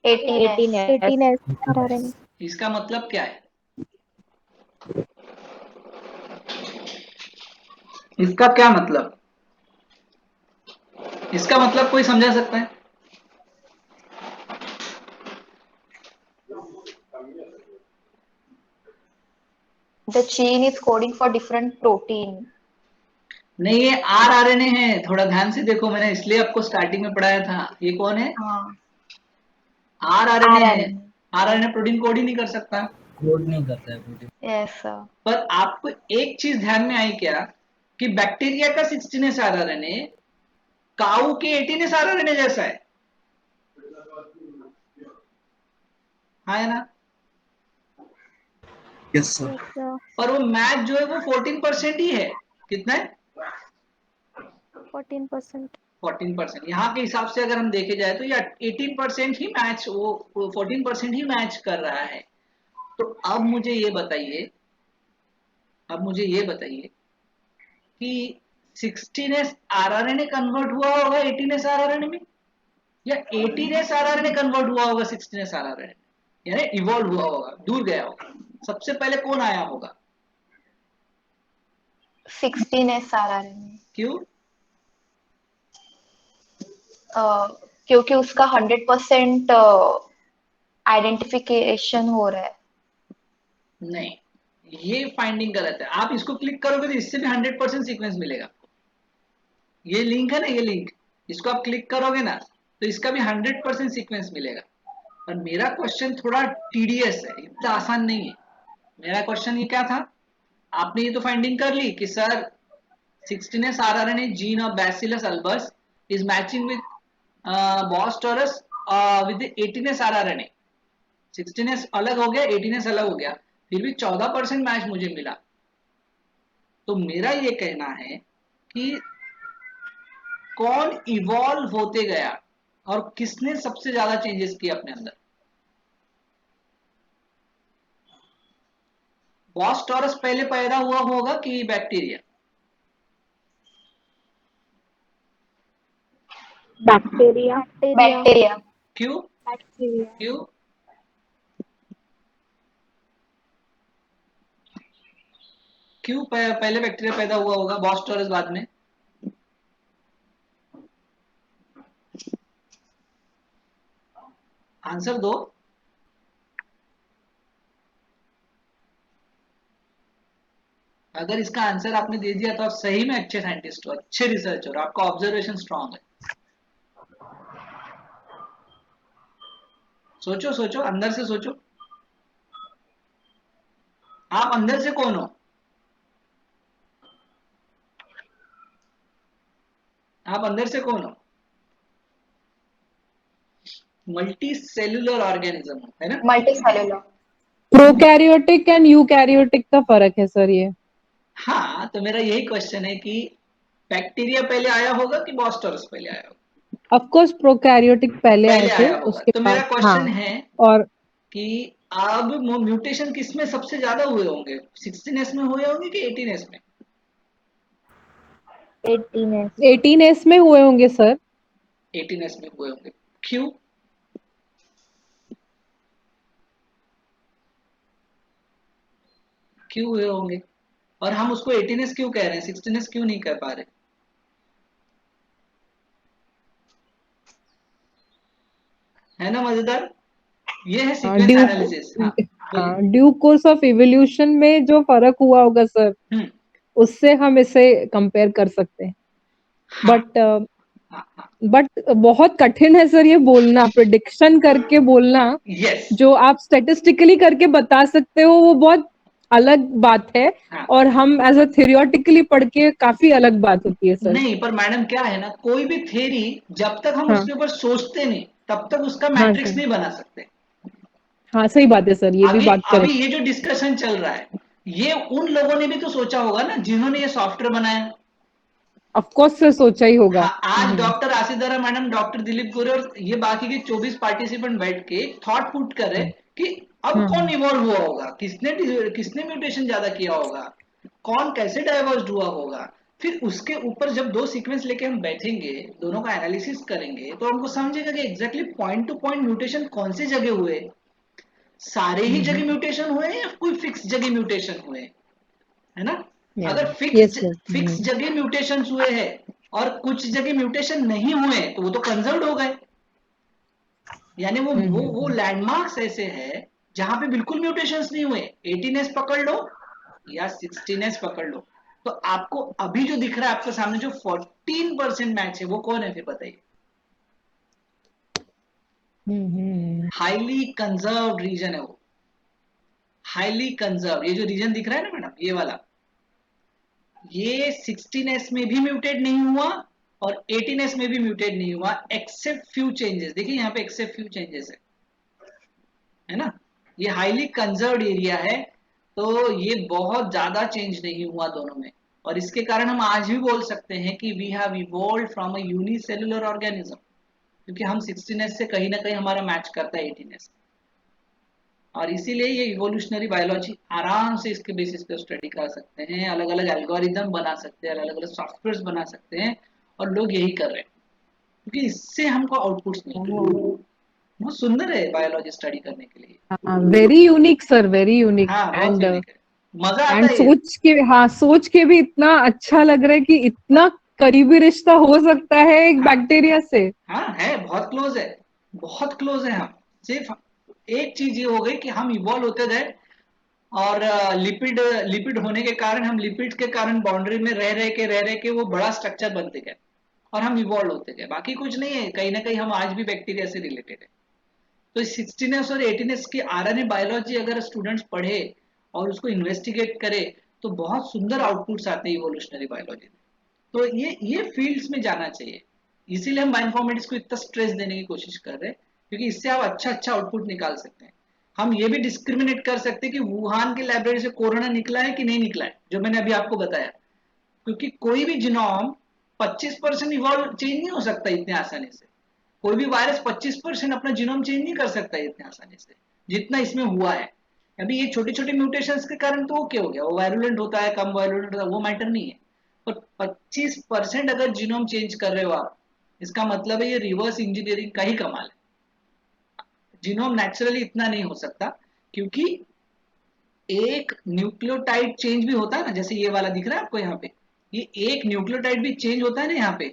18S 18S RRNA। इसका मतलब क्या है? इसका क्या मतलब? इसका मतलब कोई समझा सकता है? The gene is coding for different protein. नहीं, ये आरआरएनए है, थोड़ा ध्यान से देखो, मैंने इसलिए आपको स्टार्टिंग में पढ़ाया था। ये कौन है? हाँ आरआरएनए है। RRNA. आरआरएनए प्रोटीन कोड ही नहीं कर सकता। कोड नहीं करता है प्रोटीन। Yes sir. पर आपको एक चीज ध्यान में आई क्या कि बैक्टीरिया का 16S आरआरएनए काऊ के 18S आरआरएनए जैसा है? हाँ है ना? Yes sir. पर वो मैच जो है वो 14% ही है। कितना है? 14%। 14%। यहाँ के हिसाब से अगर हम देखे जाए तो ये 18% ही मैच, वो 14% ही मैच कर रहा है। तो अब मुझे ये बताइए कि 16S आरआरएनए कन्वर्ट हुआ होगा 18S आरआरएनए में, या 18S आरआरएनए कन्वर्ट हुआ होगा 16S आरआरएनए, यानी इवॉल्व हुआ होगा, दूर गया होगा? सबसे पहले कौन आया होगा? 16S RRNA. क्यों? क्योंकि उसका 100% आइडेंटिफिकेशन हो रहा है। नहीं, ये फाइंडिंग गलत है। आप इसको क्लिक करोगे तो इससे भी 100% सीक्वेंस मिलेगा आपको। ये लिंक है ना, ये लिंक, इसको आप क्लिक करोगे ना तो इसका भी 100% सीक्वेंस मिलेगा। और मेरा क्वेश्चन थोड़ा टीडीएस है, इतना आसान नहीं है। मेरा क्वेश्चन ये क्या था, आपने ये तो फाइंडिंग कर ली कि sir 16S rRNA gene of bacillus albus is matching with boss taurus with 18S rRNA. 16S अलग हो गया, 18S अलग हो गया, फिर भी 14% मैच मुझे मिला। तो मेरा ये कहना है कि कौन इवॉल्व होते गया और किसने सबसे ज्यादा चेंजेस किए अपने अंदर? बॉस टॉरस पहले पैदा हुआ होगा कि बैक्टीरिया? बैक्टीरिया। बैक्टीरिया। क्यों? क्यों? क्यों पहले बैक्टीरिया पैदा हुआ होगा, बॉस टॉरस बाद में? आंसर दो। अगर इसका आंसर आपने दे दिया तो आप सही में अच्छे साइंटिस्ट हो, अच्छे रिसर्चर हो, आपका ऑब्जर्वेशन स्ट्रांग है। सोचो सोचो, अंदर से सोचो, आप अंदर से कौन हो? आप अंदर से कौन हो? मल्टी सेल्यूलर ऑर्गेनिज्म है ना? Multi cellular. Prokaryotic and eukaryotic का फर्क है सर ये। हाँ, तो मेरा यही क्वेश्चन है कि बैक्टीरिया पहले आया होगा कि बॉस टॉरस पहले आया होगा? ऑफ कोर्स प्रोकैरियोटिक पहले आए थे, आया होगा। उसके तो मेरा बाद क्वेश्चन हाँ। है और कि अब म्यूटेशन किस में सबसे ज्यादा हुए होंगे, 16S में हुए होंगे कि 18S में? 18S में हुए होंगे सर। 18S में हुए होंगे। क्यों? क्यों हुए होंगे? और हम उसको 18S क्यों कह रहे हैं, 16S क्यों नहीं कह पा रहे? है ना मजेदार? ये है सीक्वेंस एनालिसिस। हाँ, ड्यू कोर्स ऑफ इवोल्यूशन में जो फर्क हुआ होगा सर, उससे हम इसे कंपेयर कर सकते हैं। बट बहुत कठिन है सर ये बोलना, प्रेडिक्शन करके बोलना। yes. जो आप स्टेटिस्टिकली करके बता सकते हो वो बहुत अलग बात है, और हम एज अ थियोरेटिकली पढ़ के काफी अलग बात होती है सर। नहीं, पर मैडम क्या है ना, कोई भी थ्योरी जब तक हम उसके ऊपर सोचते नहीं तब तक उसका हाँ मैट्रिक्स सर, नहीं बना सकते। हाँ सही बात है सर, ये भी अभी बात अभी करेक्ट। ये जो डिस्कशन चल रहा है, ये उन लोगों ने भी तो सोचा होगा ना जिन्होंने ये सॉफ्टवेयर बनाया। ऑफ कोर्स सर, सोचा ही होगा। हाँ, आज डॉक्टर आशीदारा मैडम, डॉक्टर दिलीप गोरे और ये बाकी के 24 पार्टिसिपेंट बैठ के थॉट पुट कर रहे कि अब कौन इवॉल्व हुआ होगा, किसने किसने म्यूटेशन ज्यादा किया होगा, कौन कैसे डाइवर्स्ड हुआ होगा। फिर उसके ऊपर जब दो सीक्वेंस लेके हम बैठेंगे, दोनों का एनालिसिस करेंगे, तो हमको समझेगा कि exactly point two point mutation कौन सी जगह हुए, सारे ही जगह म्यूटेशन हुए या कोई फिक्स जगह म्यूटेशन हुए, है ना। अगर यस फिक्स फिक्स सर। जगह म्यूटेशन हुए हैं और कुछ जगह म्यूटेशन नहीं हुए, तो वो तो कंजर्व्ड हो गए। यानी वो लैंडमार्क्स ऐसे है जहां पे बिल्कुल म्यूटेशंस नहीं हुए। 18s पकड़ लो या 16s पकड़ लो, तो आपको अभी जो दिख रहा है आपके सामने जो 14% मैच है, वो कौन है फिर बताइए। हाईली कंजर्व्ड रीजन है वो, हाईली कंजर्व। ये जो रीजन दिख रहा है ना मैडम, ये वाला, ये 16s में भी म्यूटेट नहीं हुआ और 18s में भी म्यूटेट नहीं हुआ, एक्सेप्ट फ्यू चेंजेस। देखिए यहाँ पे एक्सेप्ट फ्यू चेंजेस है ना। ये हाईली कंजर्व्ड एरिया है, तो ये बहुत ज्यादा चेंज नहीं हुआ दोनों में। और इसके कारण हम आज भी बोल सकते हैं कि we have evolved from a unicellular organism, क्योंकि हम 16s से कहीं ना कहीं हमारा मैच करता है 18s। और इसीलिए ये इवोल्यूशनरी बायोलॉजी आराम से इसके बेसिस पे स्टडी कर सकते हैं, अलग अलग एल्गोरिदम बना सकते हैं, अलग अलग सॉफ्टवेयर बना सकते हैं, और लोग यही कर रहे हैं क्योंकि इससे हमको आउटपुट्स मिल रहे हैं। बहुत सुंदर है बायोलॉजी स्टडी करने के लिए। Very unique sir, very unique. हाँ, बहुत एंड यूनिक है, मजा आता एंड है ये। सोच के भी इतना अच्छा लग रहा है कि इतना करीबी रिश्ता हो सकता है एक हाँ बैक्टीरिया से। हाँ, है, बहुत क्लोज है, बहुत क्लोज है। हम सिर्फ एक चीज ये हो गई कि हम इवॉल्व होते गए, और लिपिड लिपिड होने के कारण, हम लिपिड के कारण बाउंड्री में रह रहे के वो बड़ा स्ट्रक्चर बनते गए और हम इवॉल्व होते गए। बाकी कुछ नहीं है, कहीं ना कहीं हम आज भी बैक्टीरिया से रिलेटेड है। तो 16s और 18s की आरएनए बायोलॉजी अगर स्टूडेंट्स पढ़े और उसको इन्वेस्टिगेट करे, तो बहुत सुंदर आउटपुट्स आते हैं इवोल्यूशनरी बायोलॉजी में। तो ये फील्ड्स में जाना चाहिए, इसीलिए हम बायोइन्फॉर्मेटिक्स को इतना स्ट्रेस देने की कोशिश कर रहे हैं, क्योंकि इससे आप अच्छा अच्छा आउटपुट निकाल सकते हैं। हम ये भी डिस्क्रिमिनेट कर सकते हैं कि वुहान की लाइब्रेरी से कोरोना निकला है कि नहीं निकला है, जो मैंने अभी आपको बताया। क्योंकि कोई भी जीनोम 25% इवॉल्व चेंज नहीं हो सकता इतने आसानी से। कोई भी वायरस 25% अपना जीनोम चेंज नहीं कर सकता इतने आसानी से जितना इसमें हुआ है। अभी ये छोटे छोटे म्यूटेशंस के कारण तो ओके हो गया, वो वायरुलेंट होता है, कम वायरुलेंट होता है, वो मैटर नहीं है। पर 25% अगर जीनोम चेंज कर रहे हो आप, इसका मतलब है ये रिवर्स इंजीनियरिंग का ही कमाल है। जीनोम नेचुरली इतना नहीं हो सकता, क्योंकि एक न्यूक्लियोटाइड चेंज भी होता है ना, जैसे ये वाला दिख रहा है आपको यहाँ पे, ये एक न्यूक्लियोटाइड भी चेंज होता है ना यहाँ पे,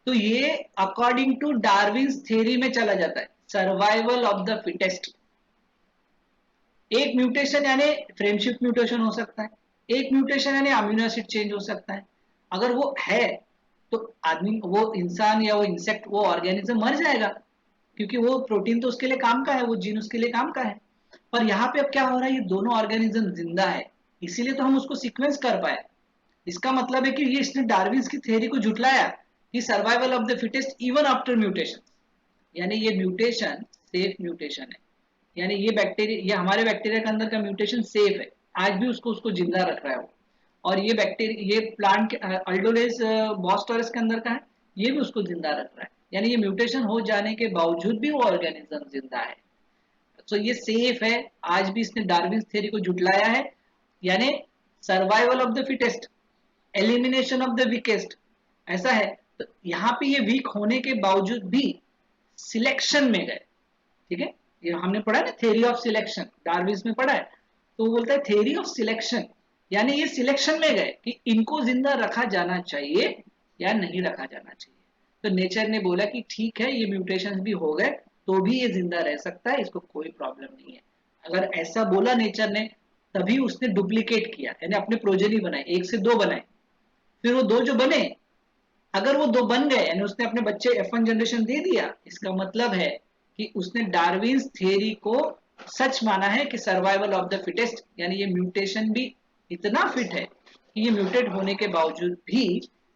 तो ये अकॉर्डिंग टू डार्विन्स थ्योरी में चला जाता है, सर्वाइवल ऑफ द फिटेस्ट। एक म्यूटेशन यानी फ्रेंडशिप म्यूटेशन हो सकता है, एक म्यूटेशन यानी अमीनो एसिड चेंज हो सकता है। अगर वो है तो आदमी, वो इंसान या वो इंसेक्ट, वो ऑर्गेनिज्म मर जाएगा, क्योंकि वो प्रोटीन तो उसके लिए काम का है, वो जीन उसके लिए काम का है। पर यहाँ पे अब क्या हो रहा है, ये दोनों ऑर्गेनिज्म जिंदा है, इसीलिए तो हम उसको सीक्वेंस कर पाए। इसका मतलब है कि ये इसने डार्विन्स की थ्योरी को झुटलाया कि survival of the fittest even after mutation. यानी ये म्यूटेशन सेफ म्यूटेशन है, यानी ये बैक्टीरिया, ये हमारे बैक्टीरिया के अंदर का म्यूटेशन सेफ है, आज भी उसको उसको जिंदा रख रहा है वो। और ये बैक्टीरिया, ये प्लांट के अल्डोलेस बॉस्टोरस के अंदर का है, ये भी उसको जिंदा रख रहा है। यानी ये म्यूटेशन हो जाने के बावजूद भी वो ऑर्गेनिज्म जिंदा है। तो ये सेफ है, आज भी इसने डार्विन थ्योरी को जुटलाया है। यानी survival of the fittest, elimination of the weakest, ऐसा है। तो यहाँ पे ये वीक होने के बावजूद भी सिलेक्शन में गए, ठीक है। ये हमने पढ़ा है ना, थ्योरी ऑफ सिलेक्शन, डार्विन में पढ़ा है। तो वो बोलता है थ्योरी ऑफ सिलेक्शन, यानी ये सिलेक्शन में गए कि इनको जिंदा रखा जाना चाहिए या नहीं रखा जाना चाहिए। तो नेचर ने बोला कि ठीक है, ये म्यूटेशंस भी हो गए तो भी ये जिंदा रह सकता है, इसको कोई प्रॉब्लम नहीं है। अगर ऐसा बोला नेचर ने, तभी उसने डुप्लीकेट किया, यानी अपने प्रोजेनी बनाए, एक से दो बनाए। फिर वो दो जो बने, अगर वो दो बन गए यानी उसने अपने बच्चे F1 जनरेशन दे दिया, इसका मतलब है कि उसने डार्विन्स थ्योरी को सच माना है कि सर्वाइवल ऑफ द फिटेस्ट, यानी ये म्यूटेशन भी इतना फिट है कि ये म्यूटेट होने के बावजूद भी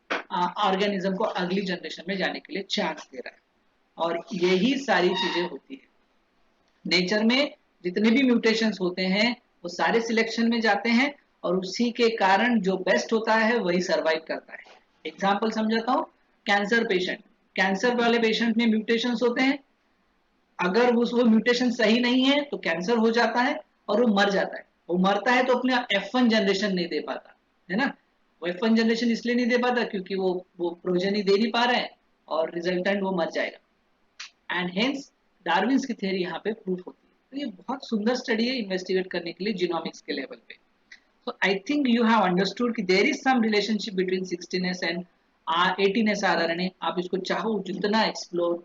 ऑर्गेनिज्म को अगली जनरेशन में जाने के लिए चांस दे रहा है। और यही सारी चीजें होती है नेचर में। जितने भी म्यूटेशंस होते हैं वो सारे सिलेक्शन में जाते हैं और उसी के कारण जो बेस्ट होता है वही सरवाइव करता है। एग्जाम्पल समझाता हूँ, कैंसर पेशेंट, कैंसर वाले पेशेंट में म्यूटेशंस होते हैं, अगर वो म्यूटेशन सही नहीं है तो कैंसर हो जाता है और वो मर जाता है। वो मरता है तो अपने F1 जनरेशन नहीं दे पाता है ना, वो F1 जनरेशन इसलिए नहीं दे पाता क्योंकि वो प्रोजेनी दे नहीं पा रहा है और रिजल्टेंट वो मर जाएगा। एंड हेंस डार्विन्स की थ्योरी यहाँ पे प्रूफ होती है। तो ये बहुत सुंदर स्टडी है इन्वेस्टिगेट करने के लिए जीनोमिक्स के लेवल पे। So I think you have understood कि there is some relationship between 16S and 18S RNA। आप इसको चाहो जितना एक्सप्लोर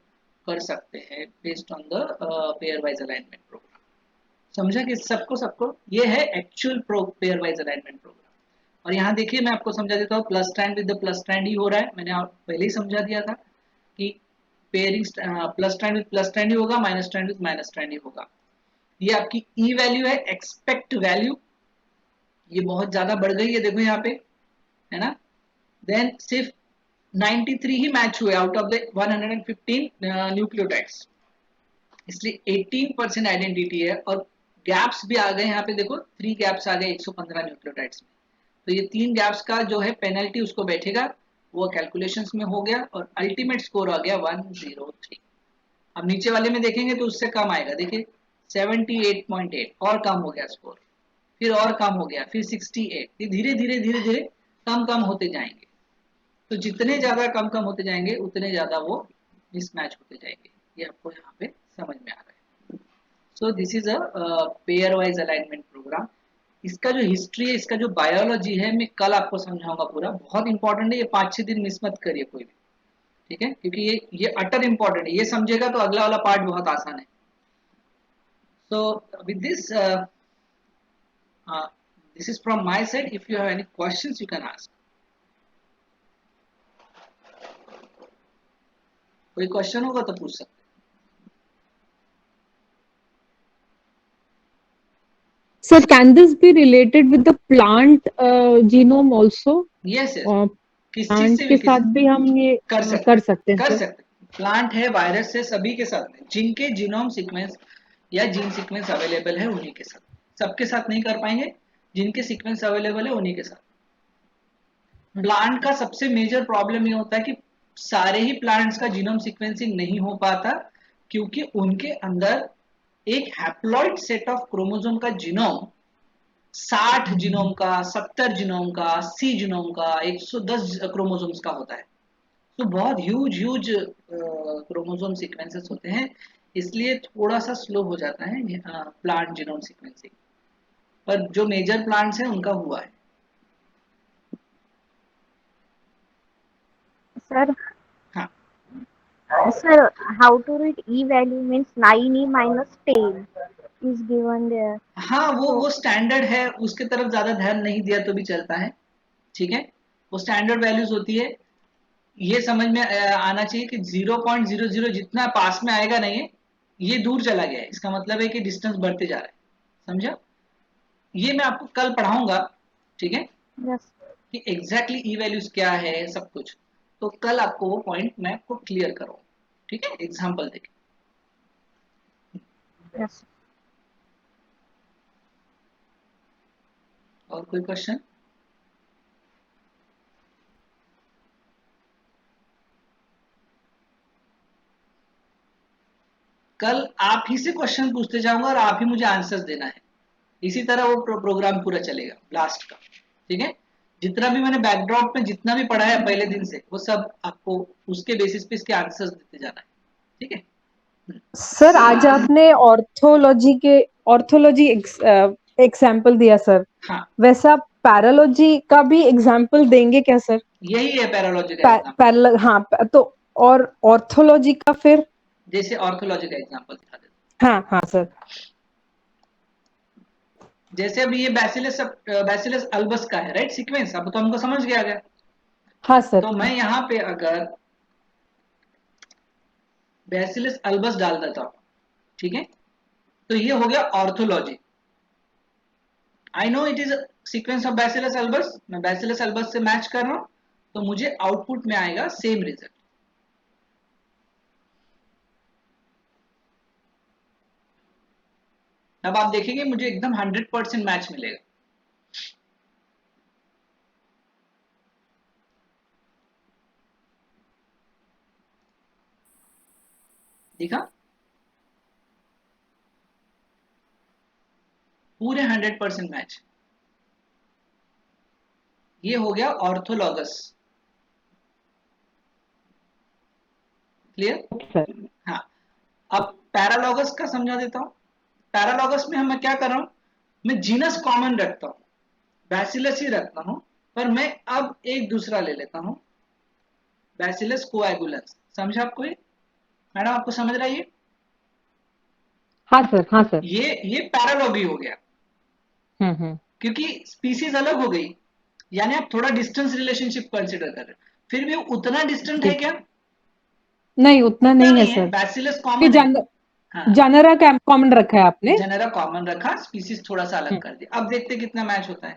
कर सकते हैं based on the pairwise alignment program. समझा कि सबको ये है actual pairwise alignment program. और यहाँ देखिए मैं आपको समझा देता हूँ, plus strand with the plus strand ही हो रहा है, मैंने आप पहले ही समझा दिया था कि pairing plus strand with plus strand ही होगा, minus strand with minus strand ही होगा। ये आपकी ई वैल्यू है, एक्सपेक्ट वैल्यू, ये बहुत ज्यादा बढ़ गई है देखो यहाँ पे, है ना। देन सिर्फ 93 ही मैच हुए आउट ऑफ द 115 न्यूक्लियोटाइड्स, इसलिए 18% आइडेंटिटी है। और गैप्स भी आ गए यहाँ पे देखो, 3 गैप्स आ गए 115 न्यूक्लियोटाइड्स में। तो ये 3 गैप्स का जो है पेनल्टी उसको बैठेगा, वो कैलकुलेशंस में हो गया और अल्टीमेट स्कोर आ गया 103। अब नीचे वाले में देखेंगे तो उससे कम आएगा, देखिए 78.8 और कम हो गया स्कोर, फिर और कम हो गया, फिर 68। ये धीरे धीरे कम होते जाएंगे। तो जितने ज्यादा कम होते जाएंगे उतने ज्यादा वो मिसमैच होते जाएंगे। ये आपको यहाँ पे समझ में आ रहा है। So this is a pairwise alignment program. इसका जो हिस्ट्री है, इसका जो बायोलॉजी है, मैं कल आपको समझाऊंगा पूरा, बहुत इंपॉर्टेंट है। ये 5-6 दिन मिस मत करिए कोई भी, ठीक है, क्योंकि ये अटर इंपॉर्टेंट है। ये समझेगा तो अगला वाला पार्ट बहुत आसान है। So with this this is from my side. If you have any questions you can ask. कोई क्वेश्चन होगा तो पूछ सकते Sir, can this be related with the plant genome also? Yes, yes. किस चीज प्लांट से के भी साथ भी हम ये कर सकते हैं कर sir? सकते। प्लांट है, वायरस है, सभी के साथ में जिनके जीनोम सीक्वेंस या जीन सीक्वेंस अवेलेबल है उन्हीं के साथ। सबके साथ नहीं कर पाएंगे, जिनके सीक्वेंस अवेलेबल है उन्हीं के साथ। प्लांट का सबसे मेजर प्रॉब्लम ये होता है कि सारे ही प्लांट्स का जीनोम सीक्वेंसिंग नहीं हो पाता क्योंकि उनके अंदर एक हैप्लॉइड सेट ऑफ क्रोमोसोम का जीनोम 60 जीनोम का, 70 जीनोम का, 80 जीनोम का, 110 क्रोमोसोम्स का होता है। तो बहुत ह्यूज क्रोमोसोम सीक्वेंसेस होते हैं, इसलिए थोड़ा सा स्लो हो जाता है प्लांट जीनोम सीक्वेंसिंग। पर जो मेजर प्लांट्स हैं उनका हुआ है। Sir, हाँ sir, how to read E value means 9E minus 10 is given there. हाँ, वो So, वो स्टैंडर्ड है, उसके तरफ ज्यादा ध्यान नहीं दिया तो भी चलता है, ठीक है। वो स्टैंडर्ड वैल्यूज होती है। ये समझ में आना चाहिए कि 0.00 जितना पास में आएगा नहीं है, ये दूर चला गया है, इसका मतलब है कि डिस्टेंस बढ़ते जा रहा है। समझा? ये मैं आपको कल पढ़ाऊंगा, ठीक है, yes, कि एग्जैक्टली ई वैल्यूज क्या है सब कुछ। तो कल आपको वो पॉइंट मैं आपको क्लियर करूँ, ठीक है, एग्जाम्पल देके। yes. और कोई क्वेश्चन? कल आप ही से क्वेश्चन पूछते जाऊंगा और आप ही मुझे आंसर्स देना है। इसी तरह वो प्रोग्राम पूरा चलेगा ब्लास्ट का, ठीक है। जितना भी मैंने बैकड्रॉप में जितना भी पढ़ा है पहले दिन से, वो सब आपको उसके बेसिस पे इसके आंसर्स देते जाना है, ठीक है। सर आज आपने ऑर्थोलॉजी एग्जाम्पल दिया सर, हाँ, वैसा पैरालॉजी का भी एग्जाम्पल देंगे क्या सर? यही है पैरालॉजी का एग्जाम्पल। पैरेलल, हाँ, तो और ऑर्थोलॉजी का फिर? जैसे ऑर्थोलॉजी का एग्जाम्पल दिखा देते। हाँ हाँ सर। जैसे अभी ये बैसिलस अल्बस का है, राइट, सीक्वेंस, अब तो हमको समझ गया। हाँ सर। तो मैं यहाँ पे अगर बैसिलस अल्बस डाल देता हूँ, ठीक है, तो ये हो गया orthology. I know it is sequence of bacillus albus, मैं बैसिलस अल्बस से मैच कर रहा हूँ, तो मुझे आउटपुट में आएगा सेम रिजल्ट। अब आप देखेंगे मुझे एकदम 100% मैच मिलेगा। देखा, पूरे 100% मैच। ये हो गया ऑर्थोलॉगस। क्लियर? सर हाँ, अब पैरालॉगस का समझा देता हूं। पैरालॉगस में मैं क्या कर रहा हूं, मैं जीनस कॉमन रखता हूं, बैसिलस ही रखता हूं, पर मैं अब एक दूसरा ले लेता हूं, बैसिलस कोएगुलेंस। समझा आपको? ये मैडम आपको समझ रहा है ये? हाँ सर, हाँ सर। ये पैरालॉगी हो गया, क्योंकि स्पीसीज अलग हो गई, यानी आप थोड़ा डिस्टेंस रिलेशनशिप कंसिडर कर रहे हो। फिर भी उतना डिस्टेंट है क्या? नहीं, उतना नहीं है है, सर, बैसिलस कि कॉमन है। हाँ, जानरा कॉमन रखा है आपने। जनरा कॉमन रखा, स्पीसीज थोड़ा सा अलग कर दिया। अब देखते कितना मैच होता है।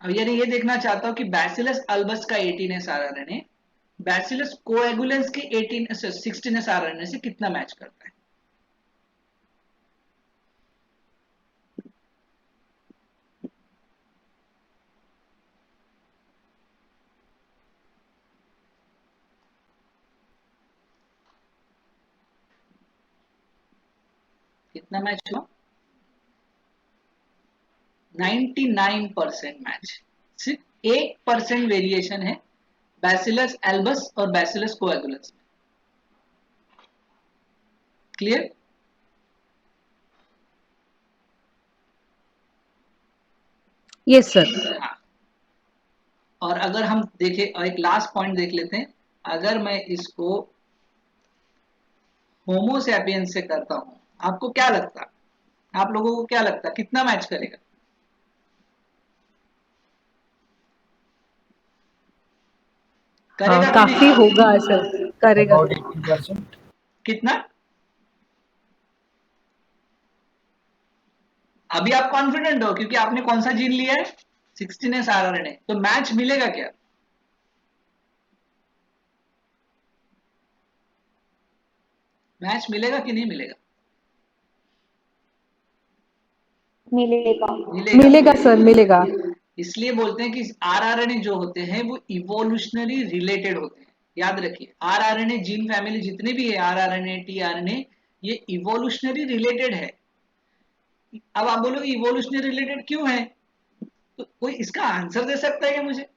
अब यानी ये देखना चाहता हूं कि बैसिलस अल्बस का 18S आरआरएनए बैसिलस कोएगुलेंस के 16S आरआरएनए से कितना मैच करता है। कितना मैच हुआ? 99% मैच। सिर्फ 1% वेरिएशन है बैसिलस एल्बस और बैसिलस कोएगुलेंस में। क्लियर? Yes sir. हाँ, और अगर हम देखें, एक लास्ट पॉइंट देख लेते हैं, अगर मैं इसको होमो सैपियंस से करता हूं, आपको क्या लगता है, आप लोगों को क्या लगता है कितना मैच करेगा? करेगा कि काफी नहीं? होगा सर, करेगा। अबाउट 18%। कितना? अभी आप कॉन्फिडेंट हो क्योंकि आपने कौन सा जीन लिया है? 16S rRNA. तो मैच मिलेगा क्या? मैच मिलेगा कि नहीं मिलेगा? मिलेगा। मिलेगा सर, मिलेगा। इसलिए बोलते हैं कि आरआरएनए जो होते हैं वो इवोल्यूशनरी रिलेटेड होते हैं। याद रखिए, आरआरएनए जीन फैमिली जितने भी है, आरआरएनए, टीआरएनए, ये इवोल्यूशनरी रिलेटेड है। अब आप बोलोगे इवोल्यूशनरी रिलेटेड क्यों है, तो कोई इसका आंसर दे सकता है क्या मुझे?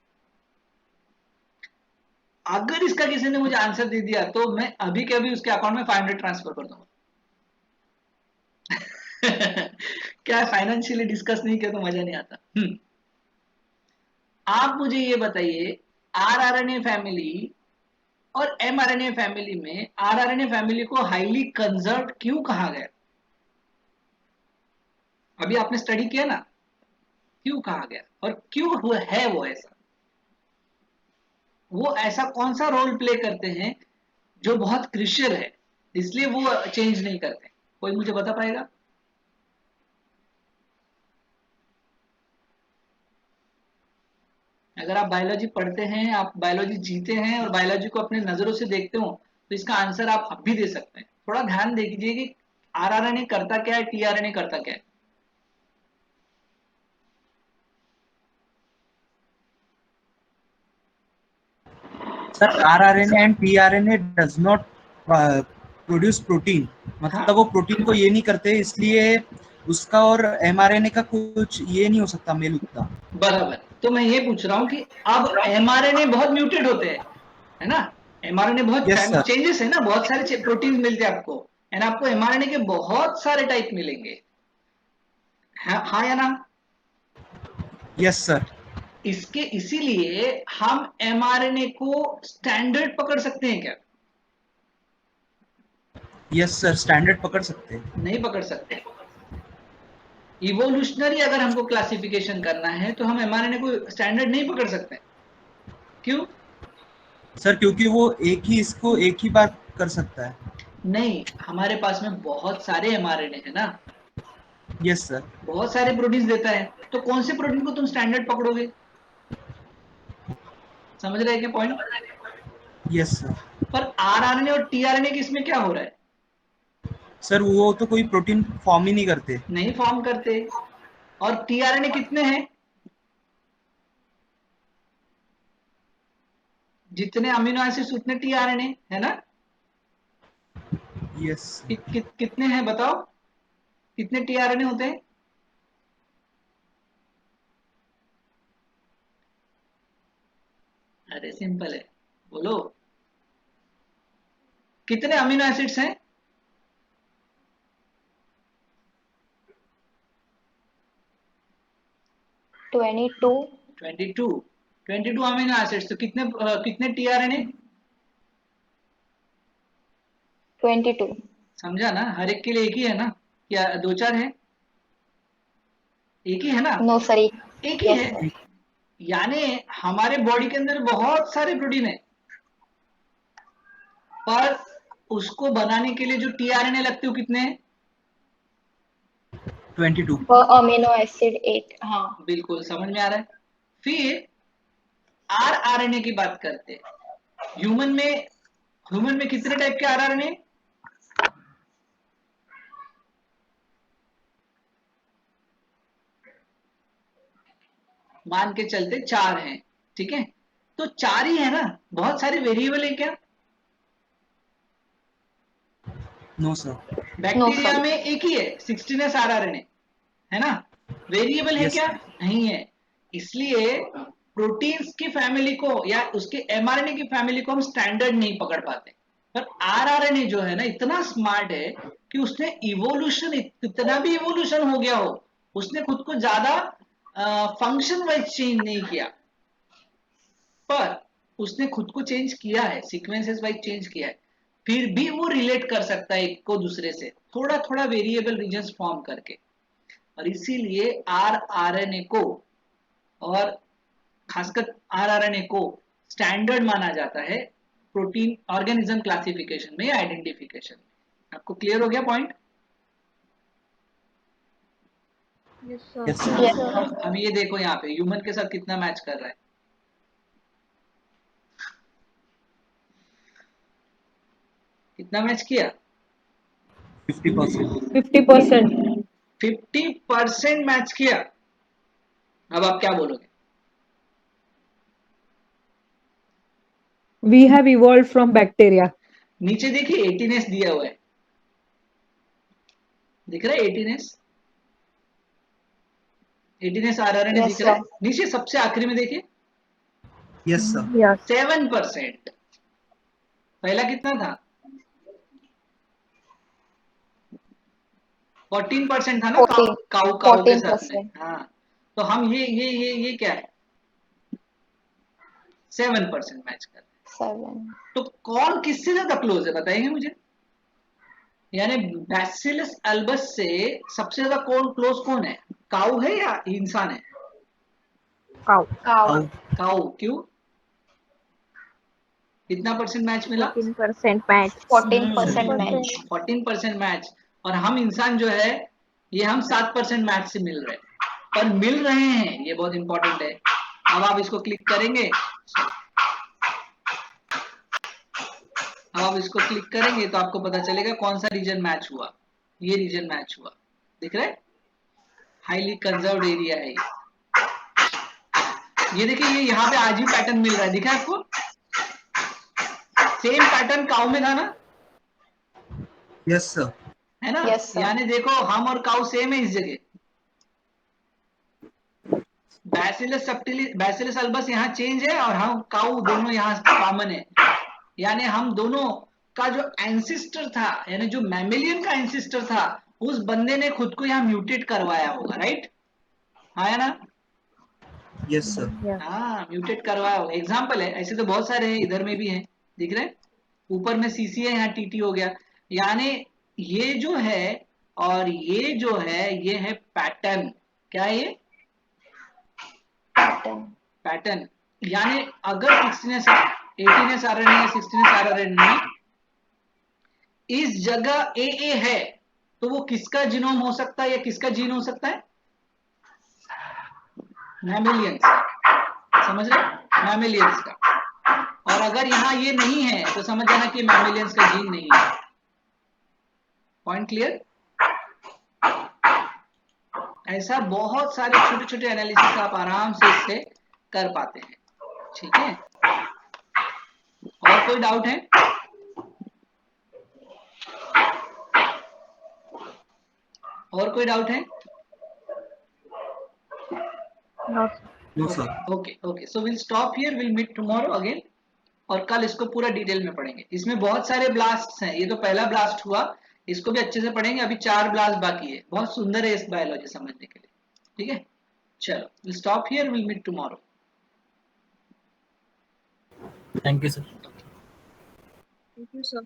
अगर इसका किसी ने मुझे आंसर दे दिया तो मैं अभी के अभी उसके अकाउंट में 500 ट्रांसफर कर दूंगा। क्या फाइनेंशियली डिस्कस नहीं किया तो मजा नहीं आता। आप मुझे ये बताइए, आरआरएनए फैमिली और एमआरएनए फैमिली में आरआरएनए फैमिली को हाईली कंजर्व क्यों कहा गया? अभी आपने स्टडी किया ना, क्यों कहा गया और क्यों हुआ है वो ऐसा? वो ऐसा कौन सा रोल प्ले करते हैं जो बहुत क्रिशियल है, इसलिए वो चेंज नहीं करते? कोई मुझे बता पाएगा? अगर आप बायोलॉजी पढ़ते हैं, आप बायोलॉजी जीते हैं और बायोलॉजी को अपने नजरों से देखते हो, तो इसका आंसर आप अब भी दे सकते हैं। थोड़ा ध्यान दे दीजिए कि आरआरएनए करता क्या है, टीआरएनए करता क्या है। Sir RRNA and tRNA does not produce protein, मतलब हाँ, वो प्रोटीन को ये नहीं करते, इसलिए उसका और mRNA का कुछ ये नहीं हो सकता मेल उतना। बराबर। तो मैं ये पूछ रहा हूं कि अब एमआरएनए बहुत म्यूटेड होते हैं, है ना? एमआरएनए बहुत यस सर। चेंजेस है ना, बहुत सारे प्रोटीन मिलते हैं आपको, एंड आपको एमआरएनए के बहुत सारे टाइप मिलेंगे। हाँ या ना? Yes sir. इसके इसीलिए हम एमआरएनए को स्टैंडर्ड पकड़ सकते हैं क्या? यस सर, स्टैंडर्ड पकड़ सकते हैं। नहीं पकड़ सकते। इवोल्यूशनरी अगर हमको क्लासिफिकेशन करना है तो हम एमआरएनए को स्टैंडर्ड नहीं पकड़ सकते। क्यों? सर क्योंकि वो इसको एक ही बार कर सकता है। नहीं, हमारे पास में बहुत सारे एमआरएनए है ना, यस सर। बहुत सारे प्रोटीन देता है, तो कौन से प्रोटीन को तुम स्टैंडर्ड पकड़ोगे? समझ रहे हैं क्या पॉइंट? Yes sir. पर आरआरएनए और टीआरएनए के इसमें क्या हो रहा है? सर वो तो कोई प्रोटीन फॉर्म ही नहीं करते। नहीं फॉर्म करते। और टीआरएनए कितने हैं? जितने अमीनो एसिड्स उतने टीआरएनए है ना। यस। कितने हैं बताओ, कितने टीआरएनए होते हैं? अरे सिंपल है, बोलो कितने अमीनो एसिड्स हैं? 22 22 अमीनो एसिड्स, तो कितने टीआरएनए? 22 समझा ना, हर एक के लिए एक ही है ना, क्या दो चार है? एक ही है ना, नो सर एक ही यस है। सर यानी हमारे बॉडी के अंदर बहुत सारे प्रोटीन है, पर उसको बनाने के लिए जो टीआरएनए लगते हो कितने हैं? 22। पर अमीनो एसिड 8 हाँ बिल्कुल समझ में आ रहा है। फिर आरआरएनए की बात करते हैं। ह्यूमन में कितने टाइप के आरआरएनए? मान के चलते 4 हैं, ठीक है, तो 4 ही है ना, बहुत सारे वेरिएबल है क्या? No sir. बैक्टीरिया सर में एक ही है 16S आरआरएनए, है ना, वेरिएबल है यस क्या? नहीं है। इसलिए प्रोटीन्स की फैमिली को या उसके एमआरएनए की फैमिली को हम स्टैंडर्ड नहीं पकड़ पाते, पर आरआरएनए जो है ना इतना स्मार्ट है कि उसने इवोल्यूशन, इतना भी इवोल्यूशन हो गया हो, उसने खुद को ज्यादा फंक्शन वाइज चेंज नहीं किया, पर उसने खुद को चेंज किया है, सीक्वेंसेस वाइज चेंज किया है, फिर भी वो रिलेट कर सकता है एक को दूसरे से, थोड़ा थोड़ा वेरिएबल रीजन्स फॉर्म करके। और इसीलिए आरआरएनए को, और खासकर आरआरएनए को स्टैंडर्ड माना जाता है प्रोटीन ऑर्गेनिज्म क्लासिफिकेशन में या आइडेंटिफिकेशन में। आपको क्लियर हो गया point? Yes yes sir. Sir अब ये देखो यहाँ पे ह्यूमन के साथ कितना मैच कर रहा है, कितना मैच किया? 50%। 50%. 50% मैच किया। अब आप क्या बोलोगे? We have evolved from bacteria. नीचे देखिए 18S दिया हुआ है, दिख रहा है 18S? 18S आरआरएनए Yes, दिख रहा है sir. नीचे सबसे आखिरी में देखिए, यस सर। Yes. 7%। पहला कितना था? 14% था ना, 14 काऊ के साथ में। 14%. हाँ, तो हम ये क्या है, 7% मैच कर रहे हैं। 7. तो कौन किससे ज्यादा क्लोज है बताएंगे मुझे? यानी बैसिलस अल्बस से सबसे ज्यादा क्लोज कौन है, काऊ है या इंसान है? Cow. Cow. काऊ, क्यों? कितना परसेंट मैच मिला? 14% match. 14% match. 14% मैच। और हम इंसान जो है, ये हम 7% मैच से मिल रहे हैं, पर मिल रहे हैं, ये बहुत इंपॉर्टेंट है। अब आप इसको क्लिक करेंगे, अब आप इसको क्लिक करेंगे तो आपको पता चलेगा कौन सा रीजन मैच हुआ। ये रीजन मैच हुआ, दिख रहा है, हाईली कंजर्व्ड एरिया है ये देखिए, ये यहाँ पे आज भी पैटर्न मिल रहा है, दिखा आपको? सेम पैटर्न काऊ में था ना, यस सर। है ना? Yes, sir. यानी देखो हम और काऊ सेम है इस जगह। बैसिलस अल्बस यहाँ चेंज है और हम काऊ दोनों यहाँ कॉमन है। यानी हम दोनों का जो एंसिस्टर था, यानी जो मैमिलियन का एंसिस्टर था, उस बंदे ने खुद को यहाँ म्यूटेट करवाया होगा, राइट? हाँ या ना? Yes sir. Yes. हाँ, म्यूटेट करवाया होगा। एग्जाम्पल है, ऐसे तो बहुत सारे हैं, इधर में भी हैं, दिख रहे हैं? ऊपर में सीसी है, यहाँ टीटी हो गया। यानी ये जो है और ये जो है, ये है पैटर्न। क्या है ये? Pattern. पैटर्न। यानी अगर 18S आरएनए या 16S आरएनए में इस जगह ए है, तो वो किसका जीनोम हो सकता है या किसका जीन हो सकता है? मैमेलियंस का। समझ रहे? मैमेलियंस का। और अगर यहाँ ये नहीं है तो समझ जाना कि मैमेलियंस का जीन नहीं है। Point clear? ऐसा बहुत सारे छोटे छोटे एनालिसिस आप आराम से इससे कर पाते हैं, ठीक है? और कोई डाउट है? और कोई डाउट है? No. No sir. Okay okay, so will stop here, will meet tomorrow again, और कल इसको पूरा डिटेल में पढ़ेंगे। इसमें बहुत सारे ब्लास्ट्स हैं, ये तो पहला ब्लास्ट हुआ, इसको भी अच्छे से पढ़ेंगे। अभी 4 ब्लास्ट बाकी है, बहुत सुंदर है इस बायोलॉजी समझने के लिए, ठीक है? चलो, will stop here, will meet tomorrow. Thank you sir. Thank you, sir.